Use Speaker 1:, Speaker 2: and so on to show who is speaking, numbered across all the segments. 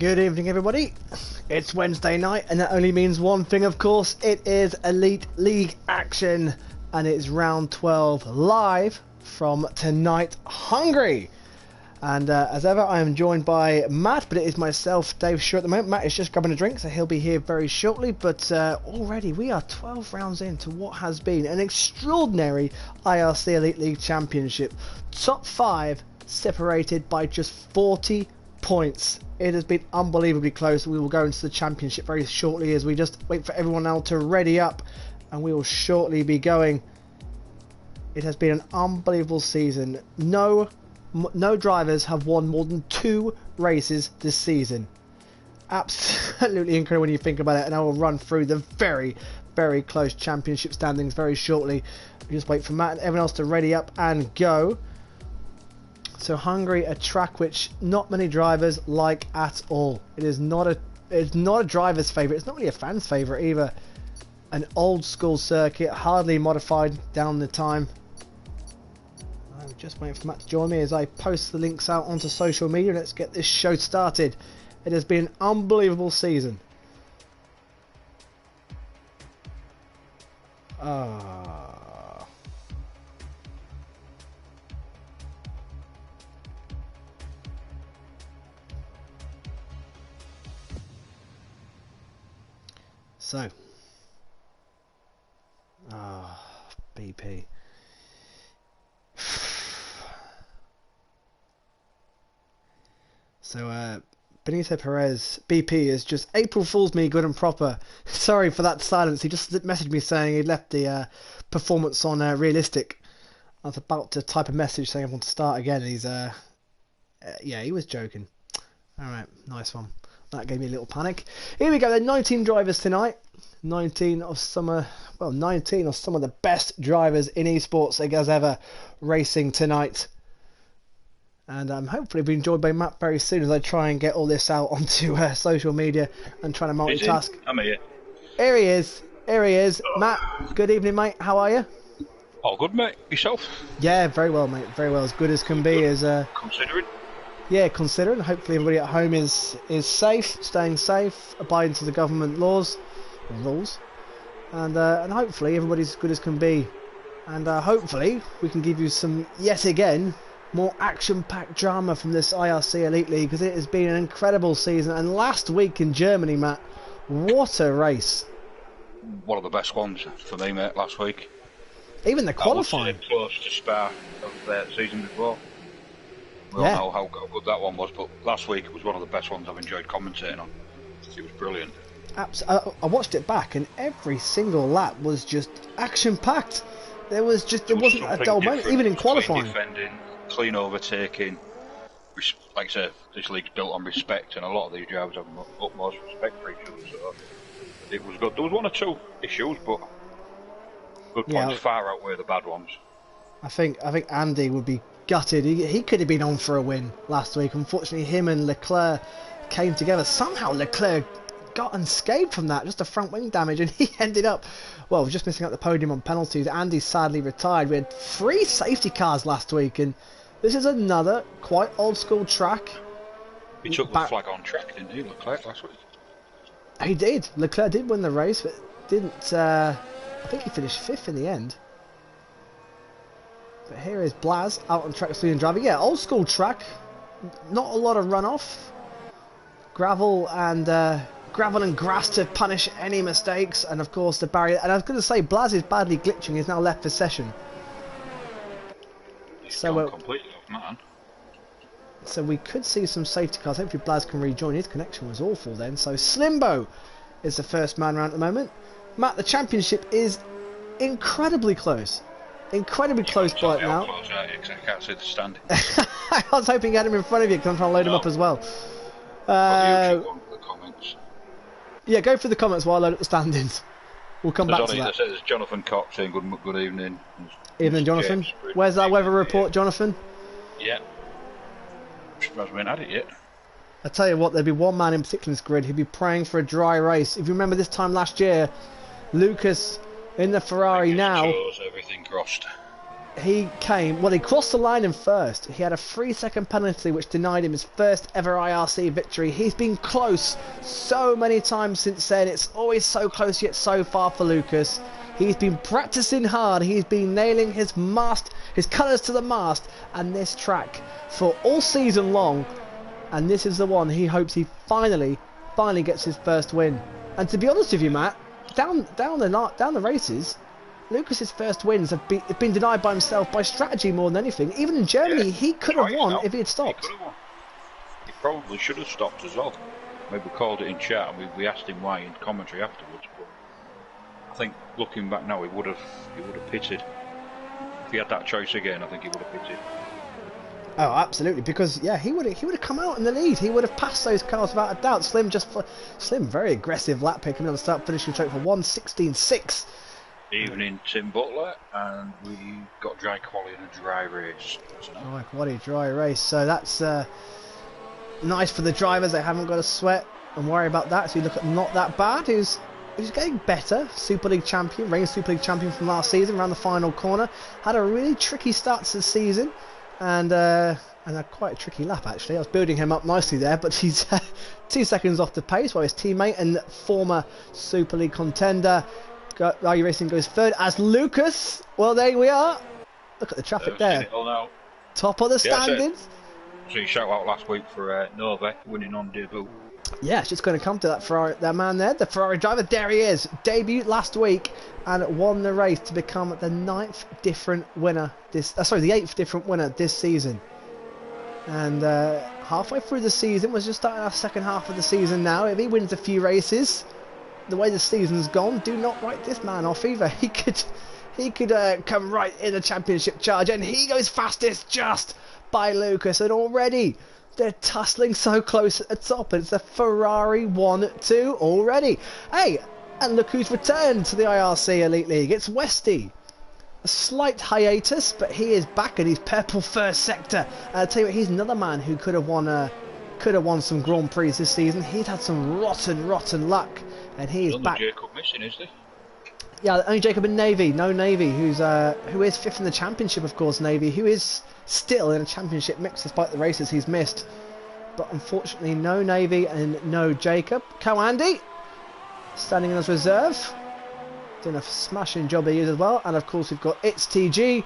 Speaker 1: Good evening, everybody. It's Wednesday night, and that only means one thing, of course. It is Elite League action, and it's round 12 live from tonight, Hungary. And as ever, I am joined by Matt, but it is myself, Dave Shaw at the moment. Matt is just grabbing a drink, so he'll be here very shortly. But already we are 12 rounds into what has been an extraordinary IRC Elite League Championship. Top 5 separated by just 40 points. It has been unbelievably close. We will go into the championship very shortly as we just wait for everyone now to ready up, and we will shortly be going. It has been an unbelievable season. No drivers have won more than 2 races this season. Absolutely incredible when you think about it, and I will run through the very, very close championship standings very shortly. We just wait for Matt and everyone else to ready up and go. So Hungary, a track which not many drivers like at all. It's not a driver's favourite. It's not really a fan's favourite either. An old school circuit, hardly modified down the time. I'm just waiting for Matt to join me as I post the links out onto social media. Let's get this show started. It has been an unbelievable season. So, BP. So, Benito Perez, BP, is just April Fool's me good and proper. Sorry for that silence. He just messaged me saying he left the performance on realistic. I was about to type a message saying I want to start again. And he's, yeah, he was joking. Alright, nice one. That gave me a little panic. Here we go. There are 19 drivers tonight. 19 of some of the best drivers in esports as ever racing tonight. And hopefully be enjoyed by Matt very soon as I try and get all this out onto social media and trying to multitask.
Speaker 2: I'm here.
Speaker 1: Here he is. Here he is. Matt, good evening, mate. How are you?
Speaker 2: Oh, good, mate. Yourself?
Speaker 1: Yeah, very well, mate. Very well. As good as can be. As
Speaker 2: considering.
Speaker 1: Yeah, considering. Hopefully everybody at home is safe, staying safe, abiding to the government laws, rules, and hopefully everybody's as good as can be, and hopefully we can give you some, yet again, more action-packed drama from this IRC Elite League, because it has been an incredible season. And last week in Germany, Matt, what a race!
Speaker 2: One of the best ones for me, mate. Last week,
Speaker 1: even the qualifying,
Speaker 2: close to Spa of the season before. We all know how good that one was, but last week it was one of the best ones I've enjoyed commentating on. It was brilliant.
Speaker 1: I watched it back, and every single lap was just action-packed. There wasn't a dull moment, even in qualifying.
Speaker 2: Clean defending, clean overtaking. Like I said, this league's built on respect, and a lot of these drivers have utmost respect for each other. So it was good. There was 1 or 2 issues, but good points far outweigh the bad ones.
Speaker 1: I think Andy would be gutted. He could have been on for a win last week. Unfortunately, him and Leclerc came together. Somehow Leclerc got unscathed from that, just a front wing damage, and he ended up, well, just missing out the podium on penalties. Andy sadly retired. We had 3 safety cars last week, and this is another quite old school track.
Speaker 2: He took the flag on track, didn't he, Leclerc, last week?
Speaker 1: He did. Leclerc did win the race, but didn't. I think he finished 5th in the end. But here is Blaz out on track, student driver. Yeah, old school track. Not a lot of runoff. Gravel and grass to punish any mistakes, and of course the barrier. And I was going to say, Blaz is badly glitching. He's now left the session.
Speaker 2: So completely off, man.
Speaker 1: So we could see some safety cars. Hopefully Blaz can rejoin. His connection was awful then. So Slimbo is the first man round at the moment. Matt, the championship is incredibly close. Incredibly close by it now.
Speaker 2: Close, right? I can't see the stand.
Speaker 1: I was hoping you had him in front of you because I'm trying to load him up as well.
Speaker 2: The comments.
Speaker 1: Yeah, go through the comments while I load up the standings. We'll come back to that.
Speaker 2: There's Jonathan Cox saying good evening.
Speaker 1: Evening, Jonathan. Where's our weather report, Jonathan?
Speaker 2: Yeah. Surprised we ain't had it yet.
Speaker 1: I tell you what, there'd be one man in particular in this grid who'd be praying for a dry race. If you remember this time last year, Lucas in the Ferrari now.
Speaker 2: Everything crossed.
Speaker 1: he crossed the line in first. He had a 3-second penalty which denied him his first ever IRC victory. He's been close so many times since then. It's always so close yet so far for Lucas. He's been practicing hard. He's been nailing his colours to the mast and this track for all season long. And this is the one he hopes he finally gets his first win. And to be honest with you, Matt, down the races, Lucas's first wins have been denied by himself by strategy more than anything. Even in Germany, he could have won if he had stopped.
Speaker 2: He probably should have stopped as well. Maybe we called it in chat and we asked him why in commentary afterwards. But I think looking back now, he would have pitted. If he had that choice again, I think he would have pitted.
Speaker 1: Oh, absolutely, because yeah, he would have come out in the lead. He would have passed those cars without a doubt. Slim, very aggressive lap pick coming on the start, finishing straight for 1:16.6.
Speaker 2: Evening, Tim Butler, and we got dry quality and a dry race.
Speaker 1: Dry quality, dry race. So that's nice for the drivers. They haven't got to sweat and worry about that. So you look at Not That Bad, who's getting better. Super League champion, reigning Super League champion from last season. Around the final corner, had a really tricky start to the season. And a quite a tricky lap actually. I was building him up nicely there, but he's 2 seconds off the pace while his teammate and former Super League contender Rally Racing goes third as Lucas. Well, there we are. Look at the traffic there. Top of the standings.
Speaker 2: So you shout out last week for Nova winning on debut.
Speaker 1: Yeah, it's just going to come to that Ferrari, that man there, the Ferrari driver. There he is. Debuted last week and won the race to become the the 8th different winner this season. And halfway through the season, we're just starting our second half of the season now. If he wins a few races, the way the season's gone, do not write this man off either. He could come right in the championship charge, and he goes fastest just by Lucas, and already they're tussling so close at the top. It's a Ferrari 1-2 already. Hey, and look who's returned to the IRC Elite League. It's Westy. A slight hiatus, but he is back in his purple first sector. And I'll tell you what, he's another man who could have won some Grand Prix this season. He's had some rotten luck, and he is back.
Speaker 2: Jacob missing, is he?
Speaker 1: Yeah, only Jacob in Navy. No Navy, who is 5th in the championship, of course. Navy, who is still in a championship mix despite the races he's missed. But unfortunately, no Navy and no Jacob. Co-Andy standing in as reserve, doing a smashing job he is as well. And of course, we've got It's TG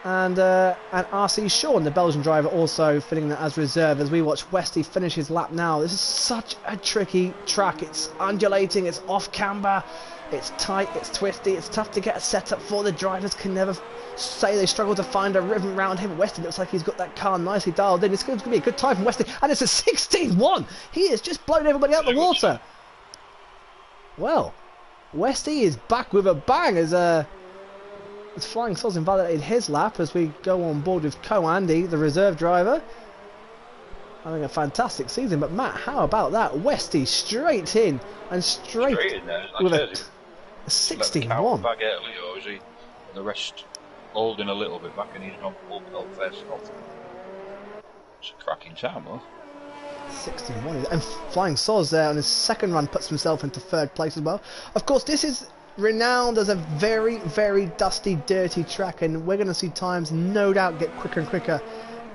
Speaker 1: and RC Sean, the Belgian driver, also filling that as reserve as we watch Westy finish his lap now. This is such a tricky track. It's undulating, it's off camber. It's tight, it's twisty, it's tough to get a setup for. The drivers can never say they struggle to find a rhythm around him. Westy looks like he's got that car nicely dialed in. It's going to be a good time from Westy, and it's a 16-1. He has just blown everybody out the water. Well, Westy is back with a bang as Flying Soz invalidated his lap as we go on board with Co-Andy, the reserve driver. Having a fantastic season, but Matt, how about that? Westy straight in and straight
Speaker 2: in there.
Speaker 1: With a 16-1.
Speaker 2: Back early, or is he? The rest holding a little bit back, and he's gone full belt first off. It's a cracking time, though.
Speaker 1: 16-1, and Flying Soz there on his second run puts himself into third place as well. Of course, this is renowned as a very, very dusty, dirty track, and we're going to see times no doubt get quicker and quicker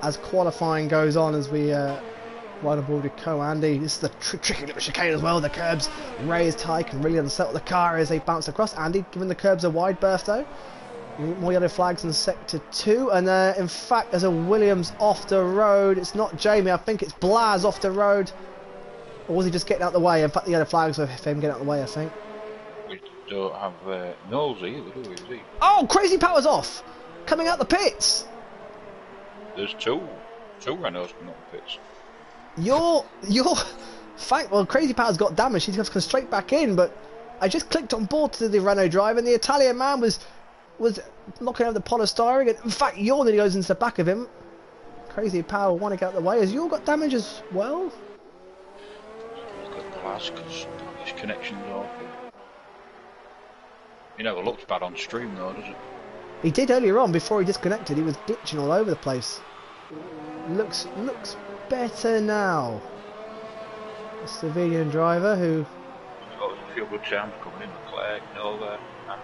Speaker 1: as qualifying goes on as we ride aboard with Co-Andy. This is the tricky little chicane as well. The curbs raised high, can really unsettle the car as they bounce across. Andy giving the curbs a wide berth though. More yellow flags in sector 2, and in fact there's a Williams off the road. It's not Jamie, I think it's Blaz off the road. Or was he just getting out the way? In fact the yellow flags were him getting out the way, I think.
Speaker 2: We don't have Knowles either, do we? Is he?
Speaker 1: Oh, Crazy Power's off! Coming out the pits!
Speaker 2: There's two Renaults coming out the pits.
Speaker 1: Well, Crazy Power's got damage. He's going to come straight back in, but I just clicked on board to the Renault drive, and the Italian man was knocking over the polystyrene. And in fact, Yaw nearly goes into the back of him. Crazy Power want to get out of the way. Has Yaw got damage as well?
Speaker 2: Look at Glass, because his connection's awful. He never looks bad on stream though, does it?
Speaker 1: He did earlier on before he disconnected. He was glitching all over the place. Looks better now. A Slovenian driver who...
Speaker 2: He's got a few good times coming in. Leclerc, Nova, Andy,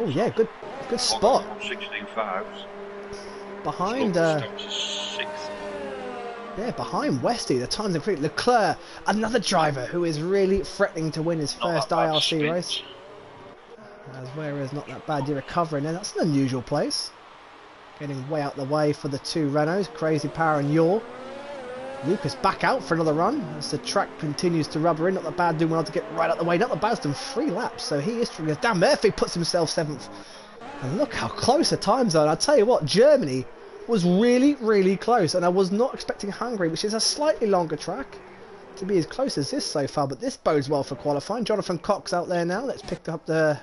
Speaker 1: oh yeah, good Good spot.
Speaker 2: 16.5.
Speaker 1: Behind,
Speaker 2: Sixth.
Speaker 1: yeah, behind Westy. The time's increased. Leclerc, another driver who is really threatening to win his first IRC race. As where is not that bad. You're recovering there. That's an unusual place. Getting way out the way for the two Renaults. Crazy Power and Yaw. Lucas back out for another run as the track continues to rubber in. Not that bad, doing well to get right out the way. Not that bad, it's done 3 laps, so he is struggling. Dan Murphy puts himself 7th. And look how close the times are. And I tell you what, Germany was really, really close. And I was not expecting Hungary, which is a slightly longer track, to be as close as this so far. But this bodes well for qualifying. Jonathan Cox out there now. Let's pick up the...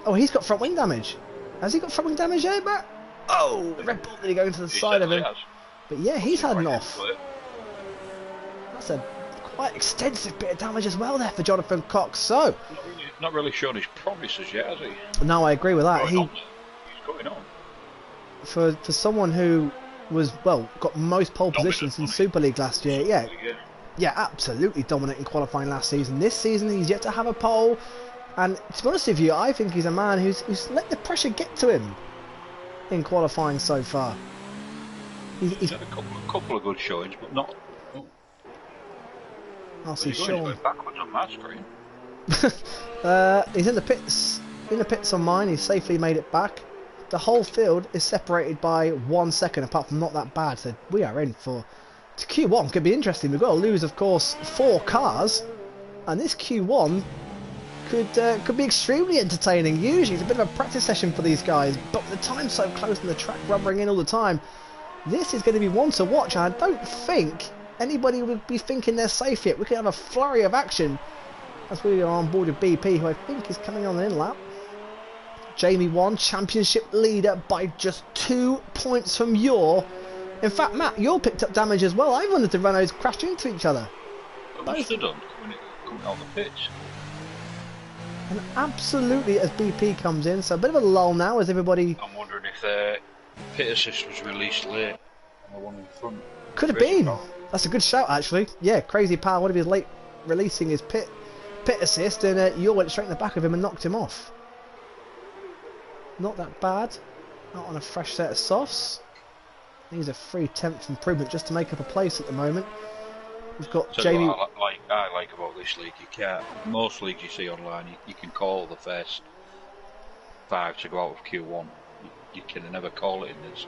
Speaker 1: Oh, he's got front wing damage. Has he got front wing damage yet, Matt? Oh, Red Bull really going to the side of him. But yeah, he's had an off. That's a quite extensive bit of damage as well there for Jonathan Cox. So,
Speaker 2: not really shown his promises yet, has he?
Speaker 1: No, I agree with that.
Speaker 2: He's going on.
Speaker 1: For someone who was, well, got most pole positions in Super League last year, yeah, absolutely dominating qualifying last season. This season, he's yet to have a pole. And to be honest with you, I think he's a man who's let the pressure get to him in qualifying so far.
Speaker 2: He's had a couple of good showings, but not. Oh.
Speaker 1: I'll see Sean.
Speaker 2: Going backwards on my screen.
Speaker 1: He's in the pits. In the pits on mine. He's safely made it back. The whole field is separated by 1 second, apart from not that bad. So we are in for Q1. Could be interesting. We've got to lose, of course, 4 cars, and this Q1 could be extremely entertaining. Usually, it's a bit of a practice session for these guys, but with the time so close and the track rubbering in all the time, this is going to be one to watch. I don't think anybody would be thinking they're safe yet. We could have a flurry of action as we are on board with BP, who I think is coming on the in lap. Jamie won, championship leader by just 2 points from Yaw. In fact, Matt, Yaw picked up damage as well. I wondered if the Renaults crashed into each other.
Speaker 2: They must have done when it coming on the pitch.
Speaker 1: And absolutely, as BP comes in, so a bit of a lull now as everybody...
Speaker 2: I'm wondering if the pit assist was released late on the one in front.
Speaker 1: Could have been. That's a good shout, actually. Yeah, Crazy Power, one of his late releasing his pit assist, and Yaw went straight in the back of him and knocked him off. Not that bad. Not on a fresh set of softs. Needs a 3/10 improvement just to make up a place at the moment. We've got Jamie...
Speaker 2: I like about this league, you can't... Most leagues you see online, you can call the first 5 to go out of Q1. You can never call it in this.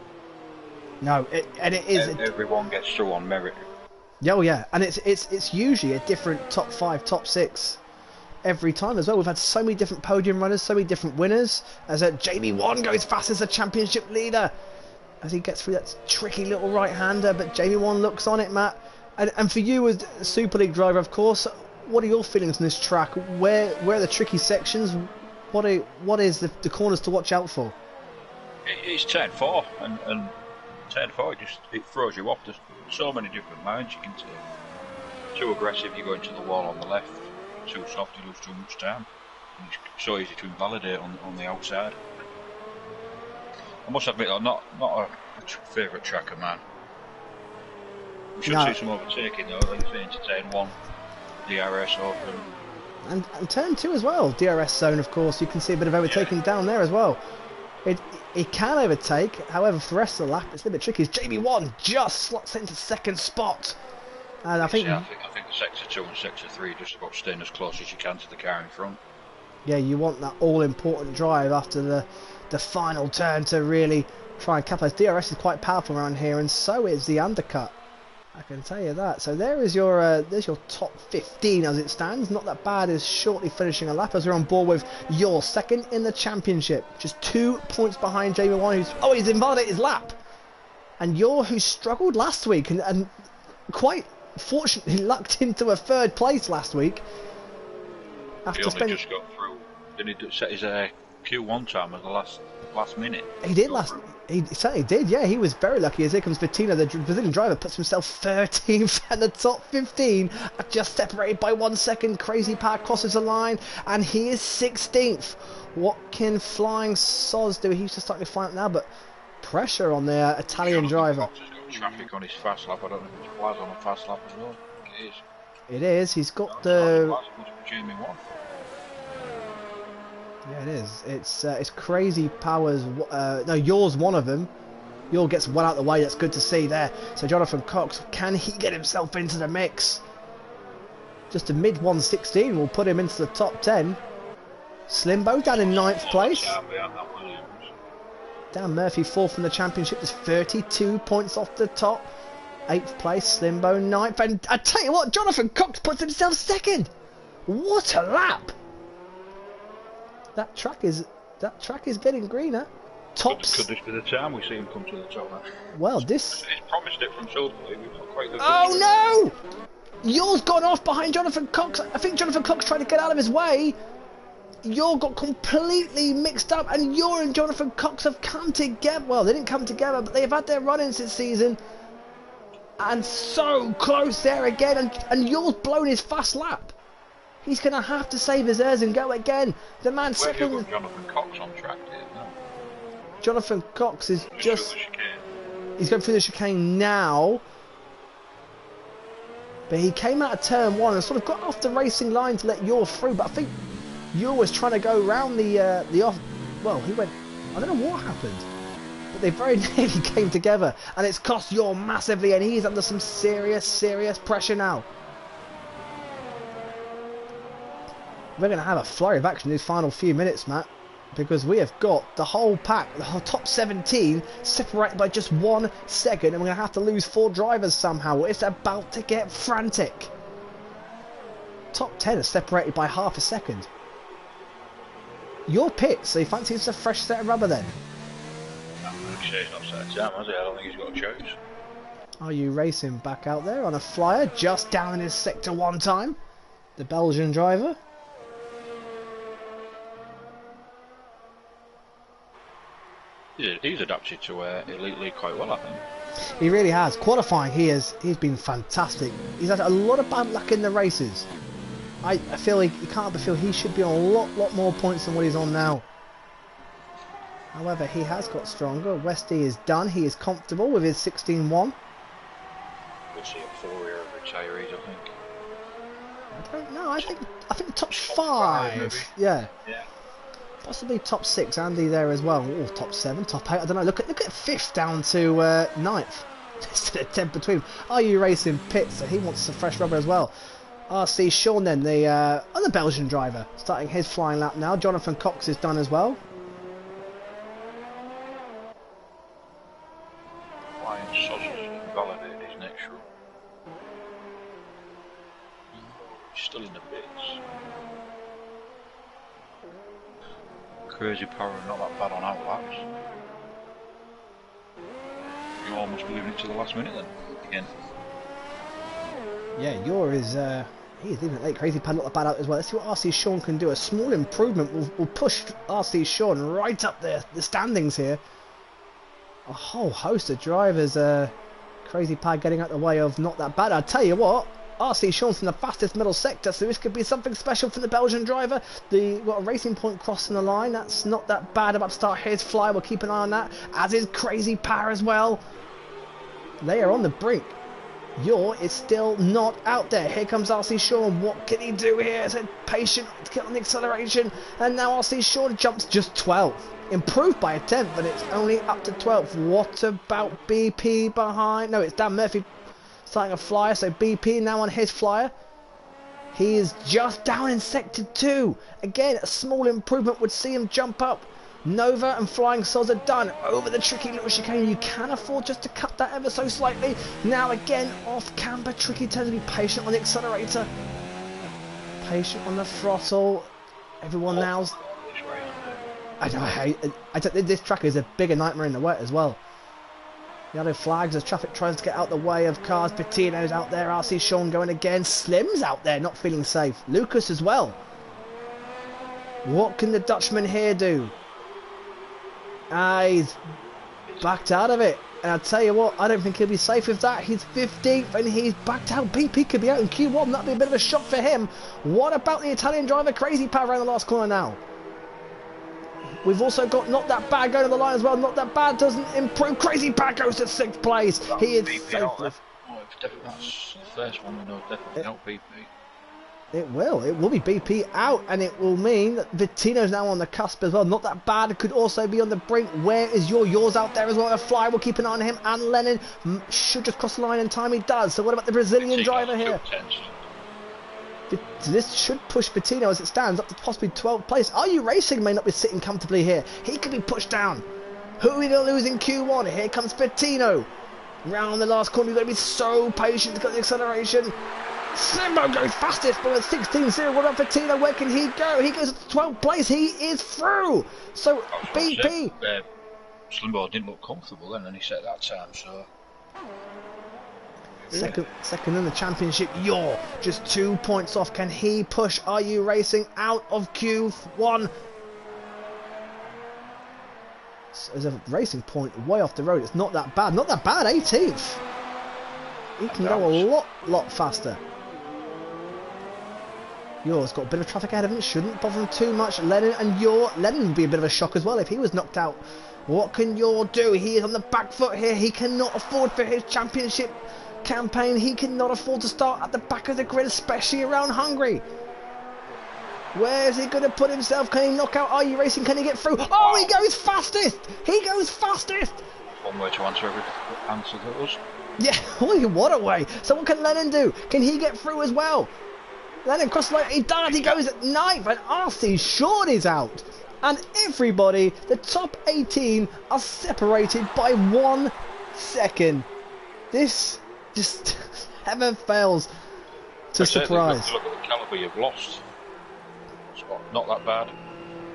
Speaker 1: No, it is...
Speaker 2: Everyone gets through on merit.
Speaker 1: Yeah, oh yeah, and it's usually a different top 5, top 6 every time as well. We've had so many different podium runners, so many different winners. As Jamie 1 goes fast as a championship leader as he gets through that tricky little right-hander, but Jamie 1 looks on it, Matt. And for you as a Super League driver, of course, what are your feelings on this track? Where are the tricky sections? What is the corners to watch out for?
Speaker 2: It's turn 4, and turn 4 it throws you off. There's so many different lines you can take. Too aggressive, you go into the wall on the left. Too soft, you lose too much time. And it's so easy to invalidate on the outside. I must admit, I'm not a favourite track of mine. We should see some overtaking though, like you say, into turn 1, DRS open.
Speaker 1: And turn 2 as well, DRS zone of course, you can see a bit of overtaking down there as well. It can overtake, however for the rest of the lap it's a little bit tricky. Jamie 1 just slots into 2nd spot. And I think
Speaker 2: the sector 2 and sector 3 just about staying as close as you can to the car in front. Yeah,
Speaker 1: you want that all-important drive after the final turn to really try and capitalise. DRS is quite powerful around here, and so is the undercut. I can tell you that. So there's your top 15 as it stands. Not that bad. Is shortly finishing a lap as we're on board with your 2nd in the championship. Just 2 points behind Jamie 1, he's invalidated his lap. And who struggled last week and quite fortunately lucked into a 3rd place last week.
Speaker 2: He only just got through. Didn't he set his Q1 time at the last minute?
Speaker 1: He did He certainly did, yeah. He was very lucky as here comes Vitina, the Brazilian driver, puts himself 13th and the top 15 are just separated by 1 second. Crazy Power crosses the line and he is 16th. What can Flying Soz do? He's just starting to find out now, but pressure on the Italian driver.
Speaker 2: He's got traffic on his fast lap. I don't know if it was on a fast lap as well. It is.
Speaker 1: It is. He's got the... Yeah, it is. It's crazy powers. No, yours one of them. Yours gets well out of the way. That's good to see there. So Jonathan Cox, can he get himself into the mix? Just a mid 116 will put him into the top 10. Slimbo down in ninth place. Dan Murphy fourth in the championship. There's 32 points off the top. 8th place, Slimbo ninth. And I tell you what, Jonathan Cox puts himself second. What a lap! That track is getting greener. Tops.
Speaker 2: Could this be the time we see him come to the top?
Speaker 1: Well, this.
Speaker 2: He's promised it from Silverley. We've not quite.
Speaker 1: Oh no! Yours gone off behind Jonathan Cox. I think Jonathan Cox tried to get out of his way. Yor got completely mixed up, and Yor and Jonathan Cox have come together. Well, they didn't come together, but they've had their run-ins this season. And so close there again, and Yor's blown his fast lap. He's going to have to save his airs and go again. The man second.
Speaker 2: Where Jonathan Cox on track here? No.
Speaker 1: Jonathan Cox is just. He's going through the chicane now. But he came out of turn one and sort of got off the racing line to let Yor through. But I think Yor was trying to go around the off. Well, he went. I don't know what happened. But they very nearly came together. And it's cost Yor massively. And he's under some serious pressure now. We're going to have a flurry of action in these final few minutes, Matt, because we have got the whole pack, the whole top 17, separated by just 1 second, and we're going to have to lose 4 drivers somehow. It's about to get frantic. Top 10 is separated by half a second. Your pit, so you fancy it's a fresh set of rubber then?
Speaker 2: I'm sure he's not set a time, has he? I don't think he's got a choice.
Speaker 1: Are you racing back out there on a flyer, just down in his sector 1 time? The Belgian driver.
Speaker 2: He's adapted to Elite League quite well, I think.
Speaker 1: He really has. Qualifying, he's been fantastic. He's had a lot of bad luck in the races. I feel you can't but feel he should be on a lot more points than what he's on now. However, he has got stronger. Westy is done. He is comfortable with his 16-1.
Speaker 2: We'll see a 4-year of retirees, I think.
Speaker 1: I don't know. I think top 5. Yeah. Possibly top 6, Andy there as well. Or top 7, top 8. I don't know. Look at 5th down to 9th. Just a 10 between. Are you racing pit? So he wants some fresh rubber as well. RC Sean then, the other Belgian driver, starting his flying lap now. Jonathan Cox is done as well.
Speaker 2: Flying sausage validated his next run. He's still in the bits. Crazy power, not that bad on outlaps. You almost believing it to the last minute then, again.
Speaker 1: Yeah, Yor is he's leaving it late. Crazy pad not that bad out as well. Let's see what RC Sean can do. A small improvement will push RC Sean right up the standings here. A whole host of drivers. Crazy pad getting out the way of not that bad. I tell you what. RC Sean's in the fastest middle sector, so this could be something special for the Belgian driver. Got a racing point crossing the line. That's not that bad. About to start his fly. We'll keep an eye on that. As is Crazy Power as well. They are on the brink. Yor is still not out there. Here comes RC Sean. What can he do here? Is it patient to get on the acceleration? And now RC Sean jumps just 12. Improved by a 10th, but it's only up to 12. What about BP behind? No, it's Dan Murphy starting a flyer, so BP now on his flyer. He is just down in sector 2. Again, a small improvement would see him jump up. Nova and Flying Sods are done over the tricky little chicane. You can afford just to cut that ever so slightly. Now again off camber, tricky turn to be patient on the accelerator. Patient on the throttle. Everyone now's... I know, this track is a bigger nightmare in the wet as well. Yellow flags as traffic tries to get out the way of cars. Patino's out there. RC Sean going again. Slim's out there, not feeling safe. Lucas as well. What can the Dutchman here do? He's backed out of it. And I'll tell you what, I don't think he'll be safe with that. He's 15th and he's backed out. BP could be out in Q1. That'd be a bit of a shock for him. What about the Italian driver? Crazy Power around the last corner now. We've also got Not That Bad going to the line as well. Not That Bad doesn't improve. Crazy Power goes to 6th place. He is safe.
Speaker 2: That's the first one we know definitely not BP.
Speaker 1: It will. It will be BP out, and it will mean that Vittino's now on the cusp as well. Not that bad. It could also be on the brink. Where is yours out there as well? A fly. We'll keep an eye on him. And Lennon should just cross the line in time. He does. So what about the Brazilian driver here? This should push Vittino as it stands up to possibly 12th place. Are You Racing may not be sitting comfortably here. He could be pushed down. Who are we going to lose in Q1? Here comes Vittino. Round the last corner. You've got to be so patient to get the acceleration. Slimbo goes fastest for a 16-0. What about Vittino? Where can he go? He goes to 12th place. He is through. So BP.
Speaker 2: Slimbo didn't look comfortable then, and he set that time. So
Speaker 1: second in the championship. You're just 2 points off. Can he push Are You Racing out of Q1? So there's a racing point way off the road. It's not that bad. Not that bad. 18th. He can go a lot faster. Yours got a bit of traffic ahead of him. Shouldn't bother him too much. Lennon would be a bit of a shock as well if he was knocked out. What can Yor do? He is on the back foot here. He cannot afford for his championship campaign. He cannot afford to start at the back of the grid, especially around Hungary. Where is he going to put himself? Can he knock out Are You Racing? Can he get through? Oh, he goes fastest! He goes fastest!
Speaker 2: One way to answer those.
Speaker 1: Yeah, what a way. So what can Lennon do? Can he get through as well? Lennon crosses the line. He does. He goes at 9th, and RC Short is out. And everybody, the top 18, are separated by 1 second. This just never fails to surprise.
Speaker 2: Look at the calibre you've lost. It's not that bad.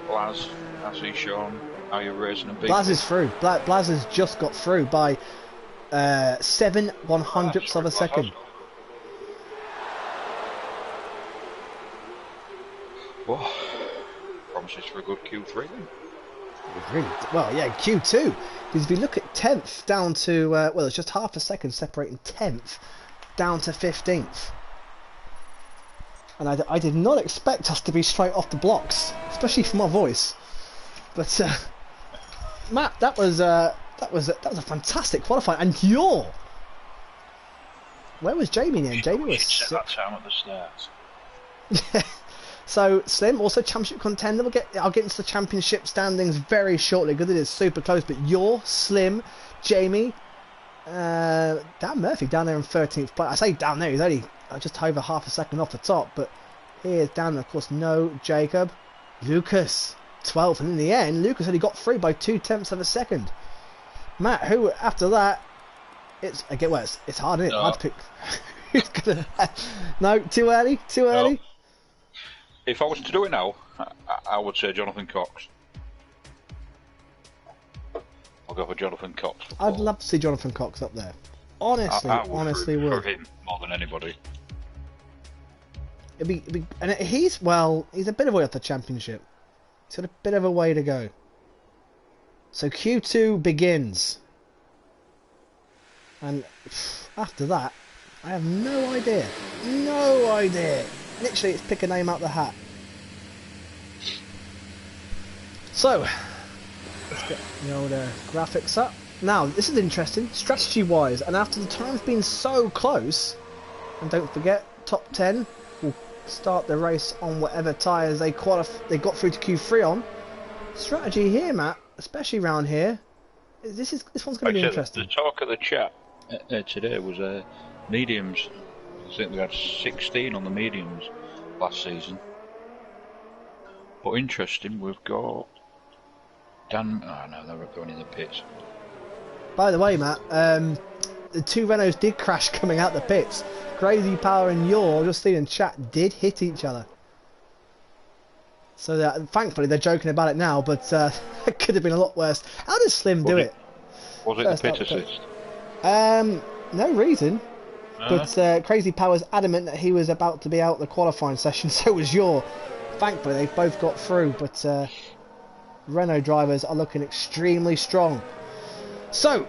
Speaker 2: Blaz, RC Sean, Are You Racing and BP?
Speaker 1: Blaz is through. Blaz has just got through by 7/100ths of a second.
Speaker 2: Well, promises for a good Q3 then.
Speaker 1: Really, well, yeah, Q2. Because if you look at 10th down to, well, it's just half a second separating 10th down to 15th. And I did not expect us to be straight off the blocks, especially for my voice. But Matt, that was a fantastic qualifying. And where was Jamie then? Jamie was
Speaker 2: set that time at the start.
Speaker 1: Yeah. So Slim, also championship contender. I'll get into the championship standings very shortly because it is super close. But Slim, Jamie, Dan Murphy down there in 13th place. I say down there, he's only just over half a second off the top. But he is down there, of course. No Jacob, Lucas 12th, and in the end, Lucas only got through by 0.2 of a second. Matt, who after that, it's hard, isn't it?
Speaker 2: No.
Speaker 1: Hard to pick. Who's gonna? No, too early.
Speaker 2: No. If I was to do it now, I would say Jonathan Cox. I'll go for Jonathan Cox.
Speaker 1: I'd love to see Jonathan Cox up there. Honestly,
Speaker 2: I would
Speaker 1: honestly
Speaker 2: for
Speaker 1: would.
Speaker 2: him more than anybody.
Speaker 1: And he's a bit of a way off the championship. He's got a bit of a way to go. So Q2 begins. And after that, I have no idea. No idea. Literally, it's pick a name out the hat. So, let's get the old graphics up. Now, this is interesting, strategy-wise, and after the time's been so close, and don't forget, top 10 will start the race on whatever tyres they got through to Q3 on. Strategy here, Matt, especially around here, this one's going to be interesting.
Speaker 2: The talk of the chat today was mediums. I think we had 16 on the mediums last season. But interesting, we've got Dan. Oh no, they were going in the pits.
Speaker 1: By the way, Matt, the two Renaults did crash coming out the pits. Crazy Power and just seeing in chat, did hit each other. So thankfully they're joking about it now, but it could have been a lot worse. How did Slim do it?
Speaker 2: Was it the pit assist?
Speaker 1: No reason. But Crazy Power's adamant that he was about to be out the qualifying session, so was Thankfully, they've both got through, but Renault drivers are looking extremely strong. So,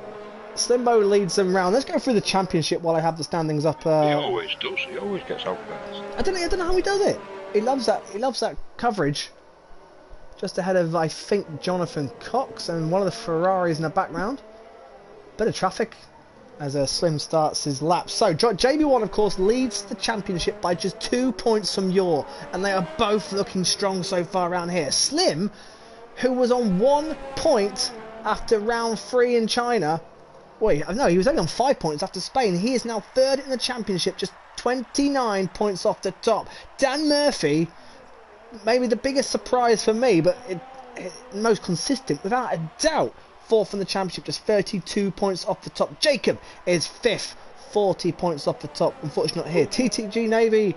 Speaker 1: Slimbo leads them round. Let's go through the championship while I have the standings up.
Speaker 2: He always does. He always gets out first.
Speaker 1: I don't know how he does it. He loves that coverage. Just ahead of, I think, Jonathan Cox and one of the Ferraris in the background. Bit of traffic as Slim starts his lap. So JB1 of course leads the championship by just 2 points from Yor, and they are both looking strong so far around here. Slim, who was on 1 point after round 3 in China, wait, no, he was only on 5 points after Spain. He is now third in the championship, just 29 points off the top. Dan Murphy, maybe the biggest surprise for me, but most consistent without a doubt. Fourth in the championship, just 32 points off the top. Jacob is fifth, 40 points off the top. Unfortunately not here. TTG Navy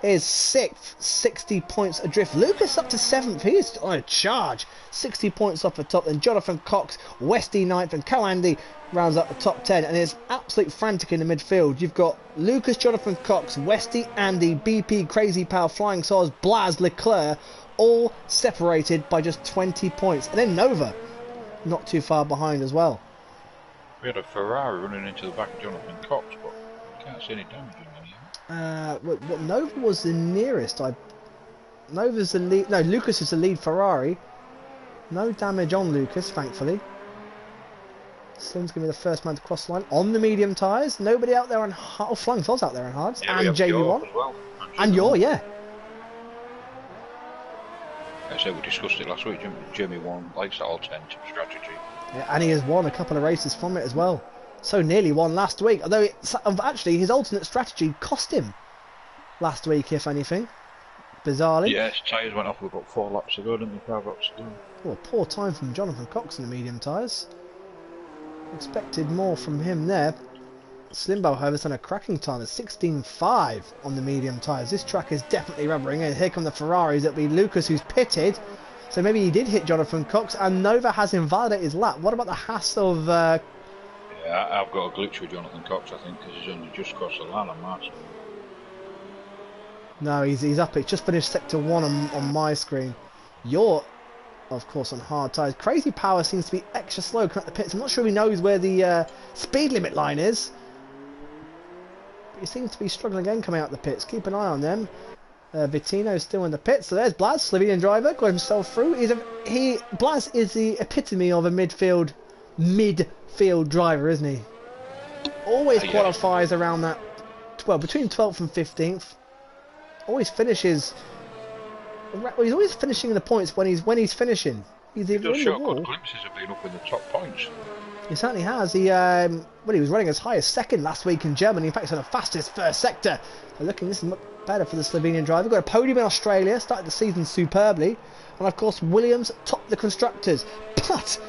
Speaker 1: is sixth, 60 points adrift. Lucas up to seventh. He is on a charge, 60 points off the top. Then Jonathan Cox, Westy ninth, and Co-Andy rounds up the top 10. And it's absolutely frantic in the midfield. You've got Lucas, Jonathan Cox, Westy, Andy, BP, Crazy Power, Flying Sauce, Blaz, Leclerc, all separated by just 20 points. And then Nova, not too far behind as well.
Speaker 2: We had a Ferrari running into the back of Jonathan Cox, but can't see any damage in there.
Speaker 1: What Nova was the nearest. Nova's the lead. No, Lucas is the lead Ferrari. No damage on Lucas, thankfully. Slim's gonna be the first man to cross the line on the medium tyres. Nobody out there on Flying Sauce out there on hards,
Speaker 2: yeah,
Speaker 1: and JB1
Speaker 2: as well.
Speaker 1: and Yor, yeah.
Speaker 2: I said we discussed it last week. Jimmy won likes that alternative strategy.
Speaker 1: Yeah, and he has won a couple of races from it as well. So nearly won last week. Although actually his alternate strategy cost him last week, if anything. Bizarrely.
Speaker 2: Yeah, his tyres went off about 4 laps ago, didn't they? 5 laps ago.
Speaker 1: Oh, poor time from Jonathan Cox in the medium tyres. Expected more from him there. Slimbo, however, has done a cracking time at 16.5 on the medium tyres. This track is definitely rubbering, and here come the Ferraris. It'll be Lucas who's pitted, so maybe he did hit Jonathan Cox, and Nova has invalidated his lap. What about the Haas of...
Speaker 2: Yeah, I've got a glitch with Jonathan Cox, I think, because he's only just crossed the line on Martin.
Speaker 1: No, he's up. It's just finished sector 1 on my screen. You're, of course, on hard tyres. Crazy Power seems to be extra slow coming up the pits. I'm not sure he knows where the speed limit line is. He seems to be struggling again coming out the pits. Keep an eye on them. Vittino's still in the pits. So there's Blaz, Slovenian driver, got himself through. Blaz is the epitome of a midfield driver, isn't he? Always qualifies around that, well, between 12th and 15th. Always finishes. Well, he's always finishing in the points when he's finishing. He
Speaker 2: does show good glimpses of being up in the top points.
Speaker 1: He certainly has. He was running as high as second last week in Germany. In fact, he's on the fastest first sector. So this is much better for the Slovenian driver. Got a podium in Australia, started the season superbly. And of course, Williams topped the constructors. But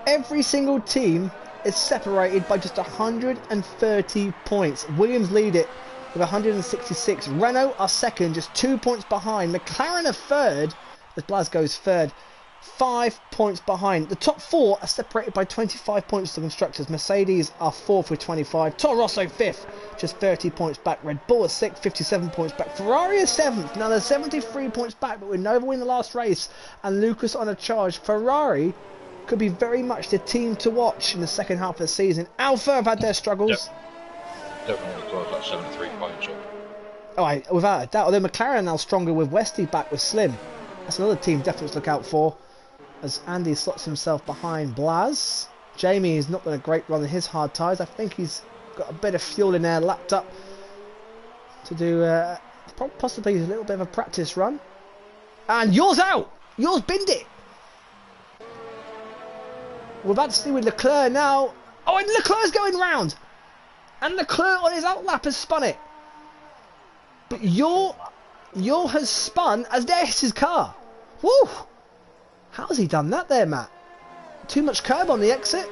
Speaker 1: every single team is separated by just 130 points. Williams lead it with 166. Renault are second, just 2 points behind. McLaren are third, as Blaz goes third. 5 points behind. The top 4 are separated by 25 points to constructors. Mercedes are 4th with 25. Toro Rosso 5th, just 30 points back. Red Bull is 6th, 57 points back. Ferrari is 7th. Now they're 73 points back, but with Nova winning the last race and Lucas on a charge, Ferrari could be very much the team to watch in the second half of the season. Alpha have had their struggles.
Speaker 2: Definitely close that 73 points up.
Speaker 1: Oh, without a doubt. Although McLaren are now stronger with Westy back with Slim. That's another team definitely to look out for. As Andy slots himself behind Blaz. Jamie has not done a great run in his hard tyres. I think he's got a bit of fuel in there lapped up to do possibly a little bit of a practice run. And yours out! Yours binned it! We're about to see with Leclerc now. Oh, and Leclerc's going round! And Leclerc on his outlap has spun it. But Yor has spun as there's his car. Woo! How has he done that there, Matt? Too much curb on the exit?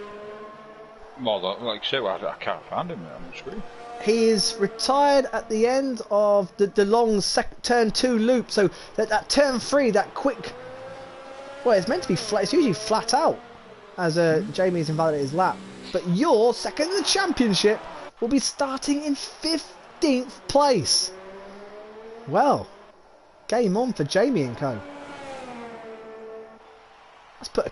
Speaker 2: Well, like I say, I can't find him on the screen.
Speaker 1: He is retired at the end of the long turn 2 loop. So that turn 3, that quick... Well, it's meant to be flat. It's usually flat out as Jamie's invalidated his lap. But Yor, second in the championship, will be starting in 15th place. Well, game on for Jamie and co. Let's put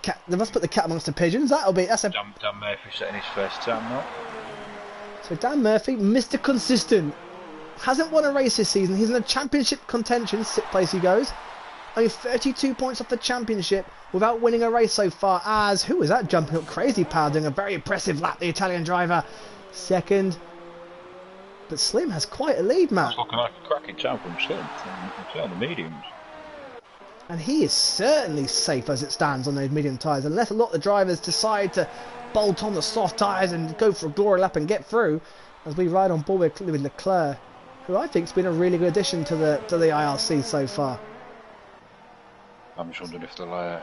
Speaker 1: the cat amongst the pigeons. That's a...
Speaker 2: Dan Murphy setting his first time now.
Speaker 1: So Dan Murphy, Mr. Consistent, hasn't won a race this season. He's in a championship contention, 6th place he goes. Only 32 points off the championship without winning a race so far. As who was that jumping up? Crazy Power doing a very impressive lap. The Italian driver second. But Slim has quite a lead, Matt.
Speaker 2: That's looking like a cracking time from Slim. On the mediums.
Speaker 1: And he is certainly safe as it stands on those medium tyres, unless a lot of the drivers decide to bolt on the soft tyres and go for a glory lap and get through, as we ride on board with Leclerc, who I think has been a really good addition to the IRC so far.
Speaker 2: I'm just wondering if the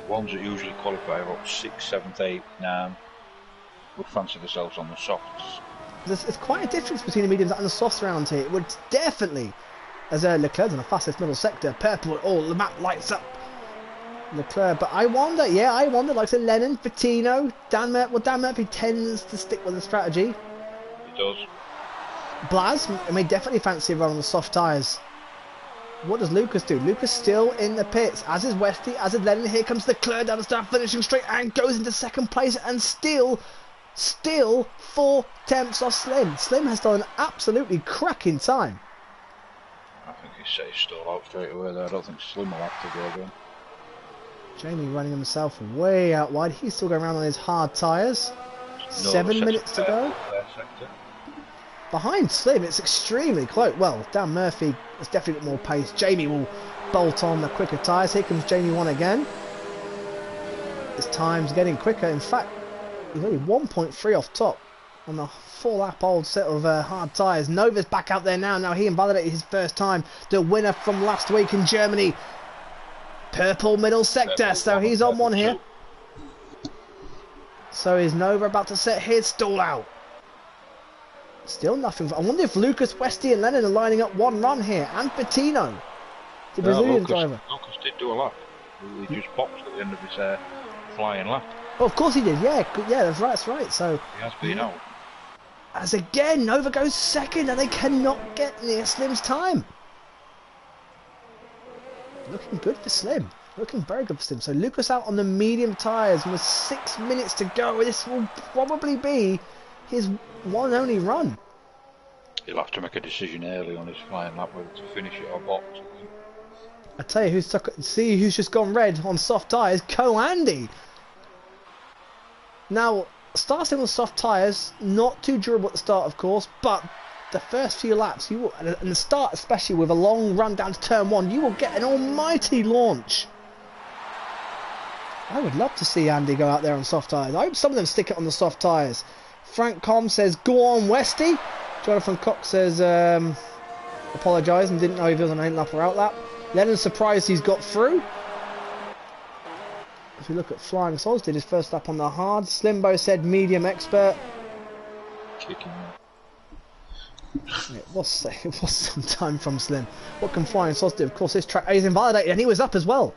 Speaker 2: ones that usually qualify about 6th, 7th, 8th, 9 would fancy themselves on the softs.
Speaker 1: There's quite a difference between the mediums and the softs around here. It would definitely, as Leclerc's on the fastest middle sector, purple, the map lights up. Leclerc, but I wonder, like say Lennon, Bettino, Dan Murphy tends to stick with the strategy.
Speaker 2: He does.
Speaker 1: Blaz may definitely fancy a run on the soft tyres. What does Lucas do? Lucas still in the pits, as is Westy, as is Lennon. Here comes Leclerc down the start, finishing straight and goes into second place, and still 4 tenths off Slim. Slim has done an absolutely cracking time.
Speaker 2: I think he set his stall out straight away there. I don't think Slim will have to go again.
Speaker 1: Jamie running himself way out wide. He's still going around on his hard tyres. 7 minutes to go. Behind Slim, it's extremely close. Well, Dan Murphy has definitely got more pace. Jamie will bolt on the quicker tyres. Here comes Jamie 1 again. His time's getting quicker. In fact, he's only 1.3 off top on the 4-lap old set of hard tyres. Nova's back out there now. Now he invalidated his first time. The winner from last week in Germany. Purple middle sector. So he's on one here. So is Nova about to set his stall out. Still nothing. I wonder if Lucas, Westy and Lennon are lining up one run here. And Bettino, the Brazilian driver.
Speaker 2: Lucas did do a lap. He just popped at the end of his flying lap.
Speaker 1: Oh, of course he did. Yeah, that's right. So
Speaker 2: he has been out.
Speaker 1: As again, Nova goes second, and they cannot get near Slim's time. Looking good for Slim. Looking very good for Slim. So Lucas out on the medium tyres, and with 6 minutes to go, this will probably be his one only run.
Speaker 2: He'll have to make a decision early on his flying lap whether to finish it or box.
Speaker 1: I tell you who's just gone red on soft tyres. Andy. Now, starting with soft tyres, not too durable at the start, of course, but the first few laps, you will, and the start especially with a long run down to turn 1, you will get an almighty launch. I would love to see Andy go out there on soft tyres. I hope some of them stick it on the soft tyres. Frank Com says, go on, Westy. Jonathan Cox says, apologise and didn't know if he was on an in-lap or out-lap. Lennon's surprised he's got through. If we look at Flying Soz, did his first lap on the hard. Slimbo said medium expert.
Speaker 2: Kicking
Speaker 1: It was some time from Slim. What can Flying Soz do? Of course, this track is invalidated, and he was up as well.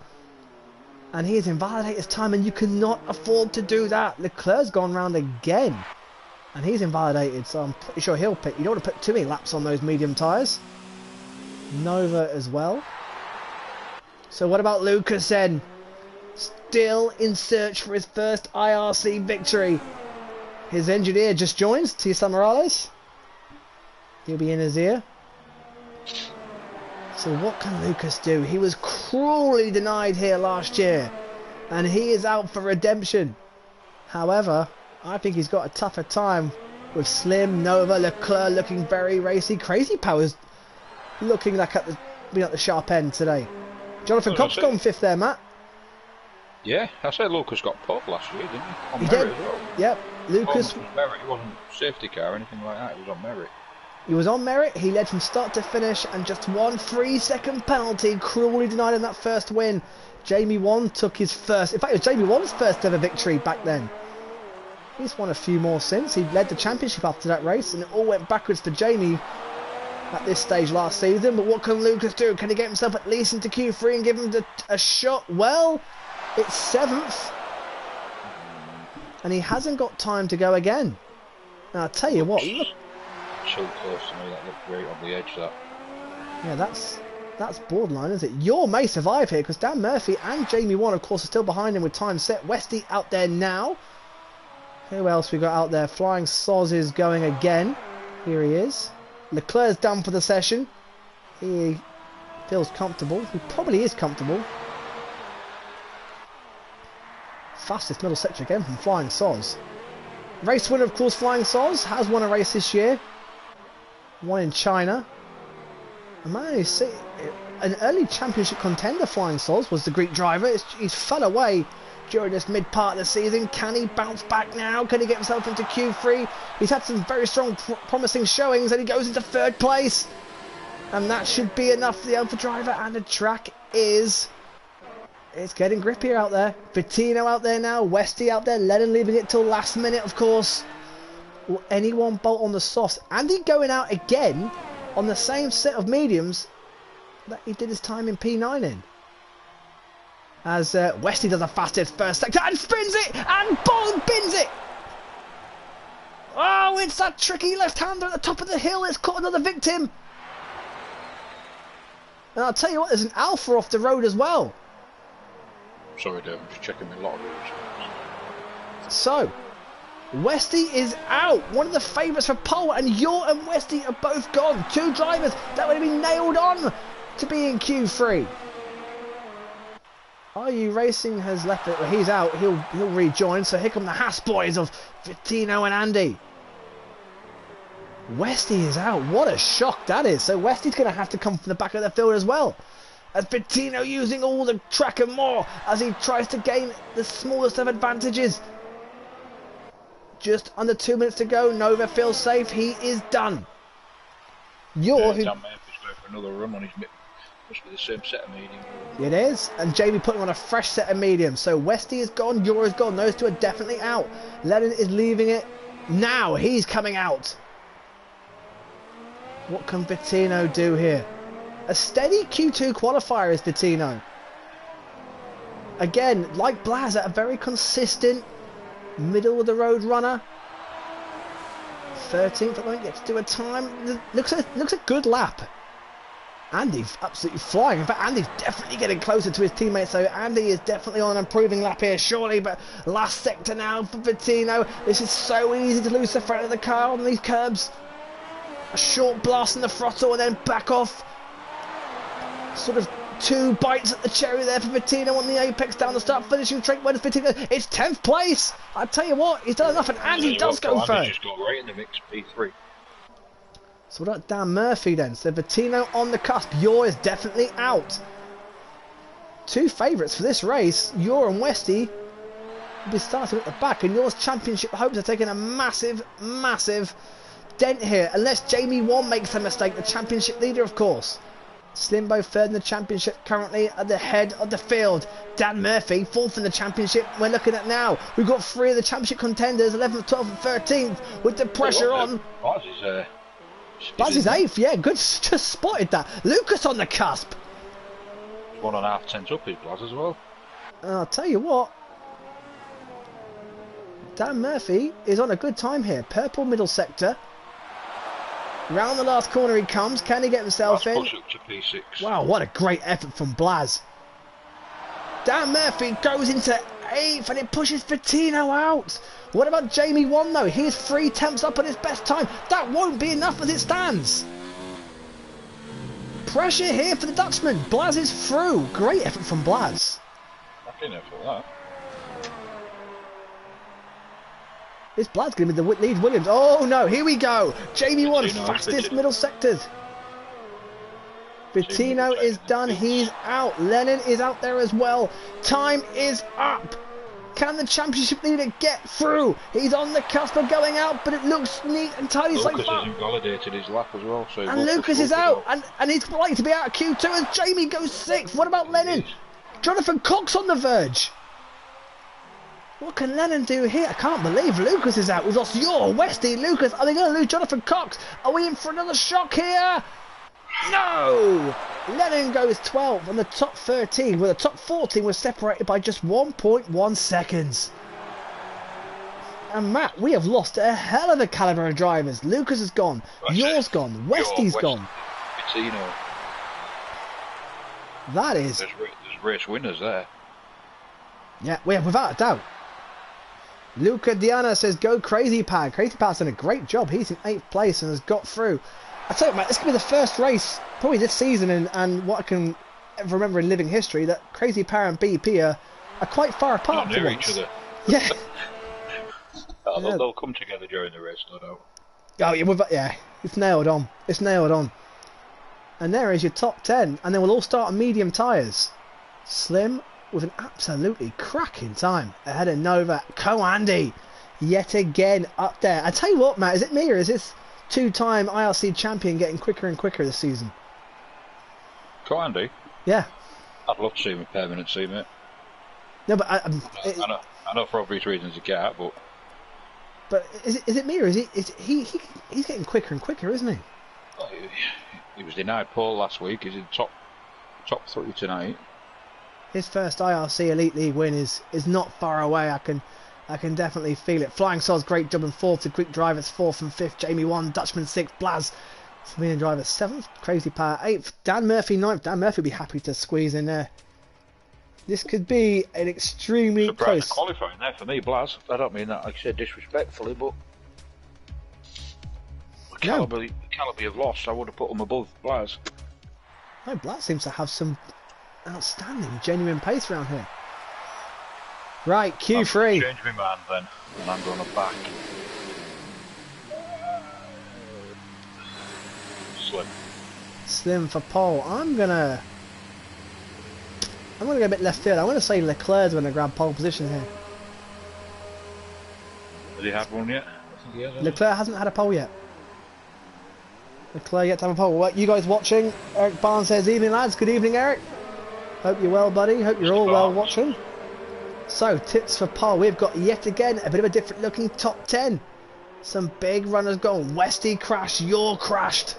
Speaker 1: And he has invalidated his time, and you cannot afford to do that. Leclerc's gone round again, and he's invalidated, so I'm pretty sure he'll pick. You don't want to put too many laps on those medium tyres. Nova as well. So what about Lucas then? Still in search for his first IRC victory. His engineer just joins, Tisa Morales. He'll be in his ear. So what can Lucas do? He was cruelly denied here last year, and he is out for redemption. However, I think he's got a tougher time with Slim, Nova, Leclerc looking very racy. Crazy Powers looking like being at the sharp end today. Jonathan Cox gone 5th there, Matt.
Speaker 2: Yeah, I said Lucas got pole last year, didn't he? On
Speaker 1: he
Speaker 2: merit
Speaker 1: did.
Speaker 2: As well.
Speaker 1: Yep, Lucas.
Speaker 2: Was merit. He wasn't safety car or anything like that. He was on merit.
Speaker 1: He was on merit. He led from start to finish, and just 1 3-second penalty cruelly denied him that first win. Jamie 1 took his first. In fact, it was Jamie 1's first ever victory back then. He's won a few more since. He led the championship after that race, and it all went backwards for Jamie at this stage last season. But what can Lucas do? Can he get himself at least into Q3 and give him a shot? Well, it's 7th, and he hasn't got time to go again. Now, I'll tell you what, look.
Speaker 2: So close to me, that looked great on the edge, that.
Speaker 1: Yeah, that's borderline, isn't it? Your may survive here, because Dan Murphy and Jamie 1, of course, are still behind him with time set. Westy out there now. Who else we got out there? Flying Soz is going again. Here he is. Leclerc's done for the session. He feels comfortable. He probably is comfortable. Fastest middle sector again from Flying Soz. Race winner, of course, Flying Soz, has won a race this year. One in China. And man, you see, an early championship contender, Flying Soz, was the Greek driver. He's fell away during this mid part of the season. Can he bounce back now? Can he get himself into Q3? He's had some very strong, promising showings, and he goes into 3rd place. And that should be enough for the Alpha driver. And the track is... It's getting grippier out there. Bettino out there now. Westy out there. Lennon leaving it till last minute, of course. Will anyone bolt on the softs? Andy going out again on the same set of mediums that he did his time in P9 in. As Westy does the fastest first sector and spins it and bins it. Oh, it's that tricky left-hander at the top of the hill. It's caught another victim. And I'll tell you what, there's an Alpha off the road as well.
Speaker 2: Sorry, Dave, I'm just checking my lottery.
Speaker 1: So, Westy is out. One of the favourites for pole, and Yor and Westy are both gone. 2 drivers that would have been nailed on to be in Q3. RU Racing has left it. Well, he's out. He'll rejoin. So here come the Haas boys of Vittino and Andy. Westy is out. What a shock that is. So Westy's going to have to come from the back of the field as well. As Vittino using all the track and more as he tries to gain the smallest of advantages. Just under 2 minutes to go. Nova feels safe. He is done. Yor, who...
Speaker 2: Dan Murphy's going for another run on his... Must be the same set of medium.
Speaker 1: It is, and Jamie putting on a fresh set of mediums. So Westy is gone, Yor is gone. Those 2 are definitely out. Lennon is leaving it. Now he's coming out. What can Vittino do here? A steady Q2 qualifier is Vittino. Again, like Blaz, a very consistent middle of the road runner. 13th, I think, gets to do a time. Looks a good lap. Andy's absolutely flying. In fact, Andy's definitely getting closer to his teammates. So Andy is definitely on an improving lap here, surely. But last sector now for Vittino. This is so easy to lose the front of the car on these curbs. A short blast in the throttle and then back off. Sort of 2 bites at the cherry there for Vittino on the apex down the start finishing straight. Where does Vittino? It's 10th place. I tell you what, he's done enough, and Andy does go third.
Speaker 2: Andy just got right in the mix, P3.
Speaker 1: So what about Dan Murphy then? So Vittino on the cusp. Yor is definitely out. 2 favourites for this race. Yor and Westy will be starting at the back, and Yor's championship hopes are taking a massive, massive dent here. Unless Jamie Wan makes a mistake, the championship leader, of course. Slimbo 3rd in the championship, currently at the head of the field. Dan Murphy 4th in the championship. We're looking at now. We've got 3 of the championship contenders, 11th, 12th and 13th, with the pressure on. Buzz is 8th, yeah, good, just spotted that. Lucas on the cusp.
Speaker 2: 1.5 tenths up his Blaz as well.
Speaker 1: I'll tell you what. Dan Murphy is on a good time here. Purple middle sector. Round the last corner he comes. Can he get himself in?
Speaker 2: Push up to P6.
Speaker 1: Wow, what a great effort from Blaz. Dan Murphy goes into 8th and it pushes Vittino out. What about Jamie Wan though? He's 3 tenths up on his best time. That won't be enough as it stands. Pressure here for the Dutchman. Blaz is through. Great effort from Blaz.
Speaker 2: Fucking effort that.
Speaker 1: This Blad's going to be the lead Williams. Oh no, here we go. Jamie Wan, fastest middle sectors. Vittino is done. He's out. Lennon is out there as well. Time is up. Can the championship leader get through? He's on the cusp of going out, but it looks neat and tidy so far.
Speaker 2: Lucas has invalidated his lap as well. So
Speaker 1: and Lucas is out. And he's likely to be out of Q2 as Jamie goes 6th. What about Lennon? Jonathan Cox on the verge. What can Lennon do here? I can't believe Lucas is out. We've lost Yor, Westy, Lucas. Are they going to lose Jonathan Cox? Are we in for another shock here? No! Lennon goes 12th and the top 13, where the top 14 was separated by just 1.1 seconds. And Matt, we have lost a hell of a calibre of drivers. Lucas is gone. Yor's gone. Westy's gone.
Speaker 2: Vittino.
Speaker 1: That is...
Speaker 2: There's race winners there.
Speaker 1: Yeah, without a doubt. Luca Diana says, go Crazy Pad. Crazy Pad's done a great job. He's in 8th place and has got through. I tell you, mate, this could be the first race, probably this season, and what I can ever remember in living history, that Crazy Pad and BP are quite far apart
Speaker 2: Not near each other.
Speaker 1: Yeah.
Speaker 2: they'll come together during the race, no doubt.
Speaker 1: Oh, yeah, it's nailed on. It's nailed on. And there is your top 10. And they will all start on medium tyres. Slim with an absolutely cracking time ahead of Nova. Andy, yet again up there. I tell you what, Matt, is it me or is this two-time IRC champion getting quicker and quicker this season?
Speaker 2: Andy?
Speaker 1: Yeah.
Speaker 2: I'd love to see him in permanent team, mate.
Speaker 1: No, but
Speaker 2: I know for obvious reasons he can't, but...
Speaker 1: But is it me or is he's getting quicker and quicker, isn't he?
Speaker 2: Well, he was denied pole last week. He's in top 3 tonight.
Speaker 1: His first IRC Elite League win is not far away. I can definitely feel it. Flying Soz, great job in 4th to Quick Drivers 4th and 5th. Jamie 1, Dutchman 6th, Blaz, Slovenian driver 7th, Crazy Power 8th, Dan Murphy 9th. Dan Murphy will be happy to squeeze in there. This could be an extremely close
Speaker 2: qualifying there for me, Blaz. I don't mean that, like I said, disrespectfully, but the calibre of loss, I would have put him above Blaz.
Speaker 1: No, Blaz seems to have some outstanding, genuine pace around here. Right, Q3.
Speaker 2: Change my mind then, and I'm going to back
Speaker 1: Slim for pole. I'm gonna go a bit left field. I'm gonna say Leclerc's going to grab pole position here.
Speaker 2: Has he had one yet? I think he has.
Speaker 1: Leclerc hasn't had a pole yet. Leclerc yet to have a pole. What, you guys watching? Eric Barnes says, "Evening lads." Good evening, Eric. Hope you're well, buddy. Hope you're all well watching. So, tips for pole. We've got yet again a bit of a different looking top 10. Some big runners going. Westy crashed. You're crashed.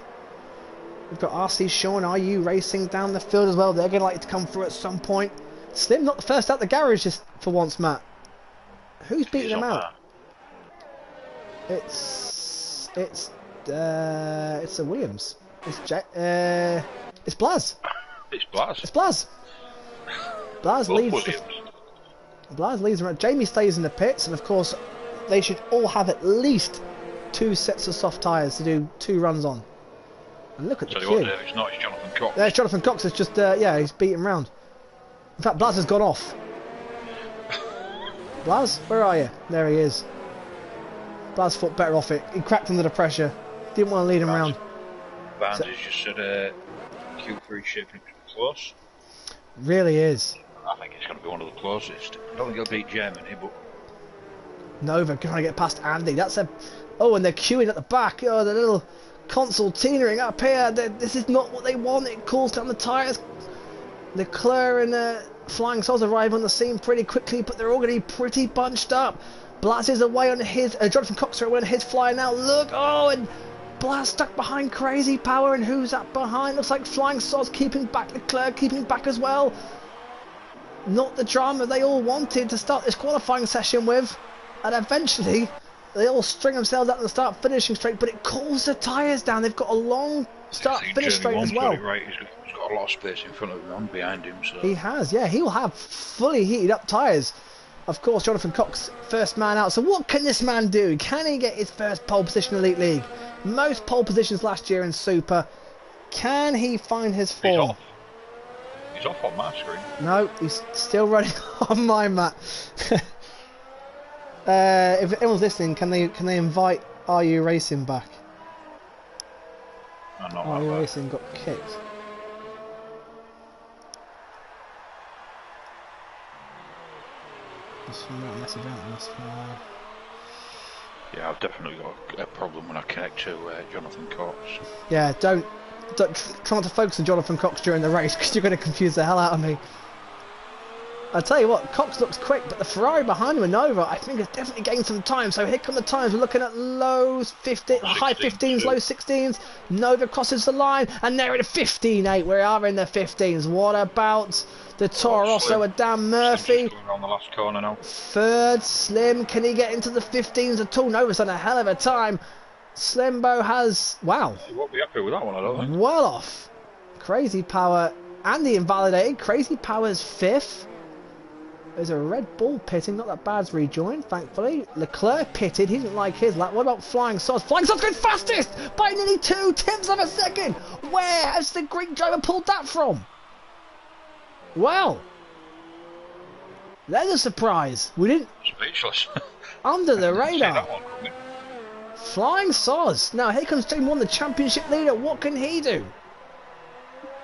Speaker 1: We've got RC Sean, RU racing down the field as well. They're going to like to come through at some point. Slim not the first out the garage just for once, Matt. Who's beating them out? It's the Williams. It's Blaz.
Speaker 2: It's Blaz.
Speaker 1: It's Blaz. Blaz leads. Blaz leads around. Jamie stays in the pits, and of course, they should all have at least 2 sets of soft tyres to do 2 runs on. And look at the queue.
Speaker 2: It's not, it's Jonathan Cox.
Speaker 1: There's Jonathan Cox. It's just, yeah, he's beating round. In fact, Blaz has gone off. Blaz, where are you? There he is. Blaz thought better off it. He cracked under the pressure. Didn't want to lead him round.
Speaker 2: Barnes has just said Q3 shaping up close.
Speaker 1: Really is.
Speaker 2: I think it's going to be one of the closest. I don't think he'll beat Germany, but...
Speaker 1: Nova trying to get past Andy. That's a... Oh, and they're queuing at the back. Oh, the little console teetering up here. This is not what they want. It cools down the tyres. Leclerc and Flying Soz arrive on the scene pretty quickly, but they're all going to be pretty bunched up. Blaz is away on his... Jonathan Cox are away on his flyer now. Look! Oh, and Blaz stuck behind Crazy Power. And who's up behind? Looks like Flying Soz keeping back. Leclerc keeping back as well. Not the drama they all wanted to start this qualifying session with. And eventually, they all string themselves out to the start finishing straight, but it cools the tyres down. They've got a long start finish straight as well.
Speaker 2: Right. He's got a lot of space in front of him and behind him. So.
Speaker 1: He has, yeah. He'll have fully heated up tyres. Of course, Jonathan Cox, first man out. So what can this man do? Can he get his first pole position in Elite League? Most pole positions last year in Super. Can he find his form?
Speaker 2: He's off on my screen.
Speaker 1: No, he's still running on mine, Matt. If anyone's listening, can they invite RU Racing back? RU Racing got kicked. Just message out.
Speaker 2: Yeah, I've definitely got a problem when I connect to Jonathan Cox.
Speaker 1: Yeah, don't try not to focus on Jonathan Cox during the race because you're going to confuse the hell out of me. I'll tell you what, Cox looks quick, but the Ferrari behind him and Nova, I think, has definitely gained some time. So here come the times. We're looking at high 15s, low 16s. Nova crosses the line, and they're at a 15.8. We are in the 15s. What about the Toro Rosso with Dan Murphy?
Speaker 2: On the last corner now.
Speaker 1: Third, Slim. Can he get into the 15s at all? Nova's done a hell of a time. Slimbo has... Wow.
Speaker 2: He won't be happy with that one, I don't think.
Speaker 1: Well off. Crazy Power and the invalidated. Crazy Power's 5th. There's a Red Bull pitting, not that bad's rejoined, thankfully. Leclerc pitted, he didn't like his lap. What about Flying Soz? Flying Soz going fastest by nearly 2/10 of a second. Where has the Greek driver pulled that from? Well, there's a surprise. We didn't...
Speaker 2: Speechless.
Speaker 1: Under the
Speaker 2: See
Speaker 1: radar.
Speaker 2: that one coming.
Speaker 1: Flying Soz. Now here comes Team 1, the championship leader. What can he do?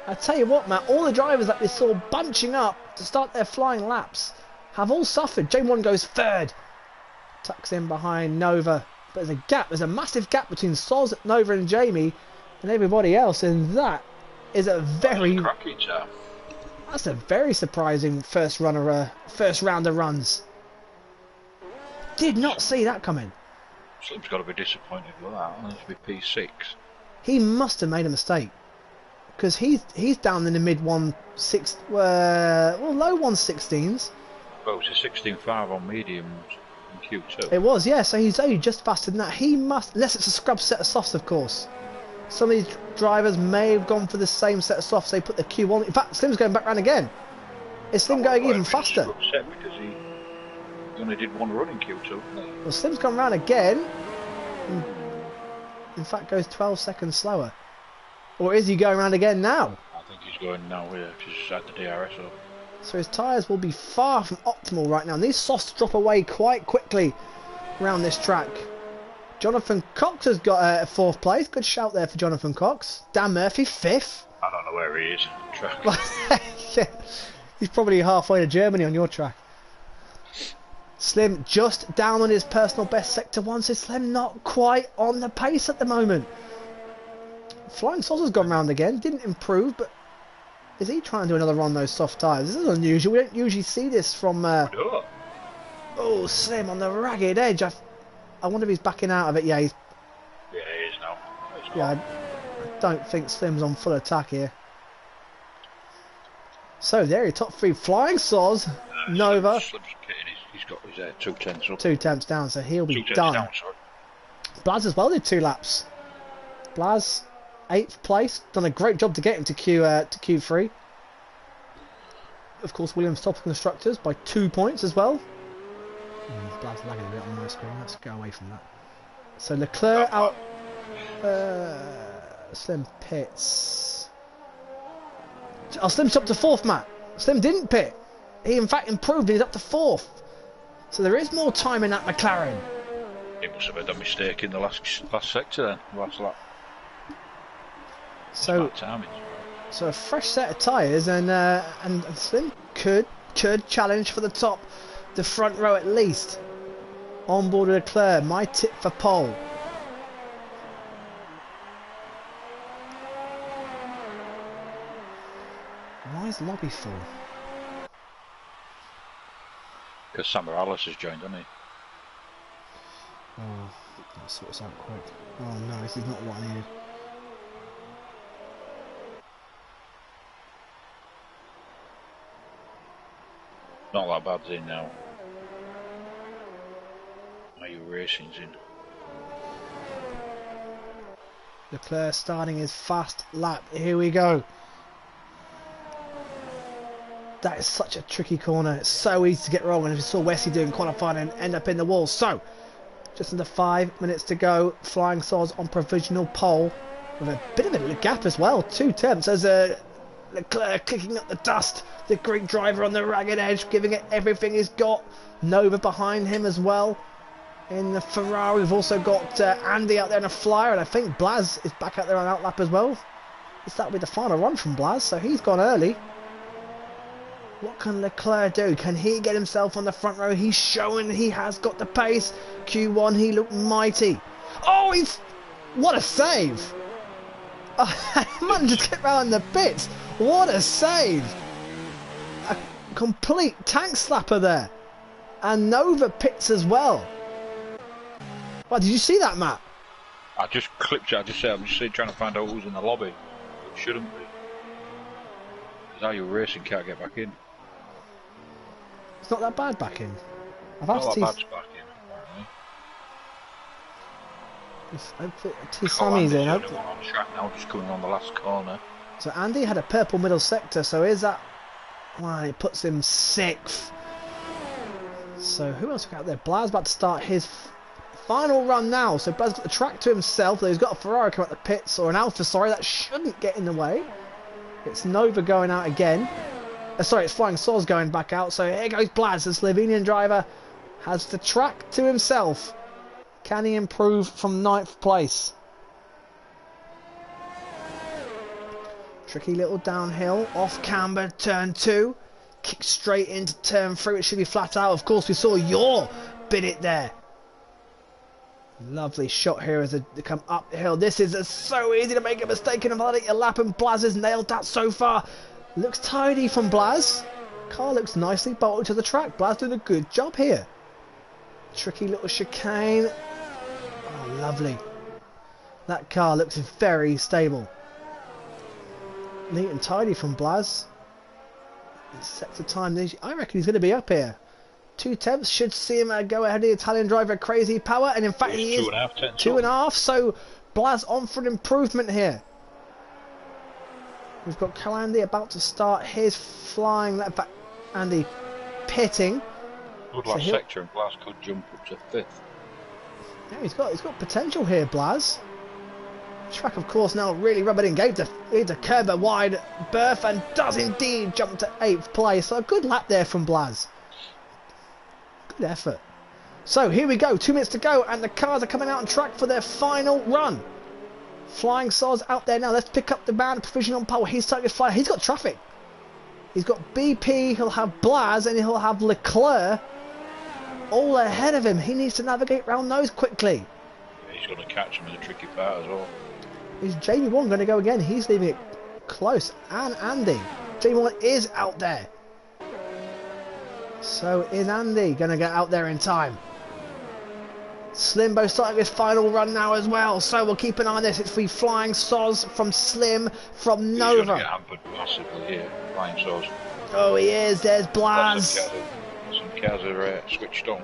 Speaker 1: I tell you what, Matt, all the drivers that we saw bunching up to start their flying laps have all suffered. J1 goes third. Tucks in behind Nova. But there's a gap. There's a massive gap between Soz, Nova and Jamie and everybody else. And that is a very... That's a very surprising first round of runs. Did not see that coming.
Speaker 2: Slim's got to be disappointed with that. That should be P6.
Speaker 1: He must have made a mistake. Because he's down in the mid low 116s.
Speaker 2: Well, it's a 16.5 on mediums in Q2.
Speaker 1: It was, yeah, so he's only just faster than that. He must, unless it's a scrub set of softs, of course. Some of these drivers may have gone for the same set of softs, they put the Q on. In fact, Slim's going back round again. Is Slim going even faster?
Speaker 2: Upset because he only did one run in Q2.
Speaker 1: Well, Slim's gone round again. In fact, goes 12 seconds slower. Or is he going round again now?
Speaker 2: I think he's going now here, just at the DRS up.
Speaker 1: So his tyres will be far from optimal right now. And these softs drop away quite quickly around this track. Jonathan Cox has got a 4th place. Good shout there for Jonathan Cox. Dan Murphy, 5th.
Speaker 2: I don't know where he is on the track.
Speaker 1: Yeah, he's probably halfway to Germany on your track. Slim just down on his personal best, sector 1. So Slim not quite on the pace at the moment. Flying Soz has gone round again. Didn't improve, but is he trying to do another run on those soft tyres? This is unusual. We don't usually see this from... Oh, Slim on the ragged edge. I wonder if he's backing out of it. Yeah, he's...
Speaker 2: Yeah, he is now.
Speaker 1: Yeah, I don't think Slim's on full attack here. So there, your top 3. Flying Soz, Nova.
Speaker 2: Slim's kidding. He's got his 2 tenths up.
Speaker 1: 2 temps down, so he'll be
Speaker 2: 2
Speaker 1: done.
Speaker 2: tenths down, sorry.
Speaker 1: Blaz as well did 2 laps. Blaz, 8th place. Done a great job to get him to Q3. Of course, Williams top of constructors by 2 points as well. Blad's lagging a bit on my screen. Let's go away from that. So Leclerc out. Slim pits. Oh, Slim's up to 4th, Matt. Slim didn't pit. He in fact improved. He's up to 4th. So there is more time in that McLaren.
Speaker 2: He must have made a mistake in the last sector then, last lap.
Speaker 1: So a fresh set of tyres and Slim could challenge for the front row at least. On board with Leclerc, my tip for pole. Why is lobby full?
Speaker 2: Because Sam Morales has joined, hasn't he?
Speaker 1: Oh, that sorts out quick. Oh no, this is not what I needed.
Speaker 2: Not that bad's in now. Are you racing's in?
Speaker 1: Leclerc starting his fast lap. Here we go. That is such a tricky corner. It's so easy to get wrong. And if you saw Wesley doing qualifying and end up in the wall. So, just under 5 minutes to go. Flying Soz on provisional pole. With a bit of a gap as well. 2 temps as Leclerc kicking up the dust. The Greek driver on the ragged edge. Giving it everything he's got. Nova behind him as well. In the Ferrari, we've also got Andy out there in a flyer. And I think Blaz is back out there on outlap as well. That'll be the final run from Blaz. So he's gone early. What can Leclerc do? Can he get himself on the front row? He's showing he has got the pace. Q1, he looked mighty. Oh, what a save! I managed to get round the pits. What a save! A complete tank slapper there. And Nova pits as well. Well, did you see that, Matt?
Speaker 2: I just clipped it. I'm just trying to find out who's in the lobby. It shouldn't be. Because Are You Racing can't get back in.
Speaker 1: It's not that bad back in. I've
Speaker 2: Not
Speaker 1: asked
Speaker 2: that bad's back in, apparently.
Speaker 1: Sammy's in.
Speaker 2: On track now, just coming on the last corner.
Speaker 1: So Andy had a purple middle sector, so is that... Well, it puts him 6th. So who else got out there? Blaz about to start his final run now. So Blaz got the track to himself, though he's got a Ferrari coming out the pits, or an Alpha, sorry, that shouldn't get in the way. It's Nova going out again. Sorry, it's Flying Soz going back out. So here goes Blaz, the Slovenian driver, has the track to himself. Can he improve from 9th place? Tricky little downhill, off camber, turn 2. Kick straight into turn 3, it should be flat out. Of course, we saw Yaw bid it there. Lovely shot here as they come up the hill. This is so easy to make a mistake in a bloody lap, and Blaz has nailed that so far. Looks tidy from Blaz. Car looks nicely bolted to the track. Blaz doing a good job here. Tricky little chicane. Oh, lovely. That car looks very stable. Neat and tidy from Blaz. Sector time. I reckon he's going to be up here. 2 tenths should see him go ahead of the Italian driver, Crazy Power, and in fact he is 2.5. So Blaz on for an improvement here. We've got Andy about to start his flying. In fact, Andy pitting.
Speaker 2: Good last sector, and Blaz could jump up to 5th.
Speaker 1: Yeah, he's got potential here, Blaz. Track, of course, now really rubbing in. Gave the curve a wide berth and does indeed jump to 8th place. So a good lap there from Blaz. Good effort. So here we go, 2 minutes to go, and the cars are coming out on track for their final run. Flying Soz out there now. Let's pick up the man provision on pole. He's starting to fly. He's got traffic. He's got BP, he'll have Blaz, and he'll have Leclerc all ahead of him. He needs to navigate round those quickly.
Speaker 2: Yeah, he's going to catch him in a tricky part as well.
Speaker 1: Is Jamie Wong going to go again? He's leaving it close. And Andy. Jamie Wong is out there. So is Andy going to get out there in time? Slimbo starting his final run now as well. So we'll keep an eye on this. It's the Flying Soz from Slim from Nova.
Speaker 2: He's going to get hampered massively here. Flying Soz.
Speaker 1: Oh, he is. There's Blaz.
Speaker 2: Some cars are switched on.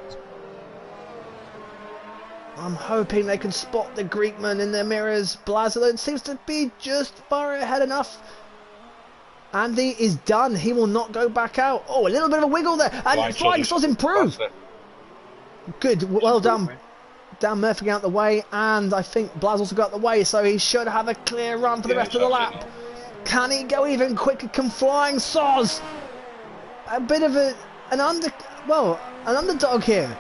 Speaker 1: I'm hoping they can spot the Greekman in their mirrors. Blaz seems to be just far ahead enough. Andy is done. He will not go back out. Oh, a little bit of a wiggle there. And Flying Soz improved. Good. Well done. Dan Murphy out the way. And I think Blaz also got the way. So he should have a clear run for the rest of the lap. Can he go even quicker? Can Flying Soz? A bit of an underdog here.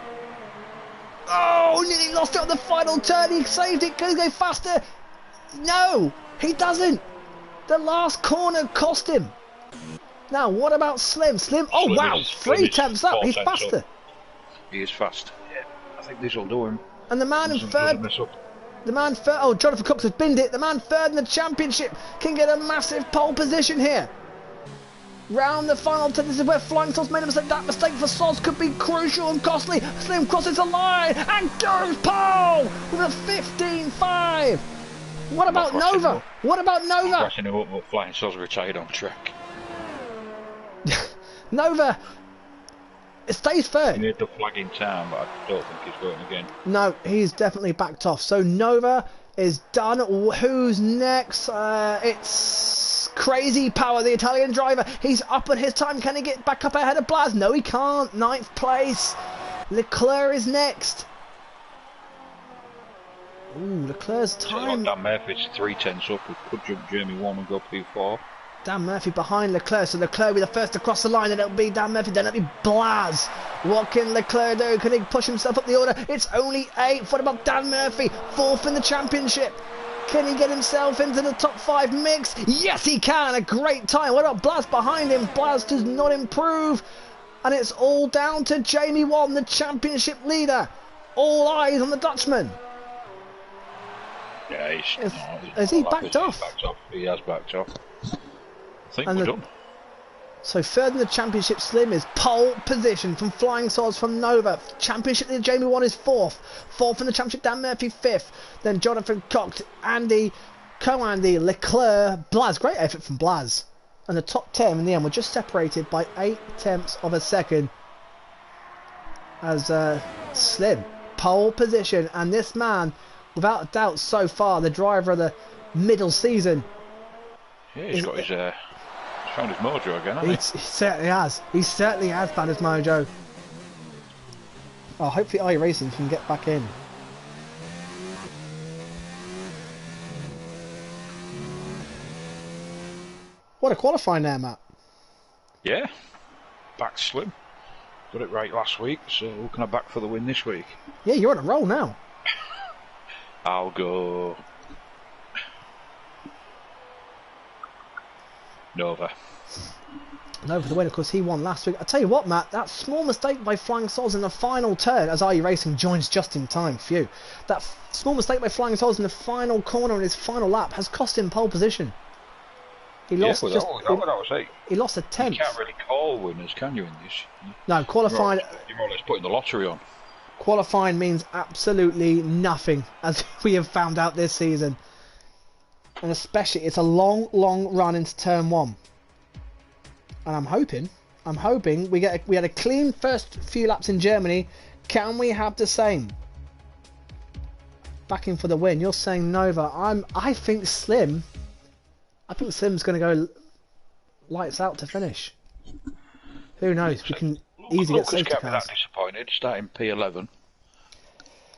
Speaker 1: Oh, nearly lost it on the final turn. He saved it. Can he go faster? No, he doesn't. The last corner cost him. Now, what about Slim? Slim, oh wow, 3 tenths up. He's faster.
Speaker 2: He is fast. Yeah, I think this will do him.
Speaker 1: And the man in third. The man third. Oh, Jonathan Cox has binned it. The man third in the championship can get a massive pole position here. Round the final turn, this is where Flying Soz made a mistake. That mistake for Soz could be crucial and costly. Slim crosses the line and goes pole with a 15.5. What about Nova? What about Nova?
Speaker 2: Crashing him up, but Flying Soz retired on track.
Speaker 1: Nova, it stays third.
Speaker 2: He made the flag in time, but I don't think he's going again.
Speaker 1: No, he's definitely backed off. So Nova is done. Who's next? It's Crazy Power, the Italian driver. He's up on his time. Can he get back up ahead of Blaz? No, he can't. 9th place. Leclerc is next. Ooh, Leclerc's time.
Speaker 2: Dan Murphy's 3 tenths up. He could jump Jamie 1 and go P4.
Speaker 1: Dan Murphy behind Leclerc, so Leclerc will be the first to cross the line, and it'll be Dan Murphy, then it'll be Blaz. What can Leclerc do? Can he push himself up the order? It's only 8th. What about Dan Murphy? 4th in the championship. Can he get himself into the top 5 mix? Yes, he can. A great time. What about Blaz behind him? Blaz does not improve. And it's all down to Jamie Wan, the championship leader. All eyes on the Dutchman.
Speaker 2: Yeah,
Speaker 1: has he backed off?
Speaker 2: He has backed off. I think we're done.
Speaker 1: So third in the championship, Slim is pole position from Flying Soz from Nova. Championship leader Jamie Wan is 4th. 4th in the championship, Dan Murphy 5th. Then Jonathan Cox, Andy, Co-Andy, Leclerc, Blaz. Great effort from Blaz. And the top 10 in the end were just separated by 8 tenths of a second. As Slim, pole position. And this man, without a doubt so far, the driver of the middle season.
Speaker 2: Yeah, he's got his... found his mojo again, hasn't he?
Speaker 1: He certainly has. He certainly has found his mojo. Oh, hopefully iRacing can get back in. What a qualifying there, Matt.
Speaker 2: Yeah. Back Slim. Got it right last week, so who can I back for the win this week?
Speaker 1: Yeah, you're on a roll now.
Speaker 2: I'll go Nova.
Speaker 1: No, for the win, of course, he won last week. I tell you what, Matt, that small mistake by Flying Souls in the final turn, as RU Racing joins just in time, phew. That small mistake by Flying Souls in the final corner in his final lap has cost him pole position. He lost
Speaker 2: yeah,
Speaker 1: he lost a tenth.
Speaker 2: You can't really call winners, can you, in this?
Speaker 1: No, qualifying...
Speaker 2: You're more or less putting the lottery on.
Speaker 1: Qualifying means absolutely nothing, as we have found out this season. And especially, it's a long, long run into turn 1. And I'm hoping we had a clean first few laps in Germany. Can we have the same? Backing for the win. You're saying Nova. I think Slim's going to go lights out to finish. Who knows? We can easily get safety cars.
Speaker 2: Can't be that disappointed starting P11.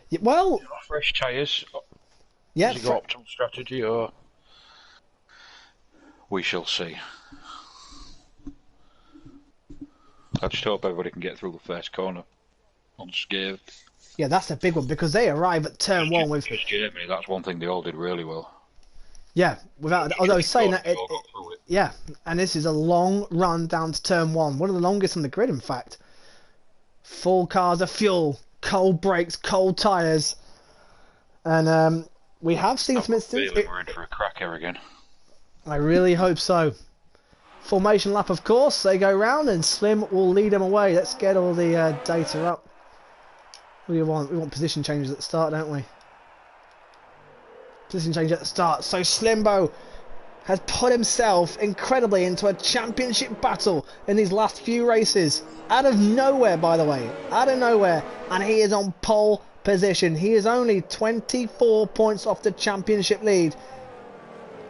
Speaker 1: Yeah, well,
Speaker 2: fresh tyres.
Speaker 1: Yeah.
Speaker 2: Has he got optimal strategy, or we shall see. I just hope everybody can get through the first corner unscathed.
Speaker 1: Yeah, that's a big one because they arrive at turn 1 with
Speaker 2: Germany. That's one thing they all did really well.
Speaker 1: Yeah, without although saying that, yeah, and this is a long run down to turn 1, one of the longest on the grid, in fact. Full cars of fuel, cold brakes, cold tyres, and we have seen some instances.
Speaker 2: We're in for a cracker again.
Speaker 1: I really hope so. Formation lap, of course. They go round, and Slim will lead them away. Let's get all the data up. What do you want? We want position changes at the start, don't we? Position change at the start. So Slimbo has put himself incredibly into a championship battle in these last few races. Out of nowhere, by the way. Out of nowhere. And he is on pole position. He is only 24 points off the championship lead.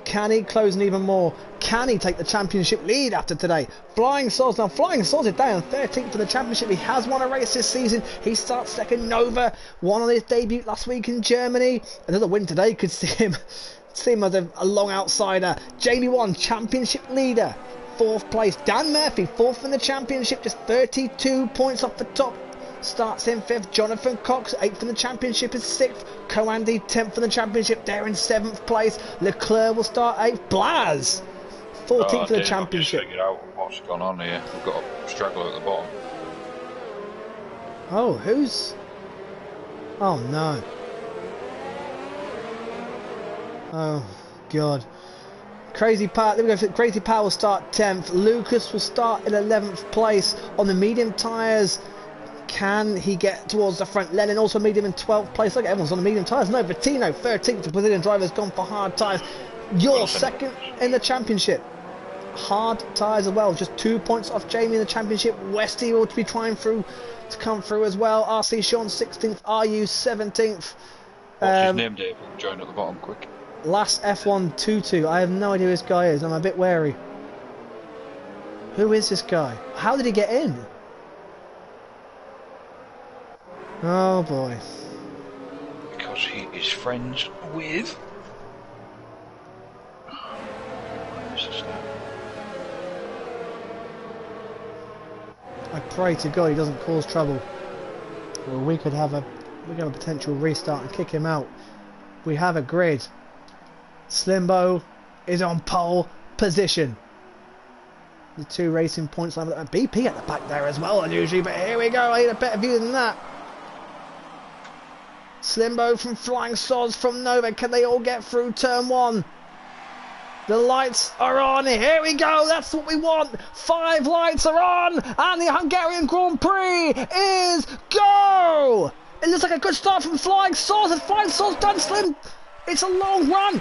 Speaker 1: Can he close an even more? Can he take the championship lead after today? Flying Souls. Now, Flying Souls is down 13th for the championship. He has won a race this season. He starts second. Nova won on his debut last week in Germany. Another win today could see him as a long outsider. Jamie 1, championship leader. 4th place. Dan Murphy, 4th in the championship. Just 32 points off the top. Starts in 5th. Jonathan Cox, 8th in the championship, is 6th. Coandy, 10th in the championship. They're in 7th place. Leclerc will start 8th. Blaz, 14th in the championship.
Speaker 2: I've just figured out what's gone on here. We've got a straggler at the bottom.
Speaker 1: Oh, who's... Oh, no. Oh, God. Crazy Power, there we go. Crazy Power will start 10th. Lucas will start in 11th place on the medium tyres. Can he get towards the front? Lennon also medium in 12th place. Look, everyone's on the medium tyres. No, Bettino, 13th. The Brazilian driver's gone for hard tyres. You're second in the championship. Hard tyres as well. Just 2 points off Jamie in the championship. Westy will be trying to come through as well. RC Sean 16th. RU 17th.
Speaker 2: What's his name, Dave? Join at the bottom, quick.
Speaker 1: Last F1 Tutu. I have no idea who this guy is. I'm a bit wary. Who is this guy? How did he get in? Oh boy.
Speaker 2: Because he is friends with... Where's the start?
Speaker 1: I pray to God he doesn't cause trouble. Or we could have a potential restart and kick him out. We have a grid. Slimbo is on pole position. The 2 racing points line. BP at the back there as well, unusually, but here we go. I need a better view than that. Slimbo from Flying Sods from Nova. Can they all get through turn 1? The lights are on. Here we go. That's what we want. 5 lights are on. And the Hungarian Grand Prix is go. It looks like a good start from Flying Sods. And Flying Sods done Slim. It's a long run.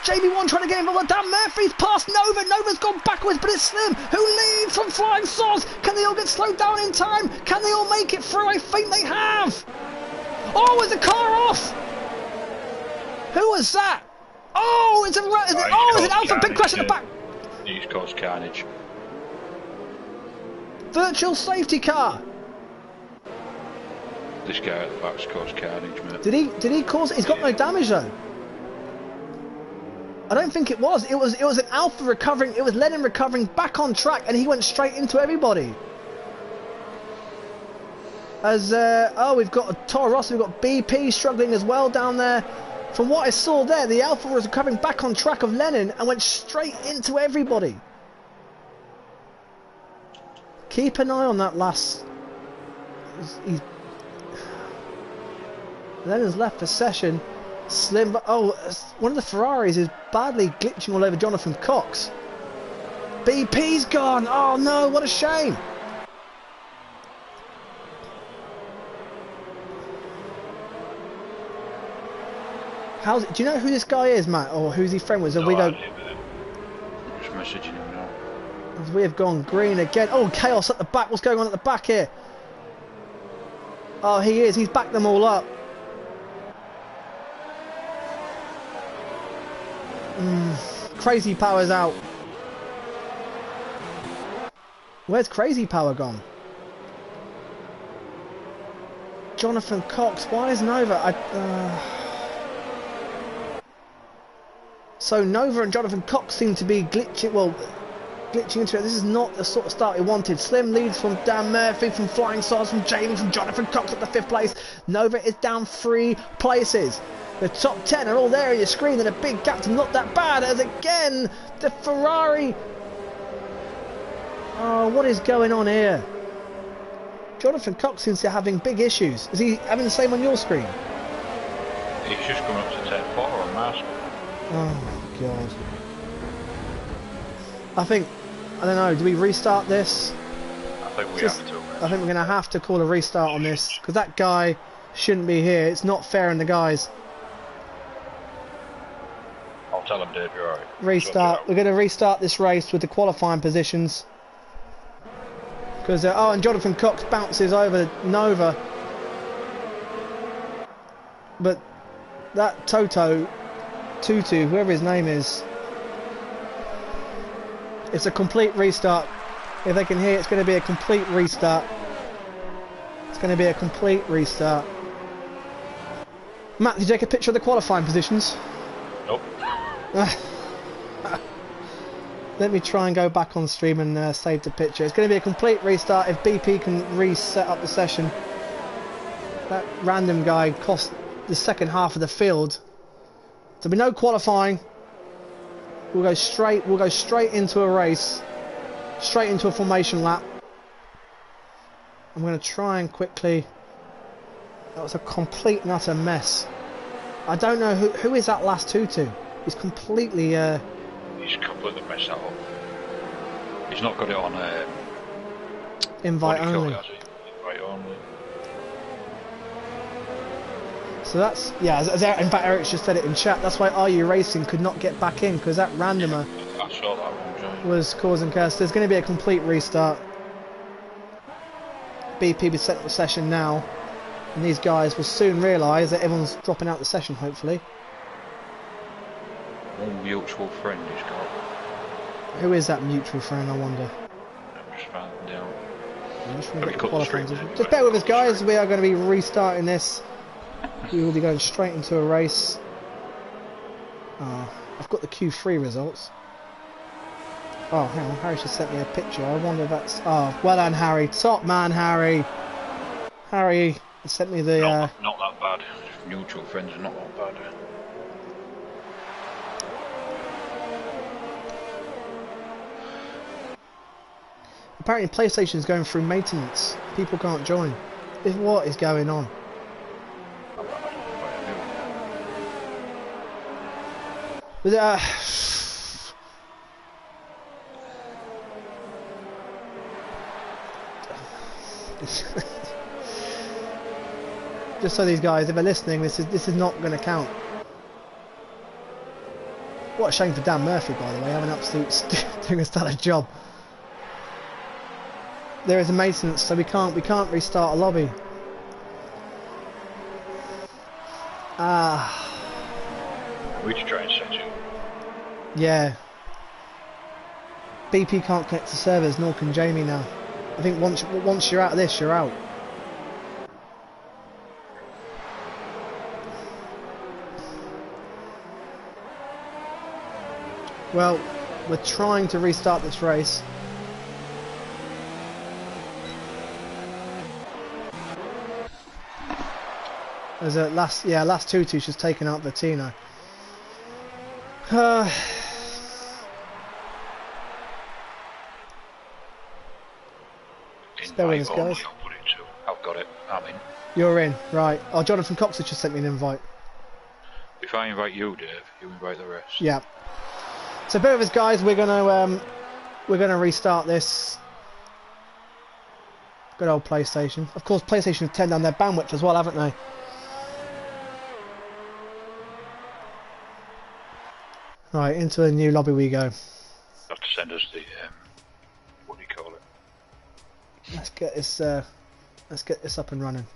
Speaker 1: Jamie 1 trying to get involved. Dan Murphy's past Nova. Nova's gone backwards, but it's Slim who leads from Flying Sods. Can they all get slowed down in time? Can they all make it through? I think they have. Oh, is the car off? Who was that? Oh, it's an Alpha big crash at the back.
Speaker 2: He's caused carnage.
Speaker 1: Virtual safety car.
Speaker 2: This guy at the back's caused carnage, mate.
Speaker 1: Did he cause? He's got no damage though. I don't think it was. It was an Alpha recovering. It was Lennon recovering back on track, and he went straight into everybody. As oh, we've got Toro Rosso, we've got BP struggling as well down there. From what I saw there, the Alpha was coming back on track of Lennon and went straight into everybody. Keep an eye on that last. Lennon's left the session. Slim. Oh, one of the Ferraris is badly glitching all over Jonathan Cox. BP's gone. Oh no! What a shame. How's it? Do you know who this guy is, Matt, or who's he friend with?
Speaker 2: No,
Speaker 1: we go.
Speaker 2: I'm just messaging him now.
Speaker 1: We have gone green again. Oh, chaos at the back. What's going on at the back here? Oh, he is. He's backed them all up. Crazy Power's out. Where's Crazy Power gone? Jonathan Cox. Why is Nova? So Nova and Jonathan Cox seem to be glitching. Well, glitching into it. This is not the sort of start we wanted. Slim leads from Dan Murphy, from Flying Stars, from Jamie, from Jonathan Cox at the 5th place. Nova is down 3 places. The top 10 are all there on your screen, and a big gap to not that bad as again the Ferrari. Oh, what is going on here? Jonathan Cox seems to be having big issues. Is he having the same on your screen?
Speaker 2: He's just coming up to 10-4 on my screen.
Speaker 1: Oh God. I don't know, do we restart this?
Speaker 2: I think we have to.
Speaker 1: I think we're going to have to call a restart on this, because that guy shouldn't be here. It's not fair on the guys.
Speaker 2: I'll tell him, Dave, you're alright.
Speaker 1: Restart. We're going to restart this race with the qualifying positions. Because, oh, and Jonathan Cox bounces over Nova. But that Toto, Tutu, whoever his name is, it's a complete restart. If they can hear, it's going to be a complete restart. It's going to be a complete restart. Matt, did you take a picture of the qualifying positions?
Speaker 2: Nope.
Speaker 1: Let me try and go back on stream and save the picture. It's going to be a complete restart if BP can reset up the session. That random guy cost the second half of the field. There'll be no qualifying. We'll go straight into a race. Straight into a formation lap. I'm going to try and quickly. That was a complete and utter mess. I don't know who is that last Tutu. He's completely
Speaker 2: He's completely messed that up. He's not got it on
Speaker 1: invite only.
Speaker 2: Invite only.
Speaker 1: So that's, yeah, in fact Eric's just said it in chat, that's why Are You Racing could not get back in, because that randomer
Speaker 2: I saw that one,
Speaker 1: was causing chaos. There's going to be a complete restart. BP will set up the session now, and these guys will soon realise that everyone's dropping out the session, hopefully.
Speaker 2: One mutual friend he's got.
Speaker 1: Who is that mutual friend, I wonder?
Speaker 2: I'm just finding down.
Speaker 1: Just bear with us, guys. We are going to be restarting this. We will be going straight into a race. I've got the Q3 results. Oh, hang on. Harry just sent me a picture. I wonder if that's... Oh, well done, Harry. Top man, Harry. Harry sent me the...
Speaker 2: Not that bad. Mutual friends are not that bad.
Speaker 1: Apparently PlayStation is going through maintenance. People can't join. What is going on? But, just so these guys, if they're listening, this is not going to count. What a shame for Dan Murphy, by the way, having doing a stellar job. There is a maintenance, so we can't restart a lobby.
Speaker 2: We should try and set you.
Speaker 1: Yeah. BP can't connect to servers, nor can Jamie now. I think once you're out of this, you're out. Well, we're trying to restart this race. There's a last two just taken out Bettino. Stay with us, guys.
Speaker 2: I've got it. I'm in.
Speaker 1: You're in, right. Oh, Jonathan Cox has just sent me an invite.
Speaker 2: If I invite you, Dave, you invite the rest.
Speaker 1: Yeah. So bear with us, guys. We're gonna restart this. Good old PlayStation. Of course, PlayStation have turned down their bandwidth as well, haven't they? Right, into a new lobby we go.
Speaker 2: Have to send us the what do you call it?
Speaker 1: Let's get this up and running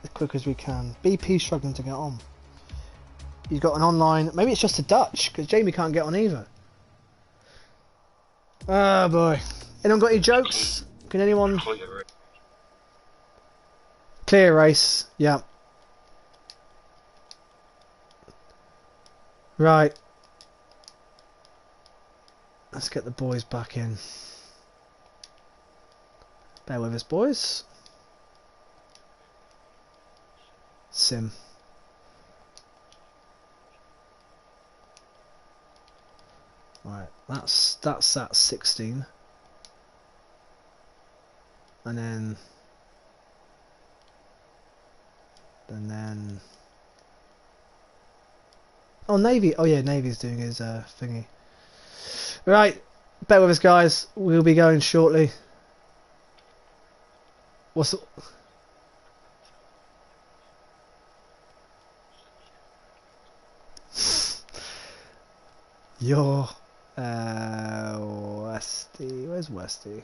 Speaker 1: as quick as we can. BP's struggling to get on. He's got an online. Maybe it's just a Dutch because Jamie can't get on either. Oh boy! Anyone got any jokes? Can anyone? Clear race. Yeah. Right. Let's get the boys back in. Bear with us, boys. Sim. Right, that's at 16. And then oh, Navy. Oh yeah, Navy's doing his thingy. Right, bear with us, guys. We'll be going shortly. What's the... You're Westy. Where's Westy?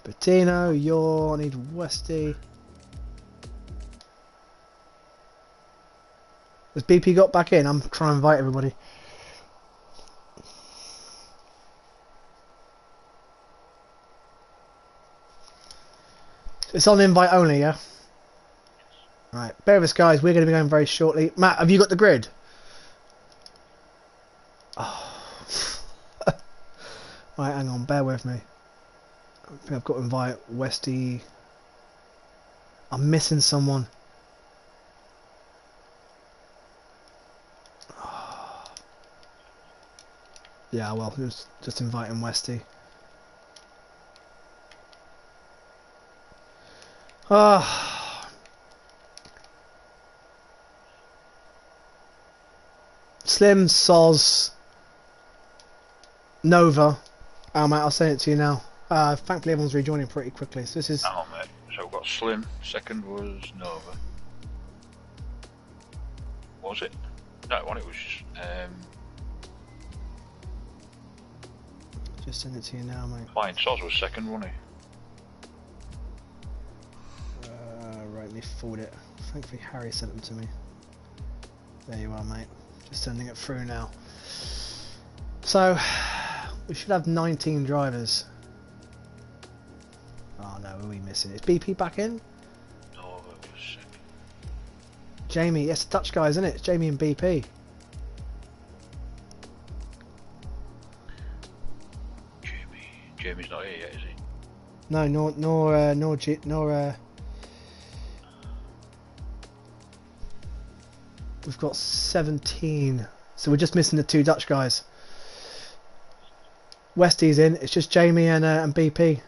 Speaker 1: Bettino, I need Westy. Has BP got back in? I'm trying to invite everybody. It's on invite only, yeah? Right, bear with us, guys. We're going to be going very shortly. Matt, have you got the grid? Oh. Right, hang on. Bear with me. I think I've got to invite Westy. I'm missing someone. Yeah, well, just inviting Westy. Slim, Soz, Nova. Oh, mate, I'll send it to you now. Thankfully, everyone's rejoining pretty quickly. So this is.
Speaker 2: Oh, mate. So we've got Slim. Second was Nova. Was it? No, one. It was just.
Speaker 1: Just send it to you now, mate.
Speaker 2: Fine. Soz was second, wasn't he?
Speaker 1: Right, let me forward it. Thankfully, Harry sent them to me. There you are, mate. Just sending it through now. So, we should have 19 drivers. Oh no, who are we missing? Is BP back in?
Speaker 2: Nova was second.
Speaker 1: Jamie, it's Dutch guys, isn't it? It's Jamie and BP.
Speaker 2: Jamie's not here yet, is he?
Speaker 1: No, nor we've got 17, so we're just missing the two Dutch guys. Westy's in. It's just Jamie and BP.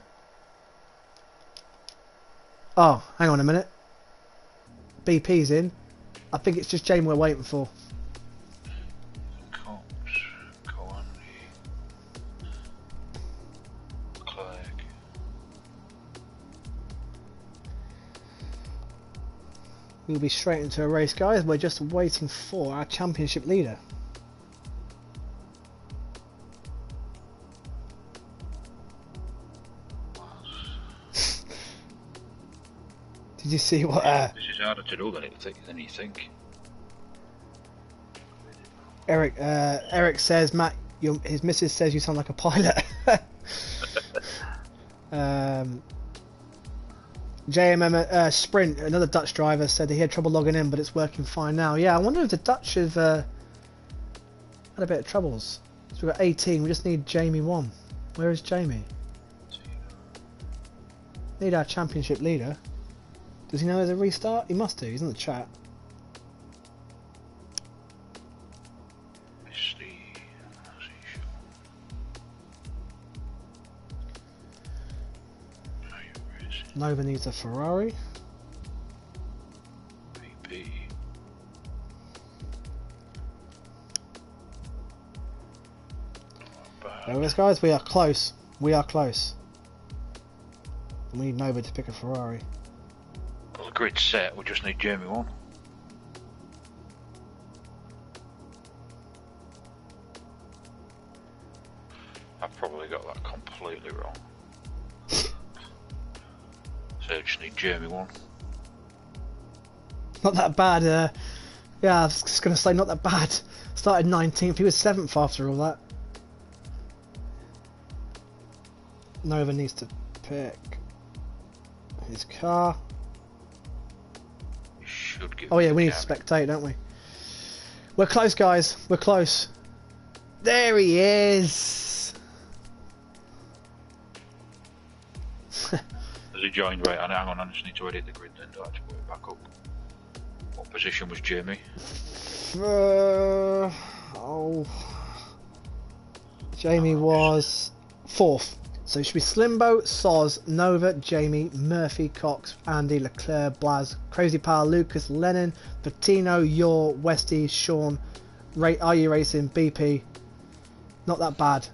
Speaker 1: Oh, hang on a minute. BP's in. I think it's just Jamie we're waiting for. We'll be straight into a race, guys. We're just waiting for our championship leader. Did you see what?
Speaker 2: This is harder to do than you think.
Speaker 1: Eric says, Matt, his missus says you sound like a pilot. JMM Sprint, another Dutch driver, said that he had trouble logging in, but it's working fine now. Yeah, I wonder if the Dutch have had a bit of troubles. So we've got 18. We just need Jamie 1. Where is Jamie? Need our championship leader. Does he know there's a restart? He must do. He's in the chat. Nova needs a Ferrari.
Speaker 2: PP.
Speaker 1: There guys, we are close. We are close. We need Nova to pick a Ferrari.
Speaker 2: Well, the grid's set, we just need Jamie one. I've probably got that completely wrong. So I just need Jamie one.
Speaker 1: Not that bad, yeah, I was just going to say not that bad. Started 19th, he was 7th after all that. Nova needs to pick his car.
Speaker 2: Should give
Speaker 1: oh yeah, we need to spectate, don't we? We're close, guys, we're close. There he is!
Speaker 2: Has he joined? Right, hang on, I just need to edit the grid then, do I have to put it back up? What position was Jamie?
Speaker 1: Jamie was 4th. So it should be Slimbo, Soz, Nova, Jamie, Murphy, Cox, Andy, Leclerc, Blaz, Crazy Power, Lucas, Lennon, Patino, Yor, Westy, Sean, Are You Racing, BP. Not that bad.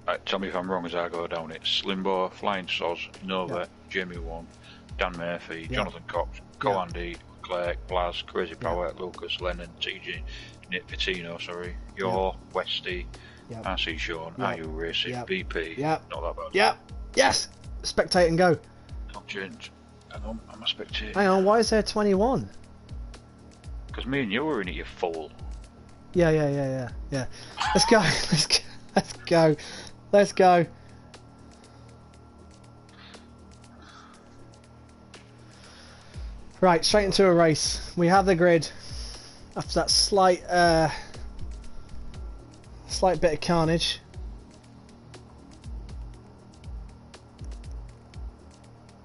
Speaker 2: Right, tell me if I'm wrong as I go down it. Slimbo, Flying Soz, Nova, Jamie 1, Dan Murphy, Jonathan Cox, Andy, Leclerc, Blaz, Crazy Power, Lucas, Lennon, TG, Nick Patino, Yor, Westy, RC Sean, Are You Racing, BP. Not that bad.
Speaker 1: Yes! Spectate and go.
Speaker 2: Not change. Hang on, I'm a spectator.
Speaker 1: Hang on, why is there 21?
Speaker 2: Because me and you were in it, you fool.
Speaker 1: Yeah. Let's go. Let's go. Right, straight into a race. We have the grid. After that slight bit of carnage.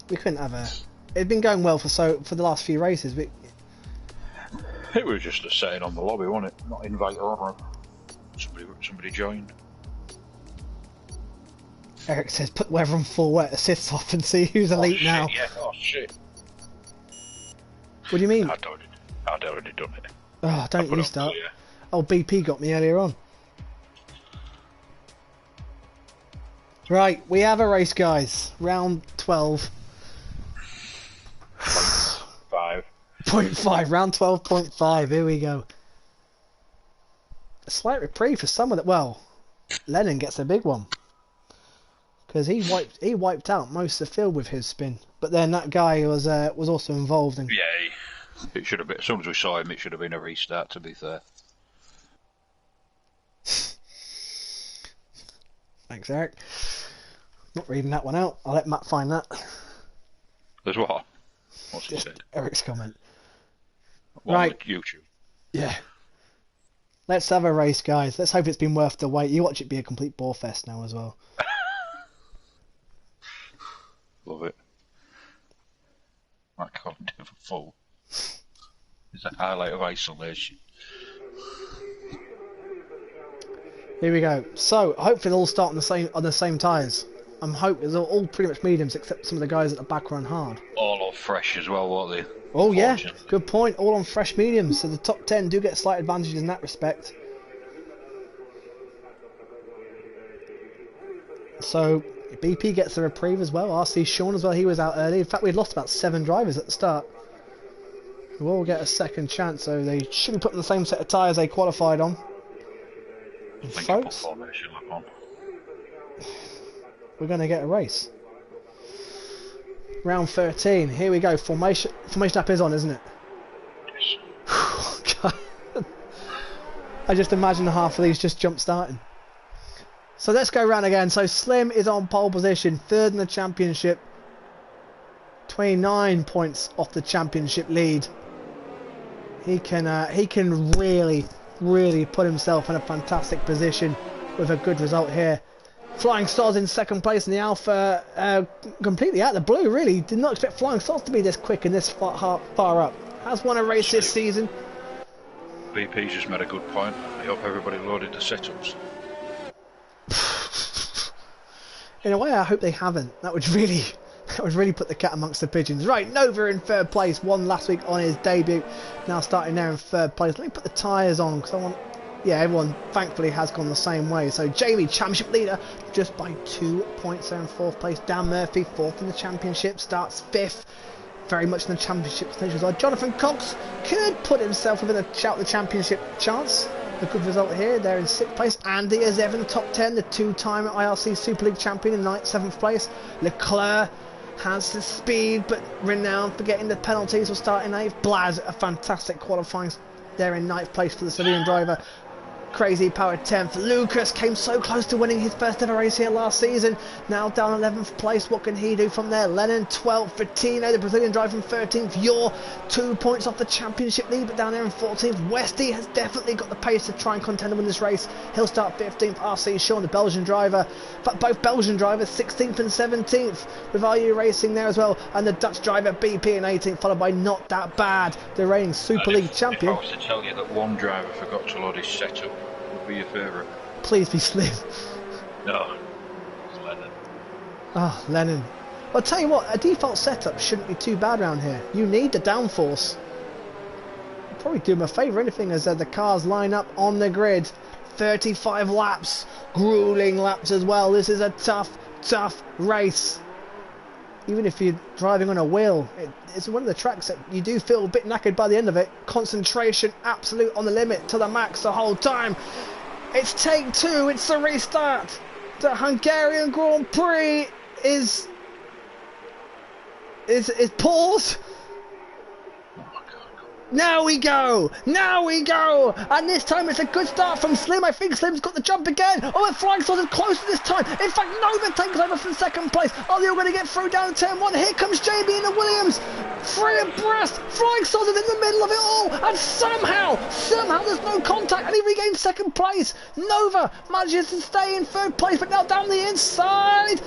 Speaker 1: We couldn't have a... It'd been going well for the last few races, but...
Speaker 2: It was just a setting on the lobby, wasn't it? Not invite or somebody joined.
Speaker 1: Eric says put weather on full wet, assists off and see who's elite now.
Speaker 2: Yeah, oh shit.
Speaker 1: What do you mean?
Speaker 2: I'd already done it.
Speaker 1: Oh, don't you start. Oh, BP got me earlier on. Right, we have a race, guys. Round 12. 0.5, round 12.5, here we go. A slight reprieve for someone that, well, Lennon gets a big one. Because he wiped out most of the field with his spin. But then that guy was also involved in...
Speaker 2: Yeah, it should have been, as soon as we saw him, it should have been a restart, to be fair.
Speaker 1: Thanks, Eric. Not reading that one out. I'll let Matt find that.
Speaker 2: There's what? What's he said?
Speaker 1: Eric's comment.
Speaker 2: Right. YouTube.
Speaker 1: Yeah. Let's have a race, guys. Let's hope it's been worth the wait. You watch it be a complete bore fest now as well.
Speaker 2: Love it. I can't do a full. It's a highlight of isolation.
Speaker 1: Here we go. So hopefully they'll all start on the same tyres. I'm hoping they're all pretty much mediums except some of the guys at the back run hard.
Speaker 2: All on fresh as well, won't they?
Speaker 1: Oh yeah, good point. All on fresh mediums, so the top 10 do get slight advantages in that respect. So BP gets a reprieve as well. RC Sean as well, he was out early. In fact, we'd lost about 7 drivers at the start. We'll all get a second chance, so they should be putting the same set of tyres they qualified on. And folks, we're going to get a race. Round 13, here we go. Formation app is on, isn't it?
Speaker 2: Yes.
Speaker 1: God. I just imagine half of these just jump starting. So let's go round again. So Slim is on pole position, 3rd in the championship, 29 points off the championship lead. He can really put himself in a fantastic position with a good result here. Flying Stars in second place in the Alpha, completely out of the blue, really. Did not expect Flying Stars to be this quick and this far up. Has won a race this season.
Speaker 2: BP's just made a good point. I hope everybody loaded the setups.
Speaker 1: In a way, I hope they haven't. That would really put the cat amongst the pigeons. Right, Nova in third place, won last week on his debut. Now starting there in third place. Let me put the tyres on because I want... Yeah, everyone thankfully has gone the same way. So Jamie, championship leader, just by 2 points there in fourth place. Dan Murphy, fourth in the championship, starts fifth. Very much in the championship stage as well. Jonathan Cox could put himself within a shout the championship chance. A good result here. They're in sixth place. Andy is ever in the top 10, the two-time IRC Super League champion in seventh place. Leclerc has the speed, but renowned for getting the penalties, will start in eighth. Blaz, a fantastic qualifying there in ninth place for the Slovenian driver. Crazy Power 10th. Lucas came so close to winning his first ever race here last season. Now down 11th place. What can he do from there? Lennon 12th. Vittino, the Brazilian driver, from 13th. You're 2 points off the championship lead, but down there in 14th. Westy has definitely got the pace to try and contend to win this race. He'll start 15th. RC Sean, the Belgian driver. But both Belgian drivers 16th and 17th. With RU Racing there as well. And the Dutch driver BP in 18th, followed by Not That Bad, the reigning Super League champion.
Speaker 2: If I was to tell you that one driver forgot to load his setup, would be your favourite?
Speaker 1: Please be Slim.
Speaker 2: No, it's Lennon.
Speaker 1: Oh, Lennon. I'll tell you what, a default setup shouldn't be too bad around here. You need the downforce. Probably do him a favour, anything, as the cars line up on the grid. 35 laps, grueling laps as well. This is a tough race. Even if you're driving on a wheel, it's one of the tracks that you do feel a bit knackered by the end of it. Concentration absolute on the limit to the max the whole time. It's take two, it's the restart. The Hungarian Grand Prix is paused. Now we go! And this time it's a good start from Slim. I think Slim's got the jump again. Oh, and Flying Stars is closer this time. In fact, Nova takes over from second place. Are they all going to get through down turn one? Here comes JB and the Williams. Three abreast. Flying Stars is in the middle of it all. And somehow there's no contact. And he regains second place. Nova manages to stay in third place, but now down the inside.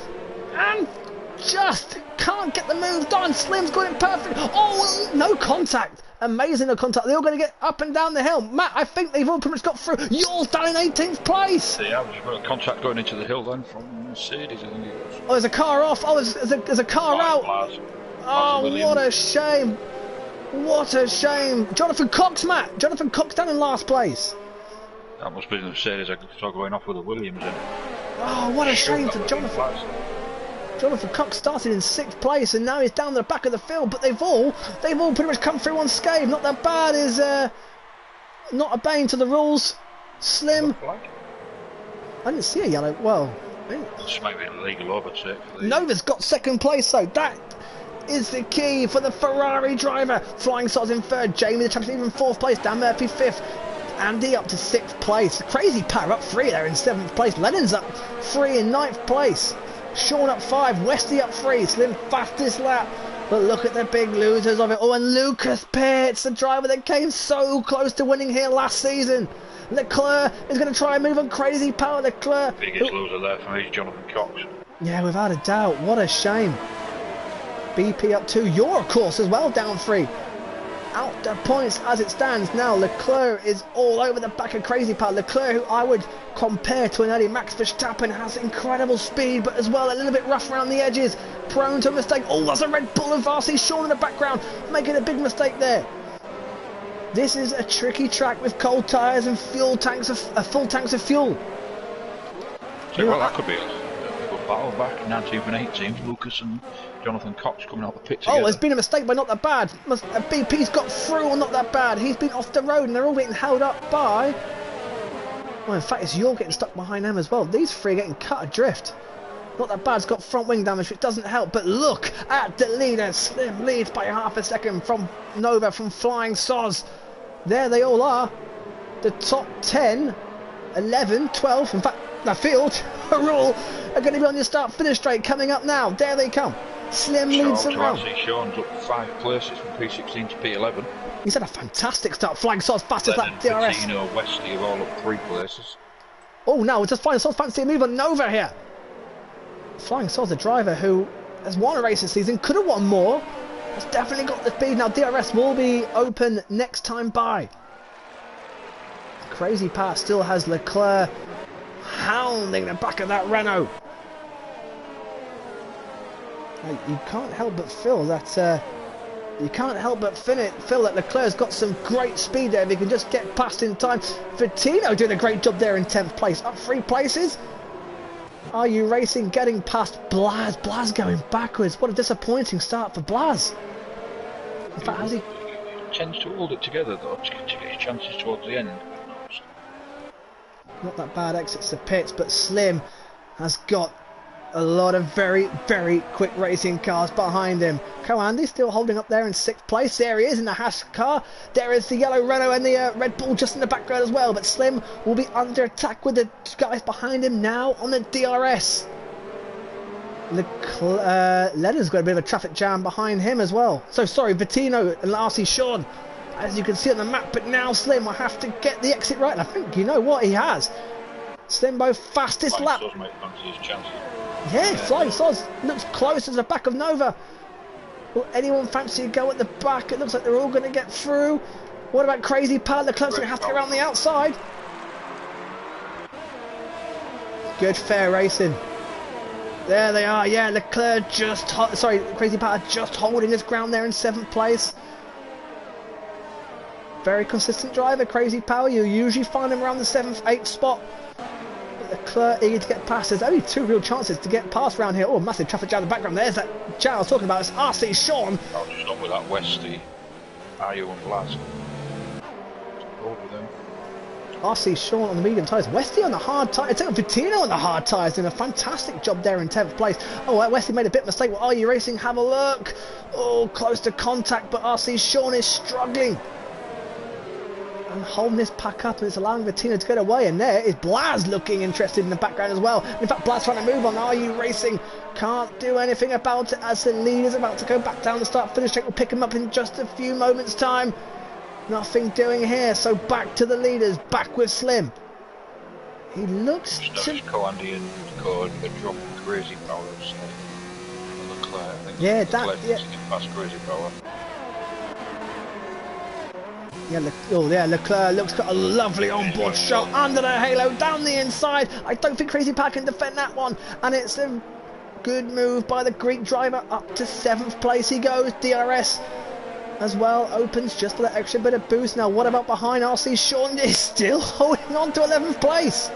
Speaker 1: And just can't get the move done. Slim's got it perfect. Oh, no contact. Amazing no contact. They're all going to get up and down the hill. Matt, I think they've all pretty much got through. Yours down in 18th place.
Speaker 2: Yeah, we've got a contact going into the hill then from Mercedes, I think it was.
Speaker 1: Oh, there's a car off. Oh, there's a car out. Oh, what a shame. What a shame. Jonathan Cox, Matt. Jonathan Cox down in last place.
Speaker 2: That must be the Mercedes. I saw going off with the Williams in.
Speaker 1: Oh, what a shame for Jonathan. Jonathan Cox started in sixth place and now he's down the back of the field, but they've all pretty much come through unscathed. Not That Bad is not obeying to the rules. Slim. I didn't see a yellow. Well,
Speaker 2: This might be a legal overtake.
Speaker 1: Nova's got second place, so that is the key for the Ferrari driver. Flying Stars in third. Jamie, the champion, in fourth place. Dan Murphy fifth. Andy up to sixth place. Crazy Power up three there in seventh place. Lennon's up three in ninth place. Sean up 5, Westy up 3, Slim fastest lap. But look at the big losers of it. Oh, and Lucas Pitts, the driver that came so close to winning here last season. Leclerc is going to try and move on. Crazy Power. Leclerc.
Speaker 2: Biggest loser there for me is Jonathan Cox.
Speaker 1: Yeah, without a doubt. What a shame. BP up 2. You're, of course, as well, down 3. Out the points as it stands now. Leclerc is all over the back of Crazy Power. Leclerc, who I would compare to an early Max Verstappen, has incredible speed, but as well a little bit rough around the edges, prone to a mistake. Oh, that's a Red Bull of RC Sean in the background, making a big mistake there. This is a tricky track with cold tyres and full tanks of fuel.
Speaker 2: So, well, that could be a good battle back 19th and 18th. Lucas and Jonathan Cox coming out the pit together.
Speaker 1: Oh, there's been a mistake by Not That Bad. BP's got through on Not That Bad. He's been off the road and they're all getting held up by... Well, in fact, it's You're getting stuck behind them as well. These three are getting cut adrift. Not That Bad's got front wing damage, which doesn't help. But look at the leader. Slim leads by half a second from Nova, from Flying Stars. There they all are. The top 10, 11, 12, in fact, the field are all going to be on your start-finish straight coming up now. There they come. Slim leads them round.
Speaker 2: Sean's up 5 places from P16 to P11.
Speaker 1: He's had a fantastic start. Flying Stars fastest lap DRS.
Speaker 2: Vittino, Westy are all up 3 places.
Speaker 1: Oh, no, just Flying Stars fancy a move on Nova here. Flying Sauce, the driver who has won a race this season, could have won more. Has definitely got the speed. Now DRS will be open next time by. Crazy Pat still has Leclerc hounding the back of that Renault. You can't help but feel that feel that Leclerc's got some great speed there if he can just get past in time. Vittino doing a great job there in 10th place, up 3 places. Are You Racing getting past Blas? Blas going backwards. What a disappointing start for Blas. In fact, has he
Speaker 2: tends to hold it together though to get his chances towards the end.
Speaker 1: Not that bad exits the pits, but Slim has got a lot of very, very quick racing cars behind him. Co-Andy still holding up there in 6th place. There he is in the Haas car. There is the yellow Renault and the Red Bull just in the background as well. But Slim will be under attack with the guys behind him now on the DRS. Lennon's got a bit of a traffic jam behind him as well. So sorry, Vittino and RC Sean, as you can see on the map, but now Slim will have to get the exit right, and I think you know what he has. Slimbo fastest lap. Yeah, Flying Soz looks close as the back of Nova. Will anyone fancy a go at the back? It looks like they're all going to get through. What about Crazy Pat? Leclerc's going to have to go around the outside. Good fair racing. There they are. Yeah, Leclerc Crazy Pat just holding his ground there in 7th place. Very consistent driver, Crazy Power. You usually find him around the 7th, 8th spot. Leclerc eager to get past. There's only 2 real chances to get past around here. Oh, massive traffic jam in the background. There's that jam I was talking about. It's RC Sean.
Speaker 2: I'll just stop with that Westy. Are you on Blas? Over them.
Speaker 1: RC Sean on the medium tyres. Westy on the hard tyres. It's Vittino on the hard tyres doing a fantastic job there in 10th place. Oh, Westy made a bit of a mistake. Well, Are You Racing? Have a look. Oh, close to contact, but RC Sean is struggling. And holding this pack up, and it's allowing Vittino to get away. And there is Blas looking interested in the background as well. In fact, Blas trying to move on. Are You Racing? Can't do anything about it as the lead is about to go back down the start-finish straight. We'll pick him up in just a few moments' time. Nothing doing here, so back to the leaders, back with Slim. He looks
Speaker 2: to... Co-Andy and Co are dropping Crazy Power Leclerc, I think.
Speaker 1: Yeah,
Speaker 2: Leclerc to get past Crazy Power.
Speaker 1: Yeah, Leclerc looks got a lovely onboard shot under the halo, down the inside. I don't think Crazy Pat can defend that one. And it's a good move by the Greek driver. Up to 7th place he goes. DRS as well opens just for that extra bit of boost. Now what about behind? RC Sean is still holding on to 11th place.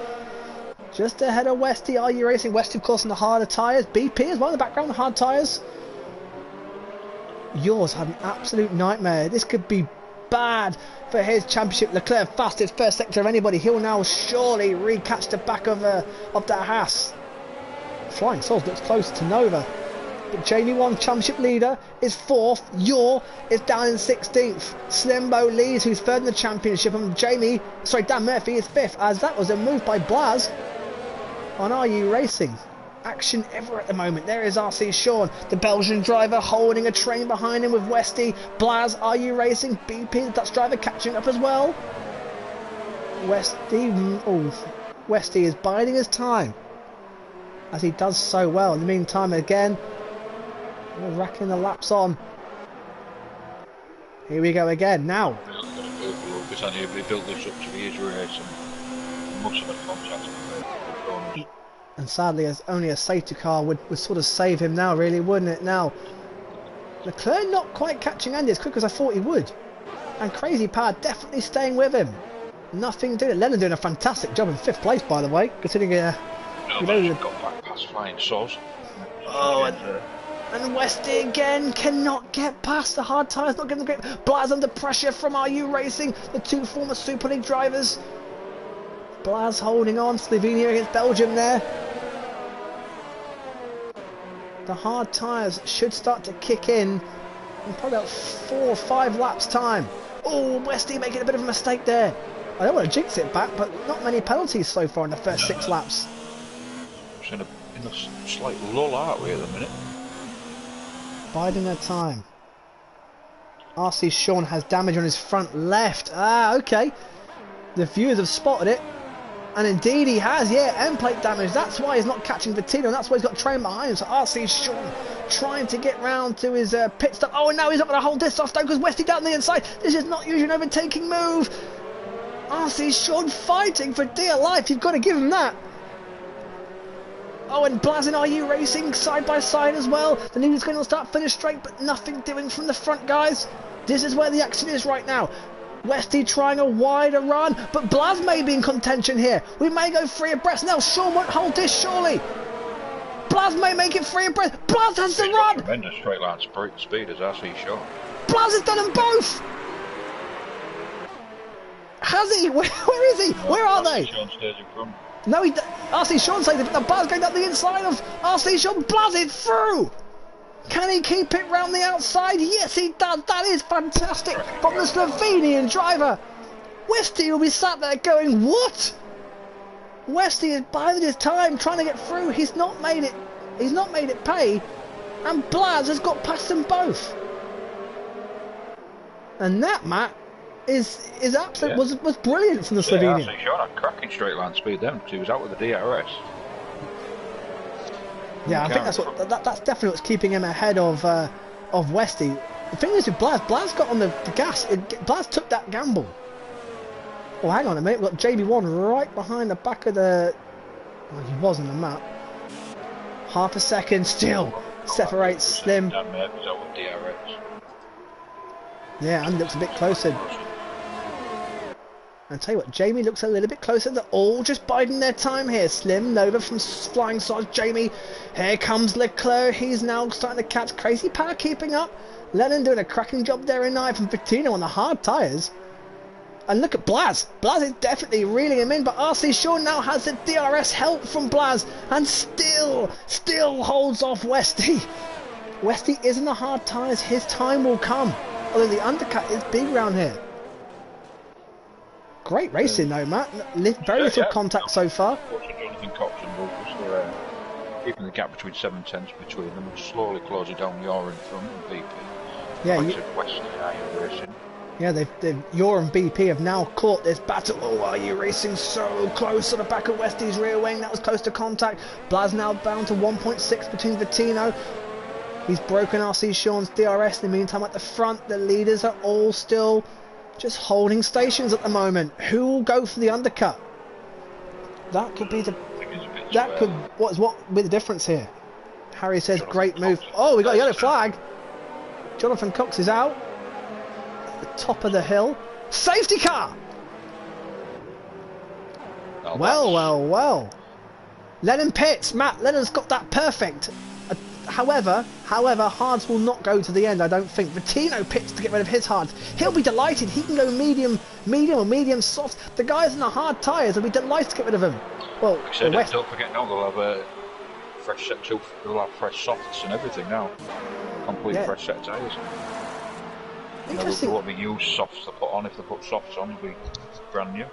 Speaker 1: Just ahead of Westy. Are You Racing? Westy of course on the harder tyres. BP as well in the background, the hard tyres. Yours had an absolute nightmare. This could be bad for his championship. Leclerc fastest first sector of anybody. He'll now surely recatch the back of the Haas. Flying Sauce looks close to Nova, but Jamie Wong, championship leader, is 4th. Yor is down in 16th. Slimbo leads, who's 3rd in the championship, and Dan Murphy is 5th, as that was a move by Blas on Are You Racing. Action ever at the moment. There is RC Sean, the Belgian driver, holding a train behind him with Westy. Blas, Are You Racing? BP, the Dutch driver, catching up as well. Westy is biding his time, as he does so well. In the meantime, again, we're racking the laps on. Here we go again. Now.
Speaker 2: They built this up to be his race and must have contact.
Speaker 1: And sadly, only a safety car would sort of save him now, really, wouldn't it? Now, Leclerc not quite catching Andy as quick as I thought he would. And Crazy Pat definitely staying with him. Nothing doing. Lennon doing a fantastic job in 5th place, by the way, considering
Speaker 2: got back past Flying Sauce.
Speaker 1: And Westy again cannot get past the hard tyres, not getting the grip. Blas under pressure from Are You Racing, the 2 former Super League drivers. Blas holding on, Slovenia against Belgium there. The hard tyres should start to kick in probably about 4 or 5 laps time. Oh, Westy making a bit of a mistake there. I don't want to jinx it back, but not many penalties so far in the first 6 laps.
Speaker 2: It's in a slight lull, aren't we, at the minute?
Speaker 1: Biding their time. RC Sean has damage on his front left. Ah, okay. The viewers have spotted it, And indeed he has, yeah, end plate damage. That's why he's not catching Vittino, and that's why he's got train behind him. So RC Sean trying to get round to his pit stop. Oh, and now he's not going to hold this off though, because Westy down the inside. This is not usually an overtaking move. RC Sean fighting for dear life. You've got to give him that. Oh, and Blaz and RU racing side by side as well. The leader's going to start finish straight, but nothing doing from the front, guys. This is where the action is right now. Westy trying a wider run, but Blaz may be in contention here. We may go free abreast now. Sean won't hold this, surely. Blaz may make it free abreast. Blaz has the run.
Speaker 2: Tremendous straight line speed as RC Sean.
Speaker 1: Blaz has done them both. Has he? Where is he? Where are they?
Speaker 2: Sean stays in front.
Speaker 1: No, RC Sean saying the Blaz going up the inside of RC Sean. Blaz it through. Can he keep it round the outside? Yes, he does. That is fantastic from the Slovenian driver. Westy will be sat there going, what? Westy is biding his time, trying to get through. He's not made it. He's not made it pay, and Blaz has got past them both. And that, Matt, is absolute was brilliant from the Slovenian.
Speaker 2: RC Sean had cracking straight line speed then, because he was out with the DRS.
Speaker 1: Yeah, I think that's definitely what's keeping him ahead of Westy. The thing is with Blaz got on the gas. Blaz took that gamble. Oh, hang on a minute. We've got JB1 right behind the back of the... Well, he was on the map. Half a second still separates Slim. Yeah, and looks a bit closer. And tell you what, Jamie looks a little bit closer. They're all just biding their time here. Slim, Nova from Flying Sauce, Jamie. Here comes Leclerc. He's now starting to catch. Crazy Power keeping up. Lennon doing a cracking job there in ninth. And Vittino on the hard tyres. And look at Blaz. Blaz is definitely reeling him in. But RC Sean now has the DRS help from Blaz. And still holds off Westy. Westy is in the hard tyres. His time will come. Although the undercut is big round here. Great racing though, Matt. Very little contact so far.
Speaker 2: Jonathan Cox and Lucas were keeping the gap between 7/10 between them and slowly closing down Yor in front and BP.
Speaker 1: Yeah, yeah, Yor and BP have now caught this battle. Oh, are you racing so close to the back of Westy's rear wing? That was close to contact. Blaz now bound to 1.6 between Vittino. He's broken RC Sean's DRS. In the meantime, at the front, the leaders are all still just holding stations at the moment. Who will go for the undercut? That could be the... That could... What be the difference here? Harry says, great move. Oh, we got a yellow flag. Jonathan Cox is out. At the top of the hill. Safety car! Well. Lennon pits. Matt, Lennon's got that perfect. However, hards will not go to the end, I don't think. Vittino pits to get rid of his hards. He'll be delighted. He can go medium or medium soft. The guys in the hard tyres will be delighted to get rid of him. Well,
Speaker 2: don't forget now they'll have a fresh set too. They'll have fresh softs and everything now. Complete fresh set of tyres.
Speaker 1: Interesting.
Speaker 2: What they use softs to put on. If they put softs on, it'll be brand new.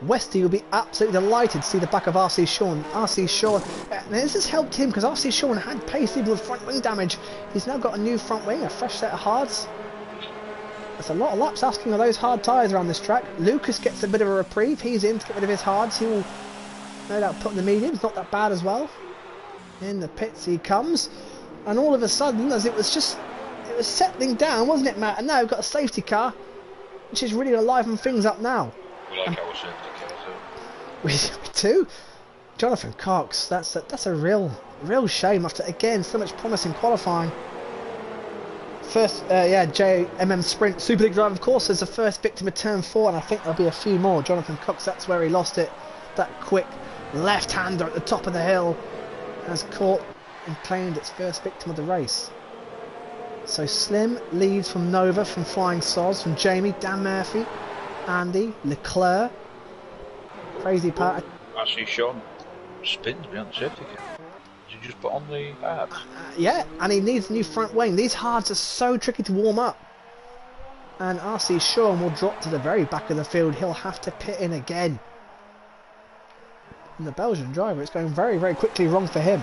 Speaker 1: Westy will be absolutely delighted to see the back of RC Sean. RC Sean, this has helped him because RC Sean had pace even with front wing damage. He's now got a new front wing, a fresh set of hards. That's a lot of laps asking of those hard tyres around this track. Lucas gets a bit of a reprieve. He's in to get rid of his hards. He will no doubt put in the mediums. Not that bad as well. In the pits he comes. And all of a sudden, as it was settling down, wasn't it, Matt? And now we've got a safety car, which is really going to liven things up now.
Speaker 2: We like our safety cars,
Speaker 1: we do. Jonathan Cox, that's a real shame after again so much promise in qualifying. First, JMM Sprint Super League driver, of course, is the first victim of turn 4, and I think there'll be a few more. Jonathan Cox, that's where he lost it. That quick left-hander at the top of the hill has caught and claimed its first victim of the race. So Slim leads from Nova, from Flying Soz, from Jamie, Dan Murphy, Andy, Leclerc, Crazy Part.
Speaker 2: Actually, Sean spins behind the safety car. Did you just put on the hard?
Speaker 1: Yeah, and he needs a new front wing. These hards are so tricky to warm up. And RC Sean will drop to the very back of the field. He'll have to pit in again. And the Belgian driver, it's going very, very quickly wrong for him.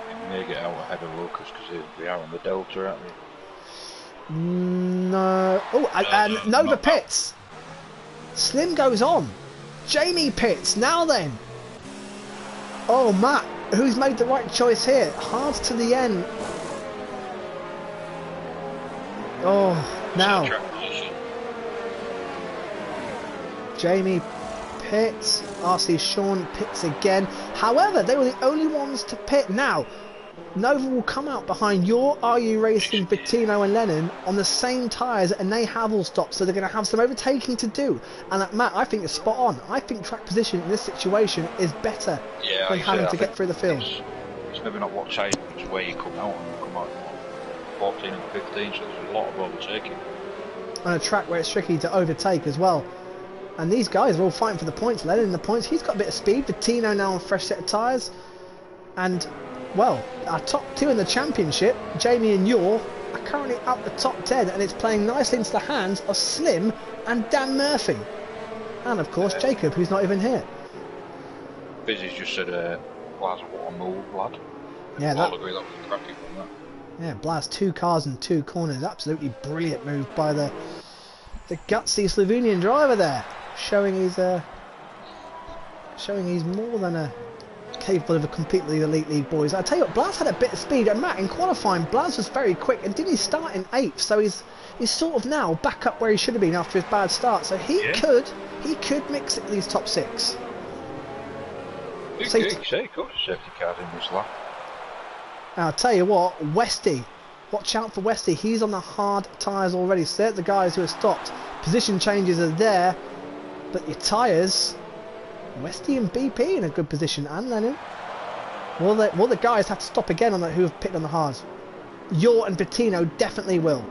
Speaker 2: He may get out ahead of Lucas because they are on the Delta, aren't they?
Speaker 1: No. Oh, and Nova pits. Slim goes on. Jamie pits. Now then. Oh, Matt, who's made the right choice here? Hard to the end. Oh, now. Jamie pits. RC Sean pits again. However, they were the only ones to pit. Now, Nova will come out behind your RU Racing, Bettino and Lennon on the same tyres, and they have all stopped, so they're going to have some overtaking to do. And Matt, I think it's spot on. I think track position in this situation is better than having to get through the field.
Speaker 2: It's maybe not what side, it's where you come out, and you come out 14 and 15, so there's a lot of overtaking.
Speaker 1: On a track where it's tricky to overtake as well. And these guys are all fighting for the points. Lennon in the points, he's got a bit of speed. Bettino now on a fresh set of tyres. And well, our top two in the championship, Jamie and Yor, are currently up the top 10, and it's playing nicely into the hands of Slim and Dan Murphy. And of course, Jacob, who's not even here.
Speaker 2: Busy's just said, Blaz, what a move, lad.
Speaker 1: Yeah,
Speaker 2: I'll agree, that was cracking from that.
Speaker 1: Yeah, Blaz, 2 cars and 2 corners. Absolutely brilliant move by the gutsy Slovenian driver there. Showing he's more than capable of a completely elite league, boys. I tell you what, Blaz had a bit of speed, and Matt, in qualifying, Blaz was very quick, and didn't he start in 8th? So he's sort of now back up where he should have been after his bad start. So he could mix it with these top 6.
Speaker 2: Safety cars in this lap.
Speaker 1: I'll tell you what, Westy, watch out for Westy. He's on the hard tyres already. So there's the guys who have stopped. Position changes are there, but your tyres, Westy and BP in a good position, and Lennon. Will the guys have to stop again on that who have picked on the hards? Yor and Bettino definitely will.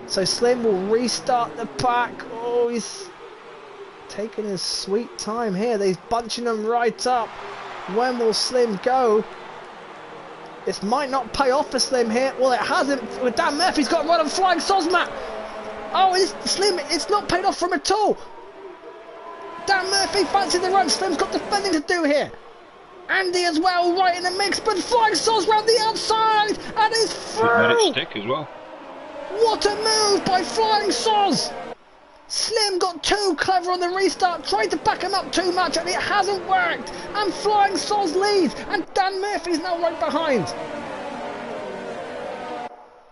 Speaker 1: So Slim will restart the pack. Oh, he's taking his sweet time here. He's bunching them right up. When will Slim go? This might not pay off for Slim here. Well, it hasn't. With Dan Murphy's got one on Flying Sosmat. Oh, Slim, it's not paid off for him at all. Dan Murphy fancy the run. Slim's got defending to do here. Andy as well, right in the mix, but Flying Soz round the outside, and it's through.
Speaker 2: Let it stick as well.
Speaker 1: What a move by Flying Soz. Slim got too clever on the restart, tried to back him up too much, and it hasn't worked. And Flying Soz leads, and Dan Murphy's now right behind.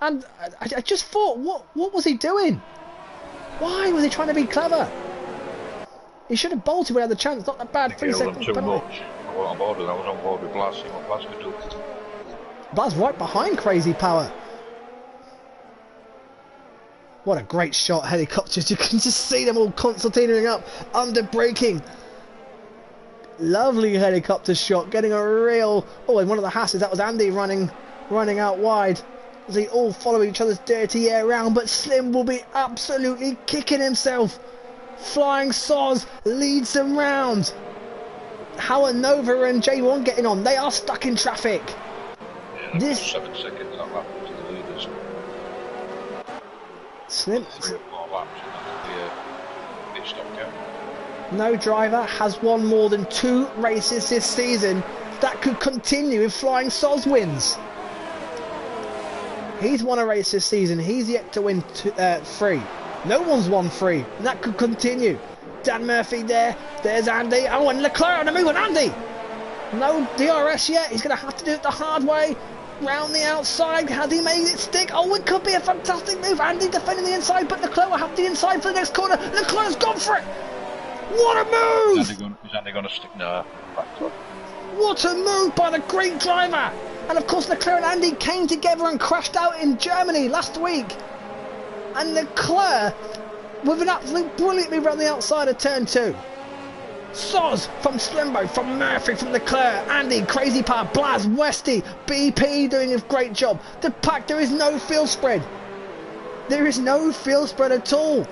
Speaker 1: And I just thought, what was he doing? Why was he trying to be clever? He should have bolted when he had the chance. Not a bad 3 seconds penalty.
Speaker 2: I wasn't on board with that. I was on board with Blaz. See what Blaz could do.
Speaker 1: Blaz right behind Crazy Power. What a great shot, helicopters. You can just see them all concertinaing up under braking. Lovely helicopter shot, getting a real... Oh, and one of the Hasses, that was Andy running out wide. They all follow each other's dirty air round, but Slim will be absolutely kicking himself. Flying Soz leads them round. How are Nova and J1 getting on? They are stuck in traffic.
Speaker 2: Yeah, this 7 seconds that lap to the leaders.
Speaker 1: Slim.
Speaker 2: 3 or 4 laps and that'll be a stop count.
Speaker 1: No driver has won more than 2 races this season. That could continue if Flying Soz wins. He's won a race this season. He's yet to win 3. No one's won 3. And that could continue. Dan Murphy there. There's Andy. Oh, and Leclerc on the move on Andy. No DRS yet. He's going to have to do it the hard way. Round the outside. Has he made it stick? Oh, it could be a fantastic move. Andy defending the inside, but Leclerc will have the inside for the next corner. Leclerc's gone for it. What a move!
Speaker 2: Is Andy going to stick? No.
Speaker 1: What a move by the great driver. And of course Leclerc and Andy came together and crashed out in Germany last week. And Leclerc with an absolute brilliant move around the outside of turn 2. Soz from Slimbo, from Murphy, from Leclerc, Andy, Crazy Power, Blaz, Westy, BP doing a great job. The pack, there is no field spread. There is no field spread at all.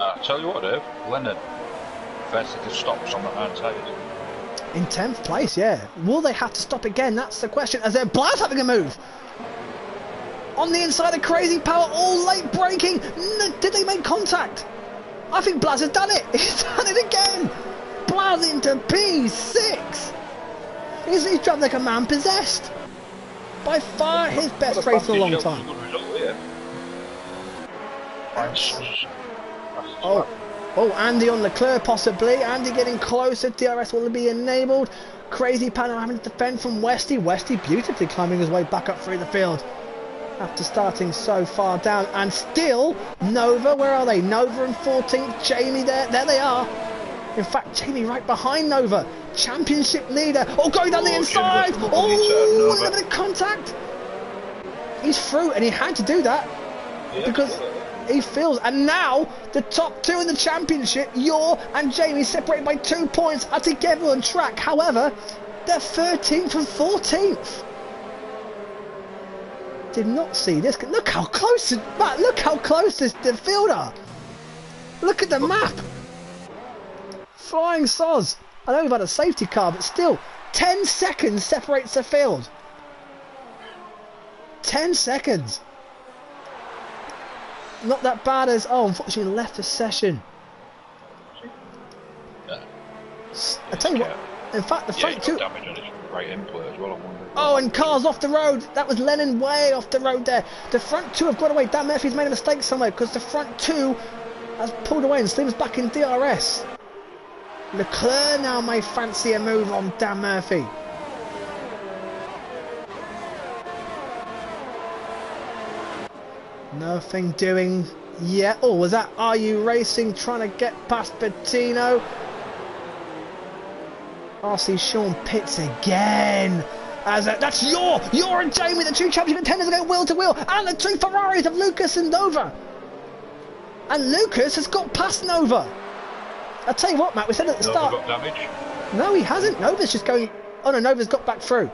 Speaker 2: I'll tell you what, Dave, Lennon vested the stops on the hard tyres.
Speaker 1: In 10th place, yeah. Will they have to stop again? That's the question. As they're Blaz having a move. On the inside of Crazy Power, all late braking. Did they make contact? I think Blaz has done it. He's done it again. Blaz into P6. He's driving like a man possessed. By far his best race in a long time.
Speaker 2: Oh,
Speaker 1: Oh, Andy on Leclerc possibly. Andy getting closer. DRS will be enabled. Crazy panel having to defend from Westy. Westy beautifully climbing his way back up through the field after starting so far down. And still, Nova, where are they? Nova in 14th. Jamie there. There they are. In fact, Jamie right behind Nova. Championship leader. Oh, going down the inside. Oh, a little bit of contact. He's through, and he had to do that because he feels. And now the top two in the championship, Yor and Jamie, separated by 2 points, are together on track. However, they're 13th and 14th. Did not see this. Look how close, Matt. Look how close the field are. Look at the map. Flying soz. I know we've had a safety car, but still, 10 seconds separates the field. 10 seconds. Not that bad as... Oh, unfortunately left the session. I tell you what, in fact, the front two...
Speaker 2: damage on his right input as well, I'm wondering.
Speaker 1: Oh, and cars off the road. That was Lennon way off the road there. The front two have got away. Dan Murphy's made a mistake somewhere because the front two has pulled away and Slim's back in DRS. Leclerc now may fancy a move on Dan Murphy. Nothing doing yet. Oh, was that Are You Racing trying to get past Bettino? RC Sean pits again. That's Yor and Jamie, the two championship contenders, are going wheel to wheel. And the two Ferraris of Lucas and Nova. And Lucas has got past Nova. I'll tell you what, Matt, we said at the start...
Speaker 2: Nova got damage?
Speaker 1: No, he hasn't. Nova's just going... Oh, no, Nova's got back through.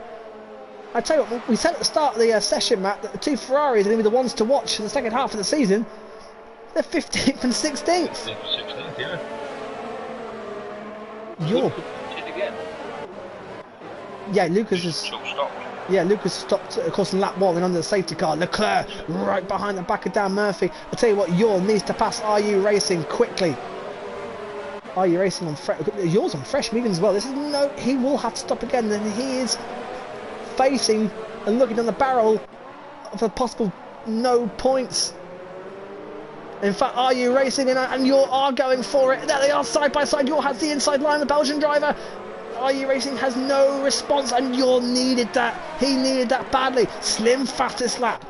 Speaker 1: I tell you what, we said at the start of the session, Matt, that the two Ferraris are going to be the ones to watch in the second half of the season. They're 15th and 16th.
Speaker 2: 16th, yeah.
Speaker 1: Yeah, Lucas is... Yeah, Lucas stopped, of course, in lap 1 and under the safety car. Leclerc right behind the back of Dan Murphy. I tell you what, Yor needs to pass Are You Racing quickly. Are You Racing on fresh? Yours on fresh mediums as well. This is no. He will have to stop again, and he is facing and looking down the barrel for possible no points. In fact, Are You Racing and Yor are going for it. There they are, side by side. Yor has the inside line, the Belgian driver. Are You Racing has no response, and Yor needed that. He needed that badly. Slim fastest lap.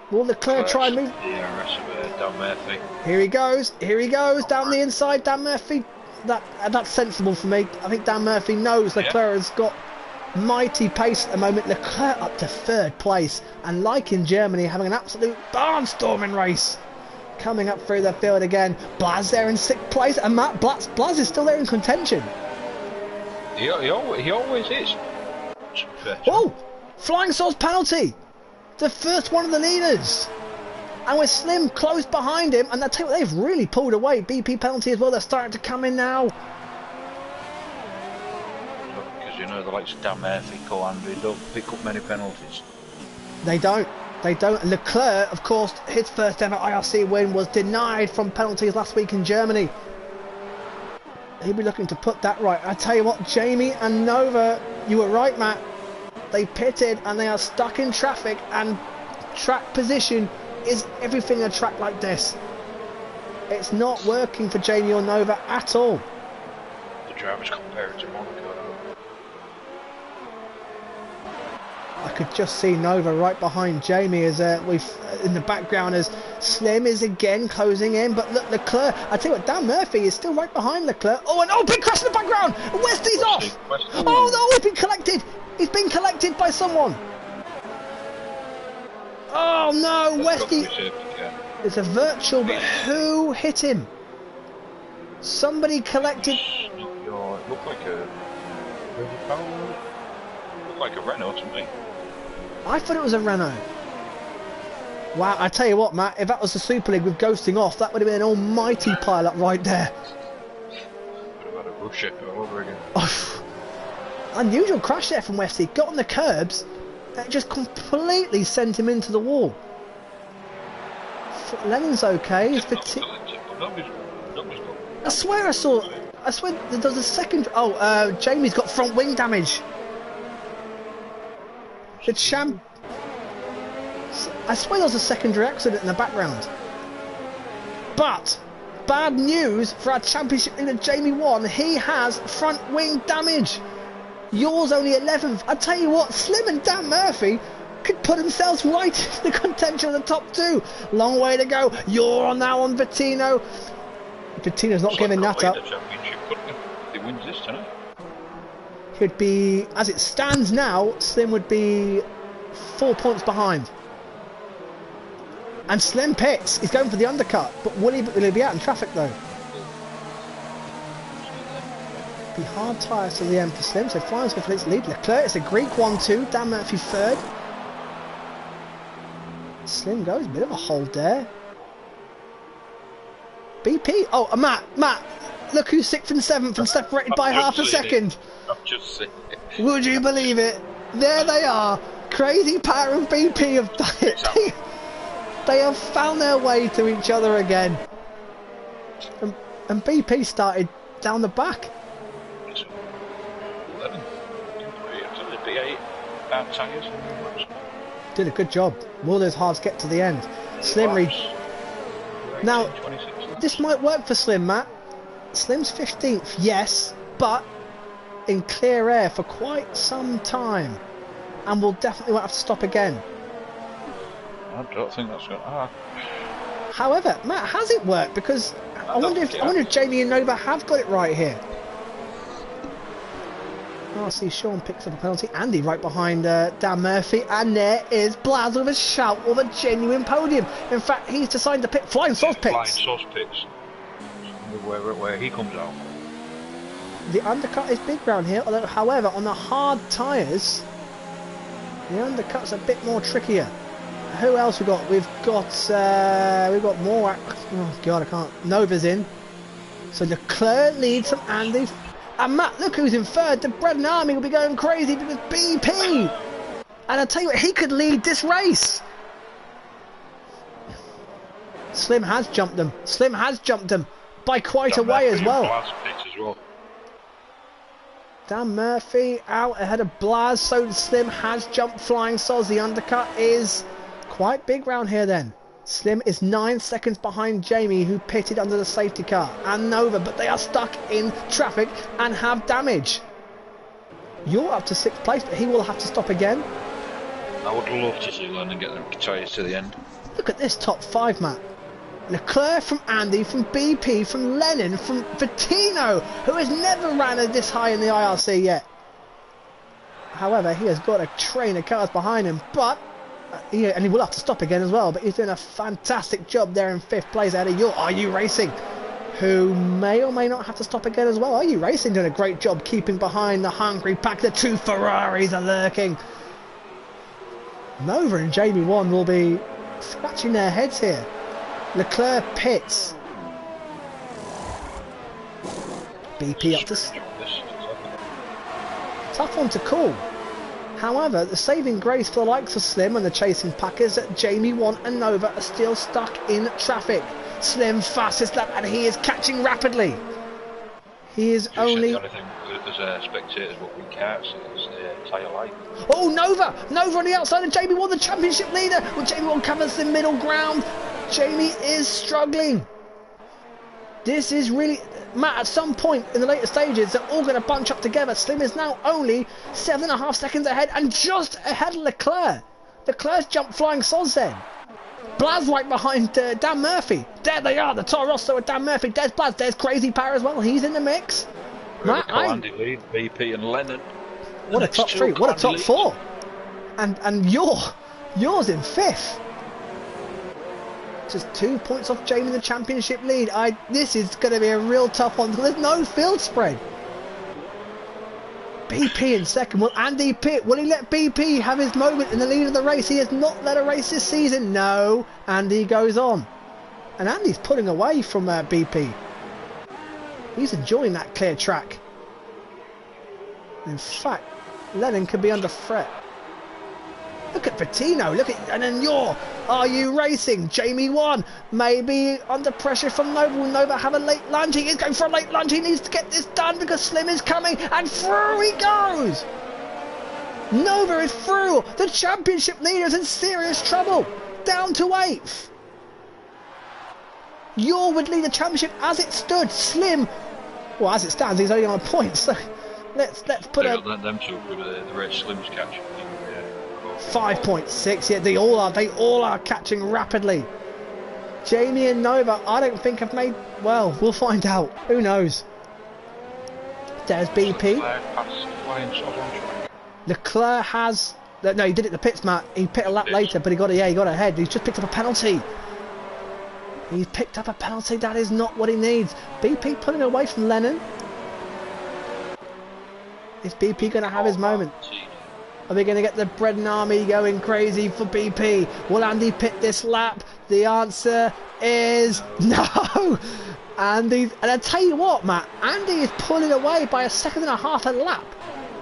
Speaker 1: Will Leclerc try and move?
Speaker 2: Dan Murphy.
Speaker 1: Here he goes. Here he goes down the inside. Dan Murphy. That's sensible for me. I think Dan Murphy knows Leclerc has got mighty pace at the moment. Leclerc up to 3rd place, and like in Germany, having an absolute barnstorming race. Coming up through the field again. Blaz there in 6th place, and Matt Blaz is still there in contention.
Speaker 2: He always is.
Speaker 1: Oh! Flying Sauce penalty! The first one of the leaders! And with Slim close behind him, and I tell you what, they've really pulled away. BP penalty as well, they're starting to come in now.
Speaker 2: Because you know the likes of Dan Murphy, Andrew don't pick up many penalties.
Speaker 1: They don't. They don't. Leclerc, of course, his first ever IRC win was denied from penalties last week in Germany. He'll be looking to put that right. I tell you what, Jamie and Nova, you were right, Matt. They pitted and they are stuck in traffic, and track position is everything a track like this. It's not working for Jamie or Nova at all.
Speaker 2: The drivers compared to Monaco.
Speaker 1: I could just see Nova right behind Jamie as we've in the background as Slim is again closing in. But look, Leclerc, I tell you what, Dan Murphy is still right behind Leclerc. Oh, and big crash in the background. Westy's off. Oh no, he's been collected. He's been collected by someone. Oh no, Westy. It's a virtual, but who hit him? Somebody collected.
Speaker 2: It looked like a Renault to me.
Speaker 1: I thought it was a Renault. Wow, I tell you what, Matt, if that was the Super League with ghosting off, that would have been an almighty pile-up right there.
Speaker 2: Would have had a rush it all over again.
Speaker 1: Unusual crash there from Westy. Got on the curbs, that just completely sent him into the wall. Lennon's okay. I swear there was a second. Oh, Jamie's got front wing damage. The champ. I swear there was a secondary accident in the background. But bad news for our championship leader Jamie 1. He has front wing damage. Yours only 11th. I tell you what, Slim and Dan Murphy could put themselves right into the contention of the top 2. Long way to go. You're now on Bettino. Bettino's not giving that up.
Speaker 2: He wins this tonight.
Speaker 1: He'd be, as it stands now, Slim would be 4 points behind. And Slim pits. He's going for the undercut, but will he be out in traffic though? Be hard tyres to the end for Slim, so Flying's going for its lead. Leclerc, it's a Greek 1-2. Dan Murphy third. Slim goes, a bit of a hold there. BP. Oh, Matt, look who's 6th and 7th and separated by half a second.
Speaker 2: I've just seen it.
Speaker 1: Would you believe it? There they are. Crazy Power and BP have done it. They have found their way to each other again. And BP started down the back.
Speaker 2: 11. B8 tyres.
Speaker 1: Did a good job. Will those halves get to the end? Slim read. Now, this might work for Slim, Matt. Slim's 15th, yes, but in clear air for quite some time. And will definitely won't have to stop again.
Speaker 2: I don't think that's going to...
Speaker 1: However, Matt, has it worked? Because I wonder if Jamie and Nova have got it right here. Oh, I see Sean picks up a penalty. Andy right behind Dan Murphy. And there is Blaz with a shout of a genuine podium. In fact, he's decided to pick Flying Sauce picks.
Speaker 2: Flying Sauce picks. Where he comes out.
Speaker 1: The undercut is big round here. Although, however, on the hard tyres, the undercut's a bit more trickier. Who else we got? We've got more. Oh God, I can't. Nova's in. So Leclerc leads from Andy. And Matt, look who's in third. The Bredon Army will be going crazy because BP. And I tell you what, he could lead this race. Slim has jumped them. Slim has jumped them by quite a way as well. Dan Murphy out ahead of Blaz. So Slim has jumped Flying Soz. The undercut is quite big round here then. Slim is 9 seconds behind Jamie, who pitted under the safety car, and Nova, but they are stuck in traffic and have damage. You're up to 6th place, but he will have to stop again.
Speaker 2: I would love to see Lennon get the tyres to the end.
Speaker 1: Look at this top 5, Matt. Leclerc from Andy, from BP, from Lennon, from Bettino, who has never ran this high in the IRC yet. However, he has got a train of cars behind him, but and he will have to stop again as well, but he's doing a fantastic job there in 5th place out of Are You Racing, who may or may not have to stop again as well. Are You Racing doing a great job keeping behind the Hungary pack. The 2 Ferraris are lurking. Nova and Jamie 1 will be scratching their heads here. Leclerc pits. BP up to... Tough one to call. However, the saving grace for the likes of Slim and the chasing pack is that Jamie 1 and Nova are still stuck in traffic. Slim fastest lap and he is catching rapidly. He is only...
Speaker 2: The only thing as spectators what we can't see is the tyre light.
Speaker 1: Oh, Nova on the outside of Jamie 1, the championship leader. Well, Jamie 1 covers the middle ground. Jamie is struggling. This is really... Matt, at some point in the later stages, they're all going to bunch up together. Slim is now only 7.5 seconds ahead and just ahead of Leclerc. Leclerc's jumped Flying Soz then. Blaz right behind Dan Murphy. There they are, the Toro Rosso with Dan Murphy. There's Blaz, there's Crazy Power as well. He's in the mix. Matt,
Speaker 2: Andy lead, BP and Lennon.
Speaker 1: What a top 3, what a top 4. And yours in 5th. Just 2 points off Jamie in the championship lead. This is going to be a real tough one because there's no field spread. BP in 2nd. Will Andy pit? Will he let BP have his moment in the lead of the race? He has not led a race this season. No. Andy goes on. And Andy's pulling away from BP. He's enjoying that clear track. In fact, Lennon could be under threat. Look at Bettino, and then Are You Racing? Jamie 1, maybe under pressure from Nova. Will Nova have a late lunge? He is going for a late lunge. He needs to get this done because Slim is coming, and through he goes. Nova is through. The championship leader is in serious trouble. Down to 8th. Your would lead the championship as it stood. Slim, well, as it stands, he's only on a point. So let's put
Speaker 2: they
Speaker 1: a
Speaker 2: got them two for the rate Slim's catching.
Speaker 1: 5.6. Yeah, they all are catching rapidly. Jamie and Nova, I don't think have made. Well, we'll find out. Who knows? There's BP. Leclerc has. No, he did it in the pits, Matt. He pit a lap later, but he got ahead. He's just picked up a penalty. He's picked up a penalty. That is not what he needs. BP pulling away from Lennon. Is BP going to have his moment? Are they going to get the Bread army going crazy for BP? Will Andy pit this lap? The answer is no. And I tell you what, Matt, Andy is pulling away by a second and a half a lap.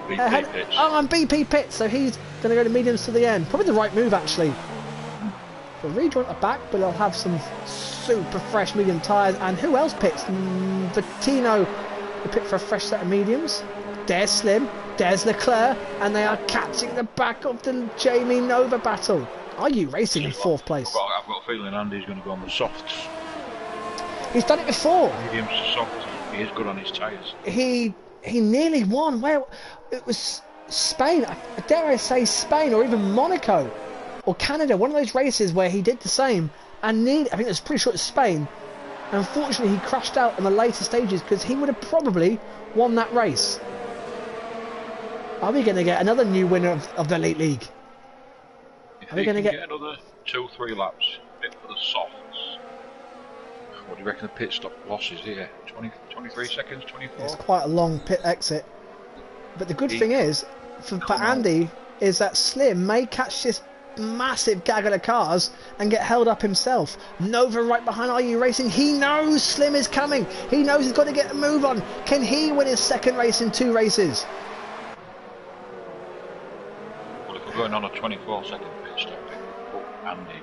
Speaker 2: BP pits.
Speaker 1: Oh, and BP pits, so he's going to go to mediums to the end. Probably the right move, actually. The rejoint are back, but they'll have some super fresh medium tyres. And who else pits? Bettino will pit for a fresh set of mediums. There's Slim, there's Leclerc, and they are catching the back of the Jamie Nova battle. Are you racing in fourth place?
Speaker 2: I've got a feeling Andy's going to go on the softs.
Speaker 1: He's done it before.
Speaker 2: Mediums to softs. He is good on his tyres.
Speaker 1: He nearly won. Well, it was Spain. Dare I say Spain or even Monaco or Canada. One of those races where he did the same. And I think it was pretty sure it was Spain. Unfortunately, he crashed out in the later stages because he would have probably won that race. Are we going to get another new winner of the Elite League?
Speaker 2: Are we going to get another 2-3 laps, bit for the softs? What do you reckon the pit stop loss is here? 23 seconds, 24?
Speaker 1: It's quite a long pit exit. But the good thing is, for Andy, is that Slim may catch this massive gaggle of cars and get held up himself. Nova right behind Are You Racing. He knows Slim is coming. He knows he's got to get a move on. Can he win his second race in 2 races?
Speaker 2: Going on a 24-second pit stop, Andy,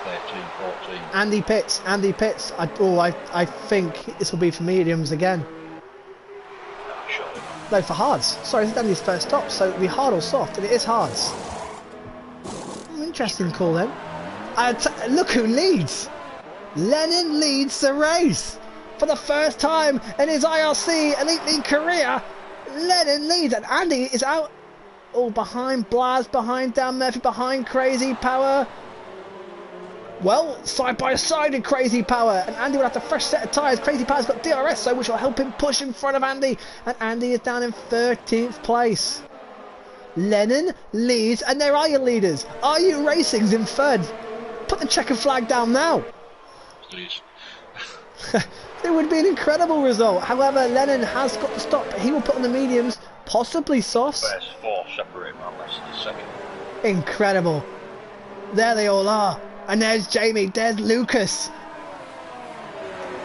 Speaker 2: 13, 14.
Speaker 1: Andy pits. I think this will be for mediums again.
Speaker 2: No, surely not.
Speaker 1: No, for hards. Sorry, this is Andy's first stop, so it'll be hard or soft, and it is hards. Interesting call then. Look who leads. Lennon leads the race for the first time in his IRC Elite League career. Lennon leads, and Andy is out. All behind Blaz, behind Dan Murphy, behind Crazy Power. Well, side by side in Crazy Power. And Andy will have a fresh set of tyres. Crazy Power's got DRS, so which will help him push in front of Andy. And Andy is down in 13th place. Lennon leads, and there are your leaders. Are You Racing's in third? Put the checkered flag down now.
Speaker 2: Please.
Speaker 1: It would be an incredible result. However, Lennon has got to stop. He will put on the mediums. Possibly softs.
Speaker 2: There's 4 separating around less than a second.
Speaker 1: Incredible. There they all are. And there's Jamie. There's Lucas.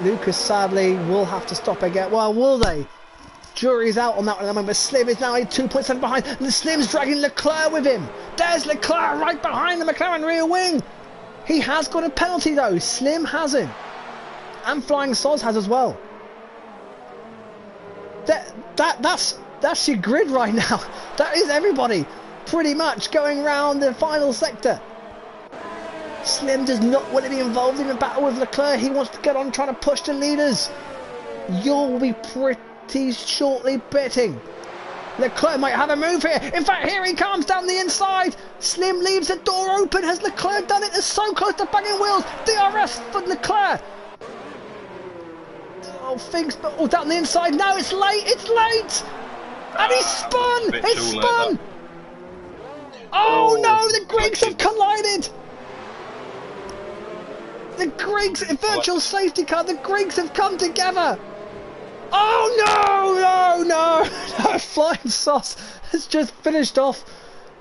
Speaker 1: Lucas sadly will have to stop again. Well, will they? Jury's out on that one at the moment. But Slim is now 2.7 behind. And Slim's dragging Leclerc with him. There's Leclerc right behind the McLaren rear wing. He has got a penalty though. Slim hasn't. And Flying Soz has as well. That's your grid right now. That is everybody pretty much going round the final sector. Slim does not want to be involved in a battle with Leclerc. He wants to get on trying to push the leaders. You'll be pretty shortly betting Leclerc might have a move here. In fact, here he comes down the inside. Slim leaves the door open. Has Leclerc done it? They're so close to banging wheels. DRS for Leclerc. Oh, things, but down the inside. No, it's late. It's late. And he spun! He spun! Oh no, the Greeks have collided! The Greeks, virtual safety car, the Greeks have come together! Oh no! Flying Sauce has just finished off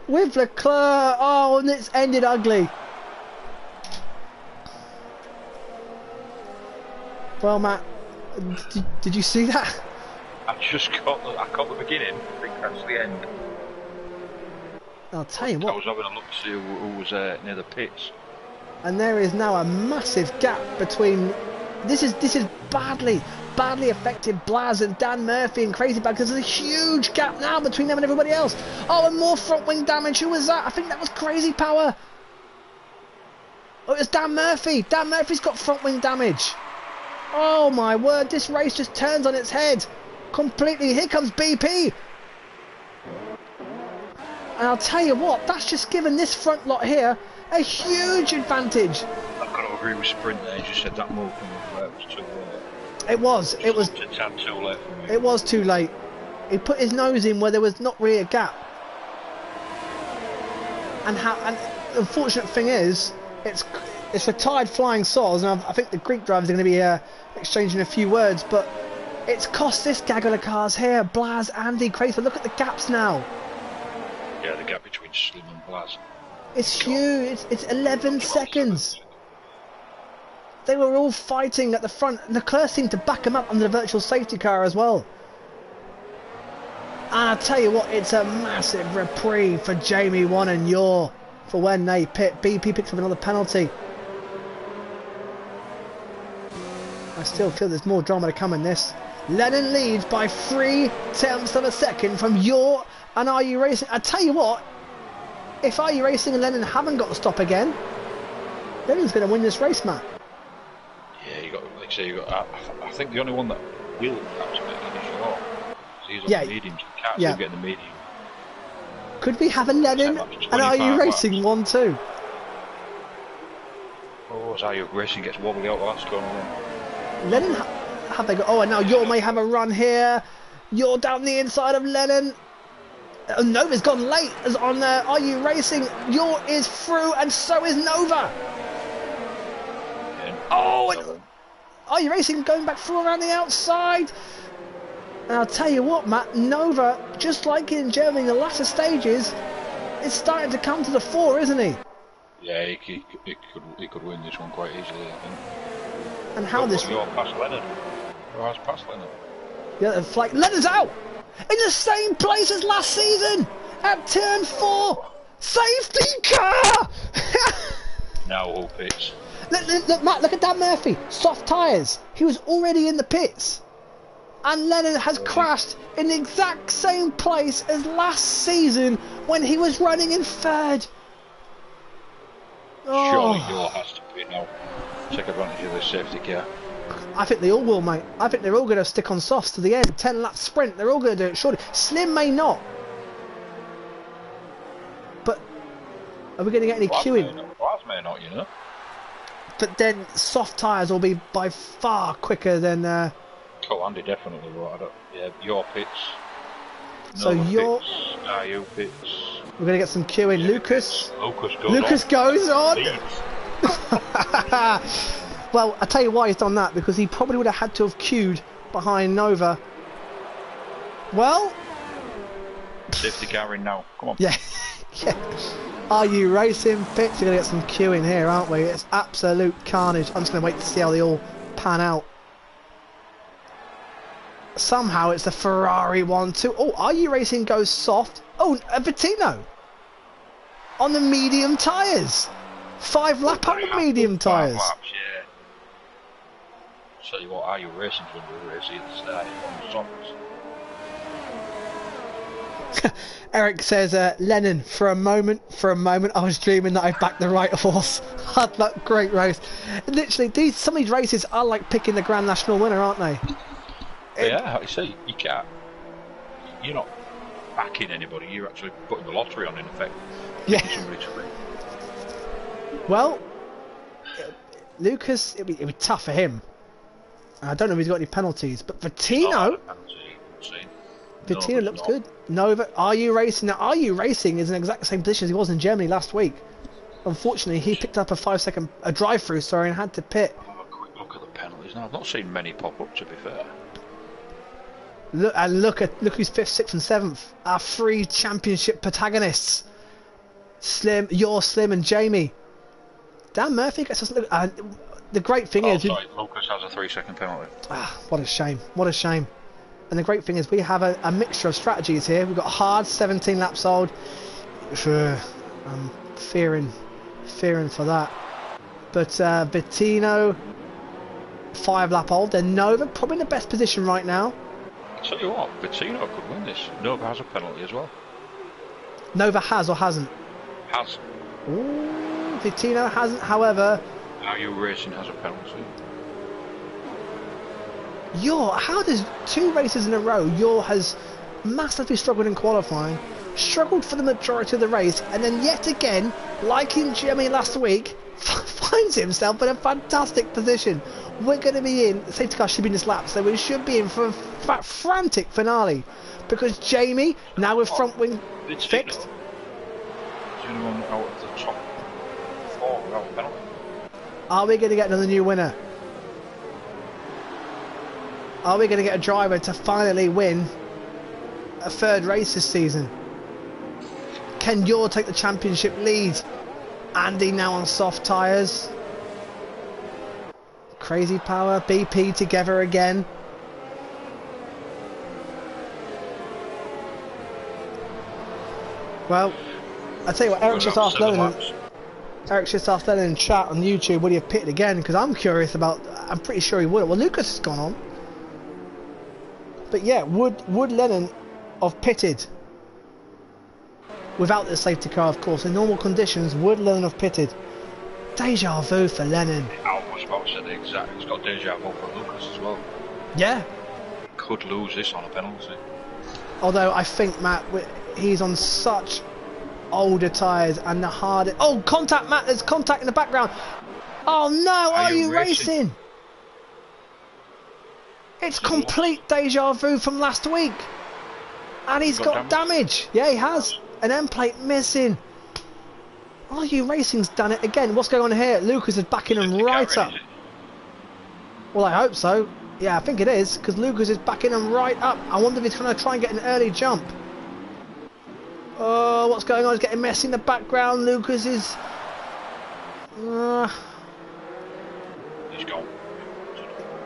Speaker 1: with Leclerc. Oh, and it's ended ugly. Well, Matt, did you see that?
Speaker 2: I caught the beginning. I think that's the end.
Speaker 1: I'll tell you what.
Speaker 2: I was having a look to see who was near the pits.
Speaker 1: And there is now a massive gap between. This is badly affected Blaz and Dan Murphy and Crazy Bad because there's a huge gap now between them and everybody else. Oh, and more front wing damage. Who was that? I think that was Crazy Power. Oh, it's Dan Murphy. Dan Murphy's got front wing damage. Oh my word, this race just turns on its head. Completely. Here comes BP. And I'll tell you what, that's just given this front lot here a huge advantage.
Speaker 2: I've got to agree with Sprint there. You just said that move was too late.
Speaker 1: It was.
Speaker 2: It was a tad too late for me.
Speaker 1: It was too late. He put his nose in where there was not really a gap. And the unfortunate thing is, it's retired flying sods, and I think the Greek drivers are going to be exchanging a few words, but it's cost this gaggle of cars here. Blaz, Andy, Crater, look at the gaps now.
Speaker 2: Yeah, the gap between Slim and Blaz.
Speaker 1: It's huge. It's 11 seconds. They were all fighting at the front. Leclerc seemed to back him up under the virtual safety car as well. And I tell you what, it's a massive reprieve for Jamie One and Yor for when they pit. BP picks up another penalty. I still feel there's more drama to come in this. Lennon leads by 0.3 of a second from Yor and Are You Racing. I tell you what, if Are You Racing and Lennon haven't got to stop again, Lennon's going to win this race, Matt.
Speaker 2: Yeah, you got, like I say, I think the only one that will perhaps make it is Yor. He's on the mediums. He can't still get the medium.
Speaker 1: Could we have a Lennon and Are You Racing 1-2?
Speaker 2: Oh, as Are You Racing gets wobbly out the last corner.
Speaker 1: Lennon, have they got? Oh, and now Yor may have a run here. Yor down the inside of Lennon. Nova's gone late as on Are You Racing. Yor is through, and so is Nova. Oh, and Are You Racing going back through around the outside. And I'll tell you what, Matt, Nova, just like in Germany in the latter stages, is starting to come to the fore, isn't he?
Speaker 2: Yeah, he could win this one quite easily, I think.
Speaker 1: And how this...
Speaker 2: You're past Leonard. You're past Leonard.
Speaker 1: Yeah, the flight... Leonard's out! In the same place as last season! At turn 4! Safety car!
Speaker 2: Now all pits.
Speaker 1: Look, Matt, look at Dan Murphy. Soft tyres. He was already in the pits. And Lennon has crashed in the exact same place as last season when he was running in third. Oh.
Speaker 2: Surely Yor has to pit now. Take advantage of this safety car.
Speaker 1: I think they all will, mate. I think they're all going to stick on softs to the end. 10 lap sprint. They're all going to do it, surely. Slim may not. But are we going to get any queuing?
Speaker 2: Blaz may not, you know.
Speaker 1: But then soft tyres will be by far quicker than...
Speaker 2: Oh, Andy definitely will. Yeah, Yor pits.
Speaker 1: So Yor...
Speaker 2: Are You pits.
Speaker 1: We're going to get some queuing. Lucas
Speaker 2: Lucas
Speaker 1: goes on. Well, I tell you why he's done that, because he probably would have had to have queued behind Nova. Well,
Speaker 2: safety car in now. Come on.
Speaker 1: Yeah. Yeah. Are You Racing pits? We're going to get some queuing here, aren't we? It's absolute carnage. I'm just going to wait to see how they all pan out. Somehow it's a Ferrari 1-2. Oh, Are You Racing goes soft. Oh, a Bettino on the medium tyres. 5 lap on the medium tyres.
Speaker 2: Laps, yeah. Tell you what, Are You Racing's going to be racing at the start on the softs.
Speaker 1: Eric says, Lennon, for a moment I was dreaming that I backed the right horse. Hard luck, great race. Literally, some of these races are like picking the Grand National winner, aren't they?
Speaker 2: Yeah, like you say, you're not backing anybody, you're actually putting the lottery on in effect.
Speaker 1: Yeah.
Speaker 2: Somebody to win.
Speaker 1: Well, Lucas, it'd be tough for him. I don't know if he's got any penalties, but Bettino looks good. Nova, Are You Racing? Now, Are You Racing is in the exact same position as he was in Germany last week. Unfortunately, he picked up a 5-second drive-through, and had to pit.
Speaker 2: I'll have a quick look at the penalties now. I've not seen many pop up, to be fair.
Speaker 1: Look who's 5th, 6th and 7th. Our 3 championship protagonists. Yor, Slim and Jamie. Dan Murphy gets us... the great thing is...
Speaker 2: Lucas has a 3-second penalty.
Speaker 1: What a shame. What a shame. And the great thing is we have a mixture of strategies here. We've got hard 17 laps old. I'm fearing for that. But Bettino, 5 lap old. Then Nova, probably in the best position right now.
Speaker 2: I'll tell you what, Bettino could win this. Nova has a penalty as well.
Speaker 1: Nova has or hasn't?
Speaker 2: Has.
Speaker 1: Ooh. Vittino hasn't, however.
Speaker 2: Are You Racing has a penalty?
Speaker 1: How does 2 races in a row, has massively struggled in qualifying, struggled for the majority of the race, and then yet again, like in Germany last week, finds himself in a fantastic position. We're going to be in, safety car should be in this lap, so we should be in for a frantic finale, because Jamie, now with front wing fixed.
Speaker 2: Is anyone out of the top 4 without a penalty?
Speaker 1: Are we going to get another new winner? Are we going to get a driver to finally win a 3rd race this season? Can Yor take the championship lead? Andy now on soft tyres. Crazy Power, BP together again. Well, I tell you what, Eric's just asked Lennon in chat on YouTube, would he have pitted again? Because I'm curious about, I'm pretty sure he would. Well, Lucas has gone on. But yeah, would Lennon have pitted? Without the safety car, of course. In normal conditions, would Lennon have pitted? Deja vu for Lennon.
Speaker 2: I was about to say the exact. It's got deja vu for Lucas as well.
Speaker 1: Yeah.
Speaker 2: Could lose this on a penalty.
Speaker 1: Although I think, Matt, he's on such older tyres and the harder... Oh, contact, Matt! There's contact in the background. Oh no, are you racing? It's complete deja vu from last week. And he's got damage. Yeah, he has. An end plate missing. Are You Racing's done it again? What's going on here? Lucas is backing him right up. Well, I hope so. Yeah, I think it is, because Lucas is backing him right up. I wonder if he's going to try and get an early jump. Oh, what's going on? He's getting messy in the background. Lucas is...
Speaker 2: He's gone.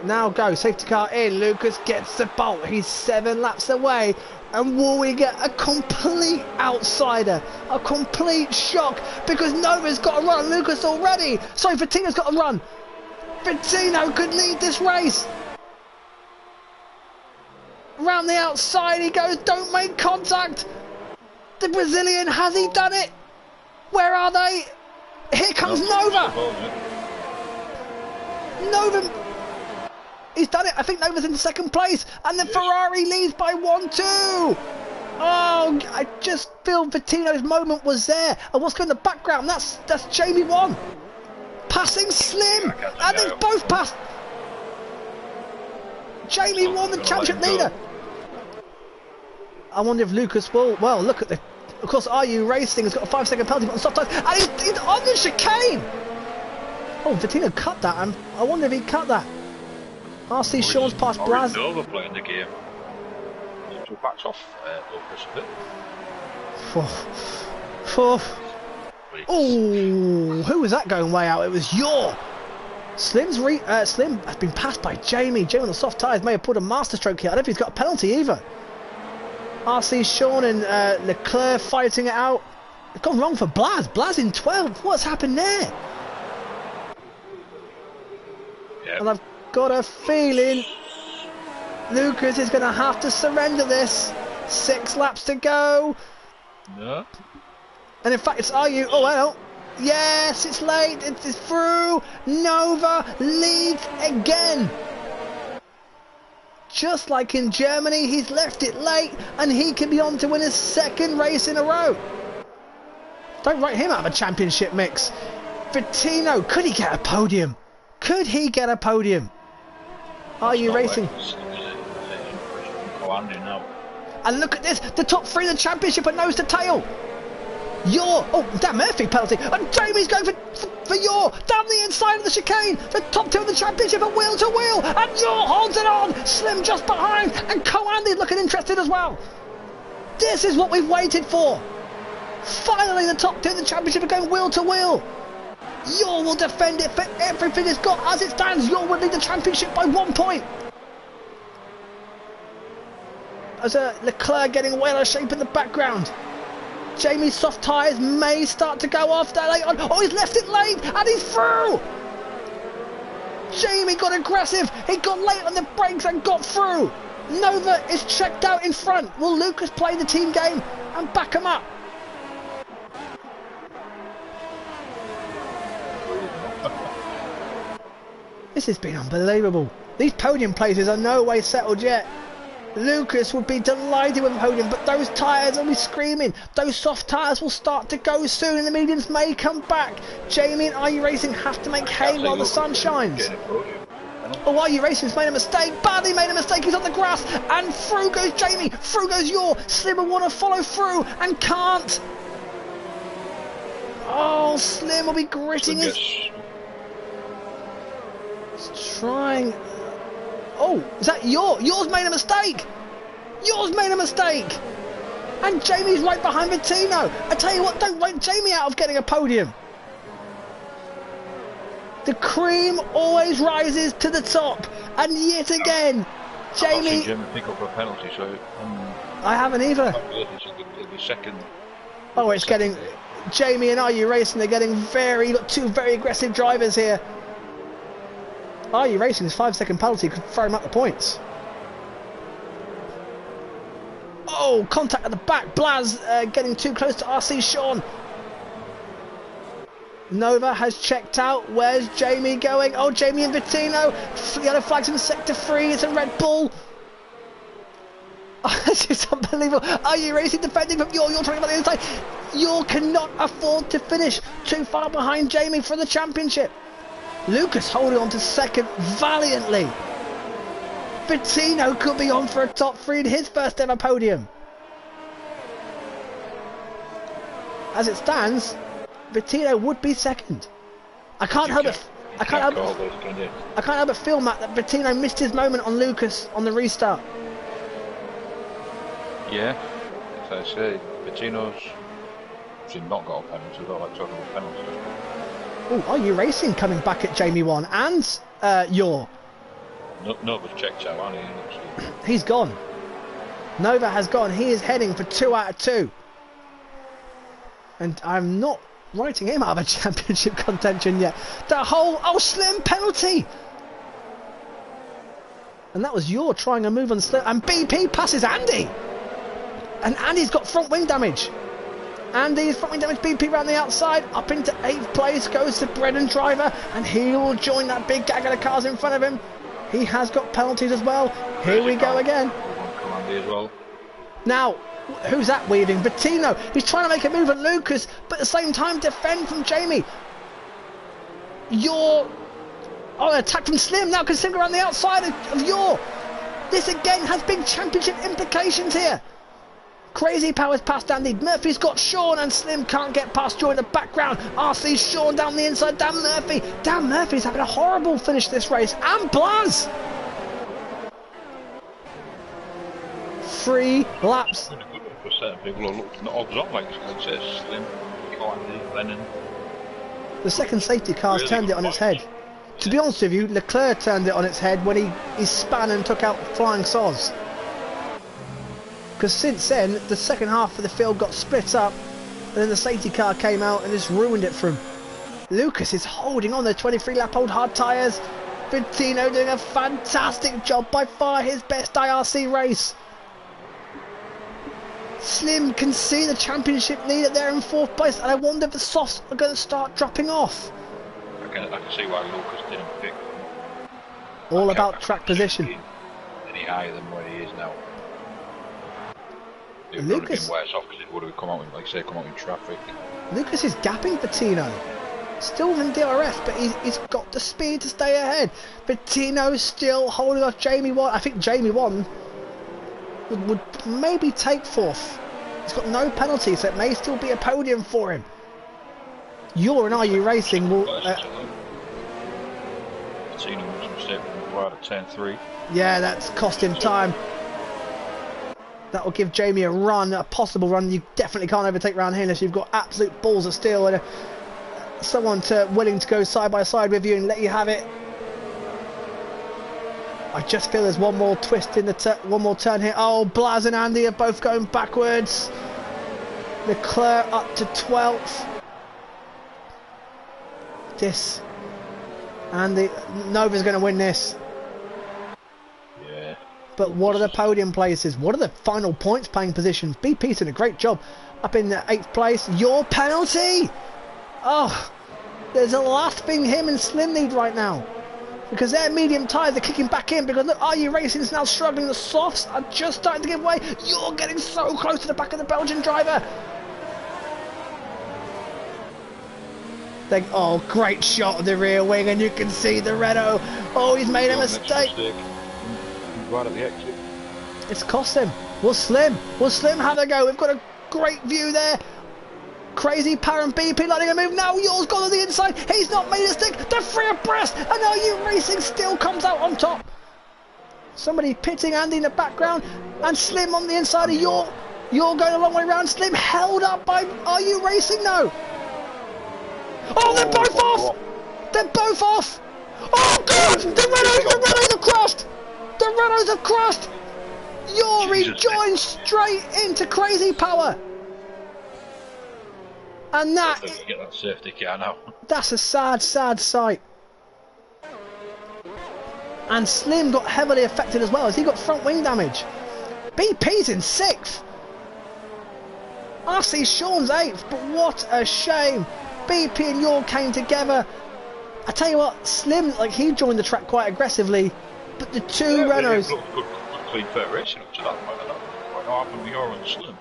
Speaker 1: Now go, safety car in. Lucas gets the bolt. He's 7 laps away. And will we get a complete outsider? A complete shock, because Nova's got to run Lucas already. Sorry, Vittino's got to run. Vittino could lead this race. Round the outside he goes. Don't make contact. The Brazilian, has he done it? Where are they? Here comes Nova. Nova. He's done it. I think Nova's in 2nd place, and the Ferrari leads by 1-2. Oh, I just feel Vittino's moment was there. And what's going in the background? That's Jamie 1 passing Slim, and they've both passed. Jamie won the championship leader. I wonder if Lucas will. Well, look at the. Of course, Are You Racing has got a 5-second penalty on soft tyres, and he's on the chicane. Oh, Vittino cut that, and I wonder if he cut that. RC Sean's past Braz.
Speaker 2: Nova playing the game. So backs off Lucas a bit.
Speaker 1: Oh, who was that going way out? It was Yor. Slim has been passed by Jamie. Jamie on the soft tyres may have put a masterstroke here. I don't know if he's got a penalty either. RC Sean and Leclerc fighting it out. It's gone wrong for Blaz. Blaz in 12th. What's happened there?
Speaker 2: Yep.
Speaker 1: And I've got a feeling Lucas is going to have to surrender this. 6 laps to go.
Speaker 2: No.
Speaker 1: And in fact, it's Are You? Oh, well. Yes, it's late. It's through. Nova leads again. Just like in Germany, he's left it late, and he can be on to win his 2nd race in a row. Don't write him out of a championship mix. Vittino, could he get a podium? Could he get a podium? Are You Racing? And look at this, the top 3 in the championship are nose to tail. Yor, oh, Dan Murphy penalty, and Jamie's going for Yor, down the inside of the chicane. The top 2 in the championship are wheel to wheel, and Yor holds it on. Slim just behind, and Co-Andy looking interested as well. This is what we've waited for. Finally, the top 2 in the championship are going wheel to wheel. Yor will defend it for everything it's got. As it stands, Yor will lead the championship by 1 point. As Leclerc getting well out of shape in the background. Jamie's soft tyres may start to go off there late on. Oh, he's left it late, and he's through. Jamie got aggressive. He got late on the brakes and got through. Nova is checked out in front. Will Lucas play the team game and back him up? This has been unbelievable. These podium places are no way settled yet. Lucas would be delighted with a podium, but those tyres will be screaming. Those soft tyres will start to go soon and the mediums may come back. Jamie and Are You Racing have to make hay while the sun shines. Oh, Are You Racing's made a mistake, badly made a mistake, he's on the grass, and through goes Jamie, through goes Yor. Slim will want to follow through and can't. Oh, Slim will be gritting his... He's trying... Oh, is that Yor? Yor's made a mistake! Yor's made a mistake! And Jamie's right behind Bettino. I tell you what, don't write Jamie out of getting a podium. The cream always rises to the top. And yet again, Jamie...
Speaker 2: Jim pick up a penalty, so...
Speaker 1: I haven't either.
Speaker 2: It'll be second.
Speaker 1: Oh, it's getting... Jamie and Are You Racing, they're getting very... Got two very aggressive drivers here. Are You Racing's 5-second penalty could throw him up the points. Oh, contact at the back. Blaz getting too close to RC Sean. Nova has checked out. Where's Jamie going? Oh, Jamie and Bettino. Yellow flags in sector 3. It's a Red Bull. Oh, this is unbelievable. Are You Racing defending from Yor? Yor trying about the inside. Yor cannot afford to finish too far behind Jamie for the championship. Lucas holding on to second valiantly. Bettino could be on for a top 3 in his first ever podium. As it stands, Bettino would be second. I can't help but feel, Matt, that Bettino missed his moment on Lucas on the restart.
Speaker 2: Yeah, as I say, Bettino's not got a penalty, got like total penalty.
Speaker 1: Oh, Are You Racing coming back at Jamie 1 and Yor?
Speaker 2: Nova's checked out, hasn't he?
Speaker 1: He's gone. Nova has gone. He is heading for 2 out of 2. And I'm not writing him out of a championship contention yet. The whole... Oh, Slim penalty! And that was Yor trying a move on Slim. And BP passes Andy! And Andy's got front wing damage. Andy's front wing damage. BP around the outside. Up into 8th place goes the Brennan driver. And he will join that big gaggle of cars in front of him. He has got penalties as well. Here we go again. Now, who's that weaving? Bettino. He's trying to make a move at Lucas, but at the same time defend from Jamie. Yor... Oh, an attack from Slim. Now can Slim go around the outside of Yor. This again has big championship implications here. Crazy Powers past Andy. Murphy's got Sean and Slim can't get past Joe in the background. RC Sean down the inside. Dan Murphy. Dan Murphy's having a horrible finish this race. And Blaz. 3 laps.
Speaker 2: For certain people who look not odds on, like Slim, Andy, Lennon.
Speaker 1: The second safety car's really turned it on its head. Yeah. To be honest with you, Leclerc turned it on its head when he span and took out Flying Soz. Because since then, the second half of the field got split up, and then the safety car came out and just ruined it for him. Lucas is holding on the 23-lap-old hard tyres. Bettino doing a fantastic job, by far his best IRC race. Slim can see the championship leader there in 4th place, and I wonder if the softs are going to start dropping off.
Speaker 2: I can see why Lucas didn't pick them.
Speaker 1: All about track position.
Speaker 2: Any higher than where he is now. It would
Speaker 1: Lucas
Speaker 2: have been worse off because it would have come out in, like say, come out in traffic.
Speaker 1: Lucas is gapping Bettino. Still in DRS, but he's got the speed to stay ahead. Bettino still holding off Jamie 1. I think Jamie 1 would maybe take 4th. He's got no penalty, so it may still be a podium for him. Yor and Are You Racing will...
Speaker 2: Bettino was a mistake right at turn 3.
Speaker 1: Yeah, that's cost him time. That will give Jamie a run, a possible run. You definitely can't overtake round here unless you've got absolute balls of steel and someone willing to go side by side with you and let you have it. I just feel there's one more twist in the one more turn here. Oh, Blaz and Andy are both going backwards. Leclerc up to 12th. Andy Nova's going to win this. But what are the podium places? What are the final points playing positions? BP's done a great job up in the 8th place. Your penalty! Oh, there's a lasting him and Slim lead right now. because their medium tyres are kicking back in, because look, Are You Racing is now struggling. The softs are just starting to give way. You're getting so close to the back of the Belgian driver. Oh, great shot of the rear wing, and you can see the Renault. Oh, he's made a mistake.
Speaker 2: Right at the exit.
Speaker 1: It's cost him. Will Slim have a go? We've got a great view there. Crazy Power and BP letting a move. Now Yours gone on the inside. He's not made a stick. They're free abreast, and Are You Racing still comes out on top. Somebody pitting Andy in the background, and Slim on the inside of You're going a long way round. Slim held up by Are You Racing? No. Oh, they're both off. They're both off. Oh God! The Renaults have crashed. The Renaults have crashed. Yuri joins straight into Crazy Power. And that...
Speaker 2: Get that safety car now.
Speaker 1: That's a sad, sad sight. And Slim got heavily affected as well, as he got front wing damage. BP's in 6th. RC Sean's 8th, but what a shame. BP and Yor came together. I tell you what, Slim, like, he joined the track quite aggressively, but the two Renaults...
Speaker 2: Good, clean, fair racing up to that point. I don't know what happened with Yor and Slim.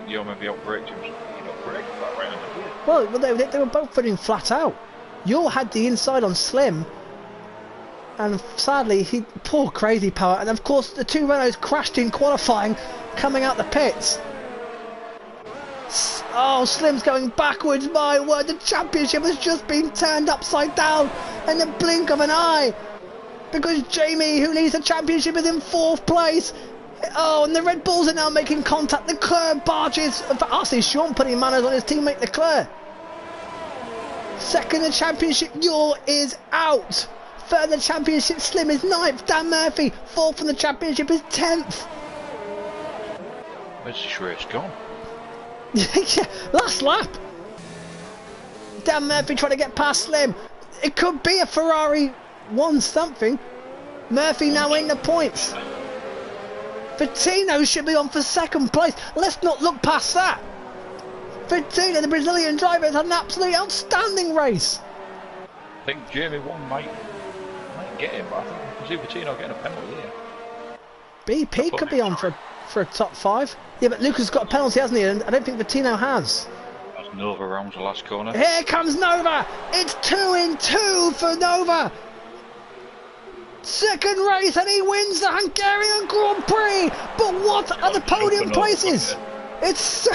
Speaker 2: Yor maybe outbraked him, he got braked that round.
Speaker 1: Well, they were both putting flat out. Yor had the inside on Slim, and sadly, poor Crazy Power, and of course the two Renaults crashed in qualifying, coming out the pits. Oh, Slim's going backwards, my word, the championship has just been turned upside down in the blink of an eye, because Jamie, who leads the championship, is in 4th place. Oh, and the Red Bulls are now making contact. Leclerc barges. In fact, I see Sean putting manners on his teammate Leclerc. Second in the championship, Yor is out. Third in the championship, Slim is 9th. Dan Murphy, 4th in the championship, is 10th.
Speaker 2: Where's this race gone?
Speaker 1: Yeah, last lap. Dan Murphy trying to get past Slim. It could be a Ferrari 1 something. Murphy now in the points. Vittino should be on for 2nd place. Let's not look past that. Vittino, the Brazilian driver, has had an absolutely outstanding race.
Speaker 2: I think Jamie 1 might get him, but I think I can see Vittino getting a penalty here.
Speaker 1: BP could be on for a top 5. Yeah, but Lucas has got a penalty, hasn't he? And I don't think Vittino has.
Speaker 2: That's Nova rounds the last corner.
Speaker 1: Here comes Nova. It's 2 in 2 for Nova. Second race, and he wins the Hungarian Grand Prix. But what are the podium places? It's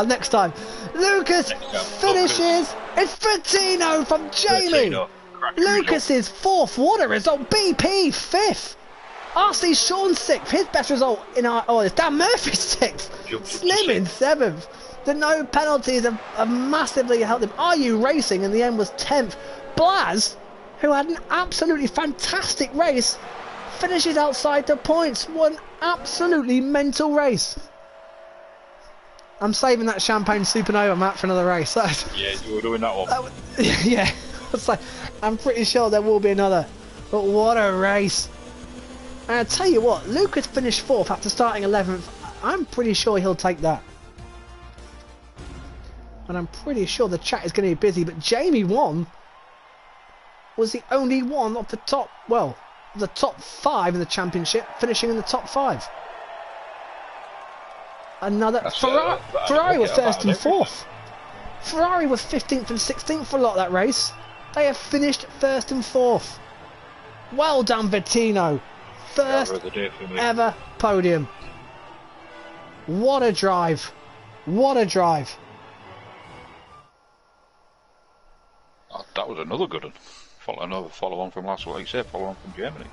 Speaker 1: next time. Lucas finishes. It's Vittino from Jamie. Lucas is 4th. What a result! BP 5th. RC Sean 6th. His best result in our... Oh, it's Dan Murphy 6th. Slim in 7th. The no penalties have massively helped him. Are You Racing in the end was 10th. Blaz, who had an absolutely fantastic race, finishes outside the points. What an absolutely mental race. I'm saving that Champagne Supernova map for another race.
Speaker 2: Yeah, you were doing that one.
Speaker 1: Yeah, I'm pretty sure there will be another. But what a race. And I tell you what, Lucas finished 4th after starting 11th. I'm pretty sure he'll take that. And I'm pretty sure the chat is going to be busy, but Jamie 1 was the only one of the top, well, the top 5 in the championship, finishing in the top 5. Another Ferrari were 1st and 4th. Ferrari were 15th and 16th for a lot of that race. They have finished 1st and 4th. Well done, Vittino. 1st ever podium. What a drive. What a drive.
Speaker 2: Oh, that was another good one. Another follow on from last week, like you said, follow on from Germany.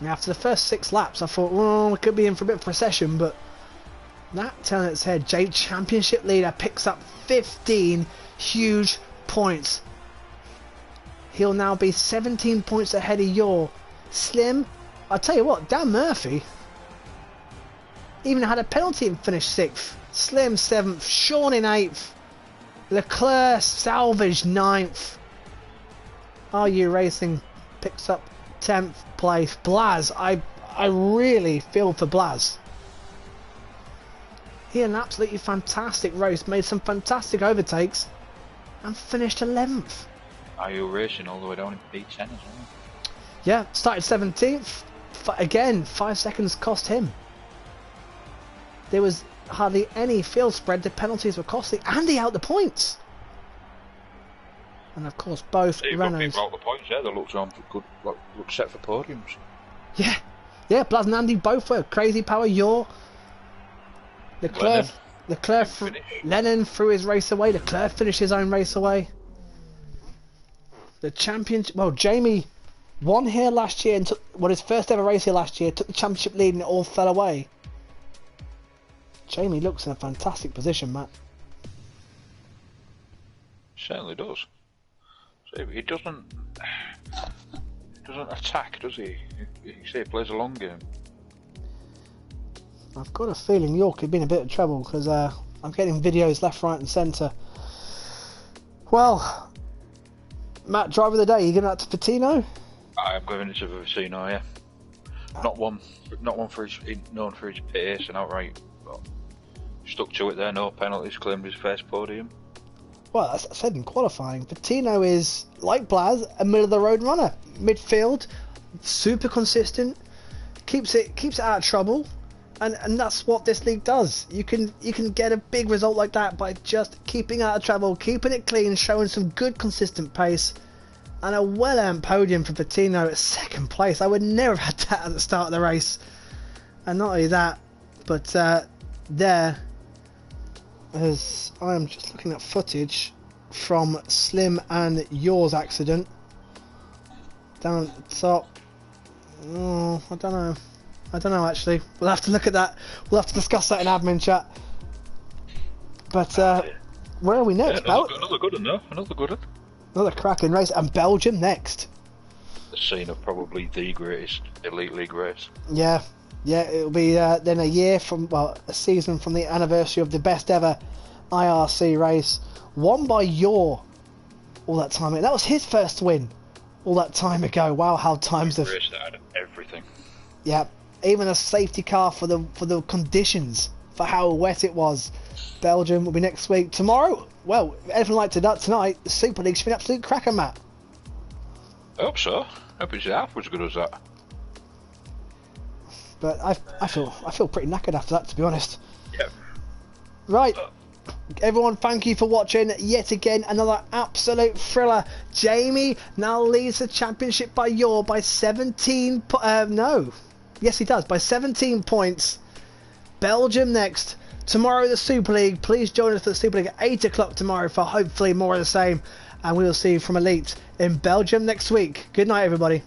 Speaker 1: After the first 6 laps, I thought, well, we could be in for a bit of procession, but that turned its head. Championship leader picks up 15 huge points. He'll now be 17 points ahead of Yor. Slim, I'll tell you what, Dan Murphy even had a penalty and finished 6th. Slim 7th, Sean in 8th. Leclerc salvaged 9th. Are You Racing picks up 10th place. Blaz, I really feel for Blaz. He had an absolutely fantastic race, made some fantastic overtakes, and finished 11th.
Speaker 2: IU Racing all the way down in P10 as well.
Speaker 1: Yeah, started 17th. Again, 5 seconds cost him. There was hardly any field spread. The penalties were costly, and he out the points. And of course, both Renaults.
Speaker 2: People out the points, yeah. They looked good, looked set for podiums.
Speaker 1: Yeah, yeah. Blaz and Andy both were crazy power. Leclerc, Lennon threw his race away. Leclerc finished his own race away. The champion. Well, Jamie won here last year and took his first ever race here last year. Took the championship lead and it all fell away. Jamie looks in a fantastic position, Matt.
Speaker 2: Certainly does. So he doesn't attack, does he? You say he plays a long game.
Speaker 1: I've got a feeling York could be in a bit of trouble because I'm getting videos left, right, and centre. Well, Matt, driver of the day, you going out to Patino?
Speaker 2: I am going into Patino, yeah. Not one for his known for his pace and outright, but stuck to it there. No penalties, claimed his first podium.
Speaker 1: Well, as I said in qualifying, Patino is, like Blaz, a middle-of-the-road runner. Midfield, super consistent, keeps it out of trouble, and that's what this league does. You can get a big result like that by just keeping out of trouble, keeping it clean, showing some good consistent pace, and a well-earned podium for Patino at second place. I would never have had that at the start of the race. And not only that, but there, as I am just looking at footage from Slim and Yours accident down at the top. Oh, I don't know actually. We'll have to look at that. We'll have to discuss that in admin chat. But where are we next?
Speaker 2: Yeah, another good one though. Another good one.
Speaker 1: Another cracking race, and Belgium next.
Speaker 2: The scene of probably the greatest Elite League race.
Speaker 1: Yeah, it'll be then a season from the anniversary of the best ever IRC race, won by Yor all that time ago. That was his first win all that time ago. Wow, how times have...
Speaker 2: Race that had everything.
Speaker 1: Yeah, even a safety car for the conditions, for how wet it was. Belgium will be next week. Tomorrow, well, anything like tonight, the Super League should be an absolute cracker, Matt.
Speaker 2: I hope so. I hope it's half as good as that.
Speaker 1: But I feel pretty knackered after that, to be honest.
Speaker 2: Yeah.
Speaker 1: Right. Everyone, thank you for watching. Yet again, another absolute thriller. Jamie now leads the championship by 17... no. Yes, he does. By 17 points. Belgium next. Tomorrow, the Super League. Please join us for the Super League at 8 o'clock tomorrow for hopefully more of the same. And we will see you from Elite in Belgium next week. Good night, everybody.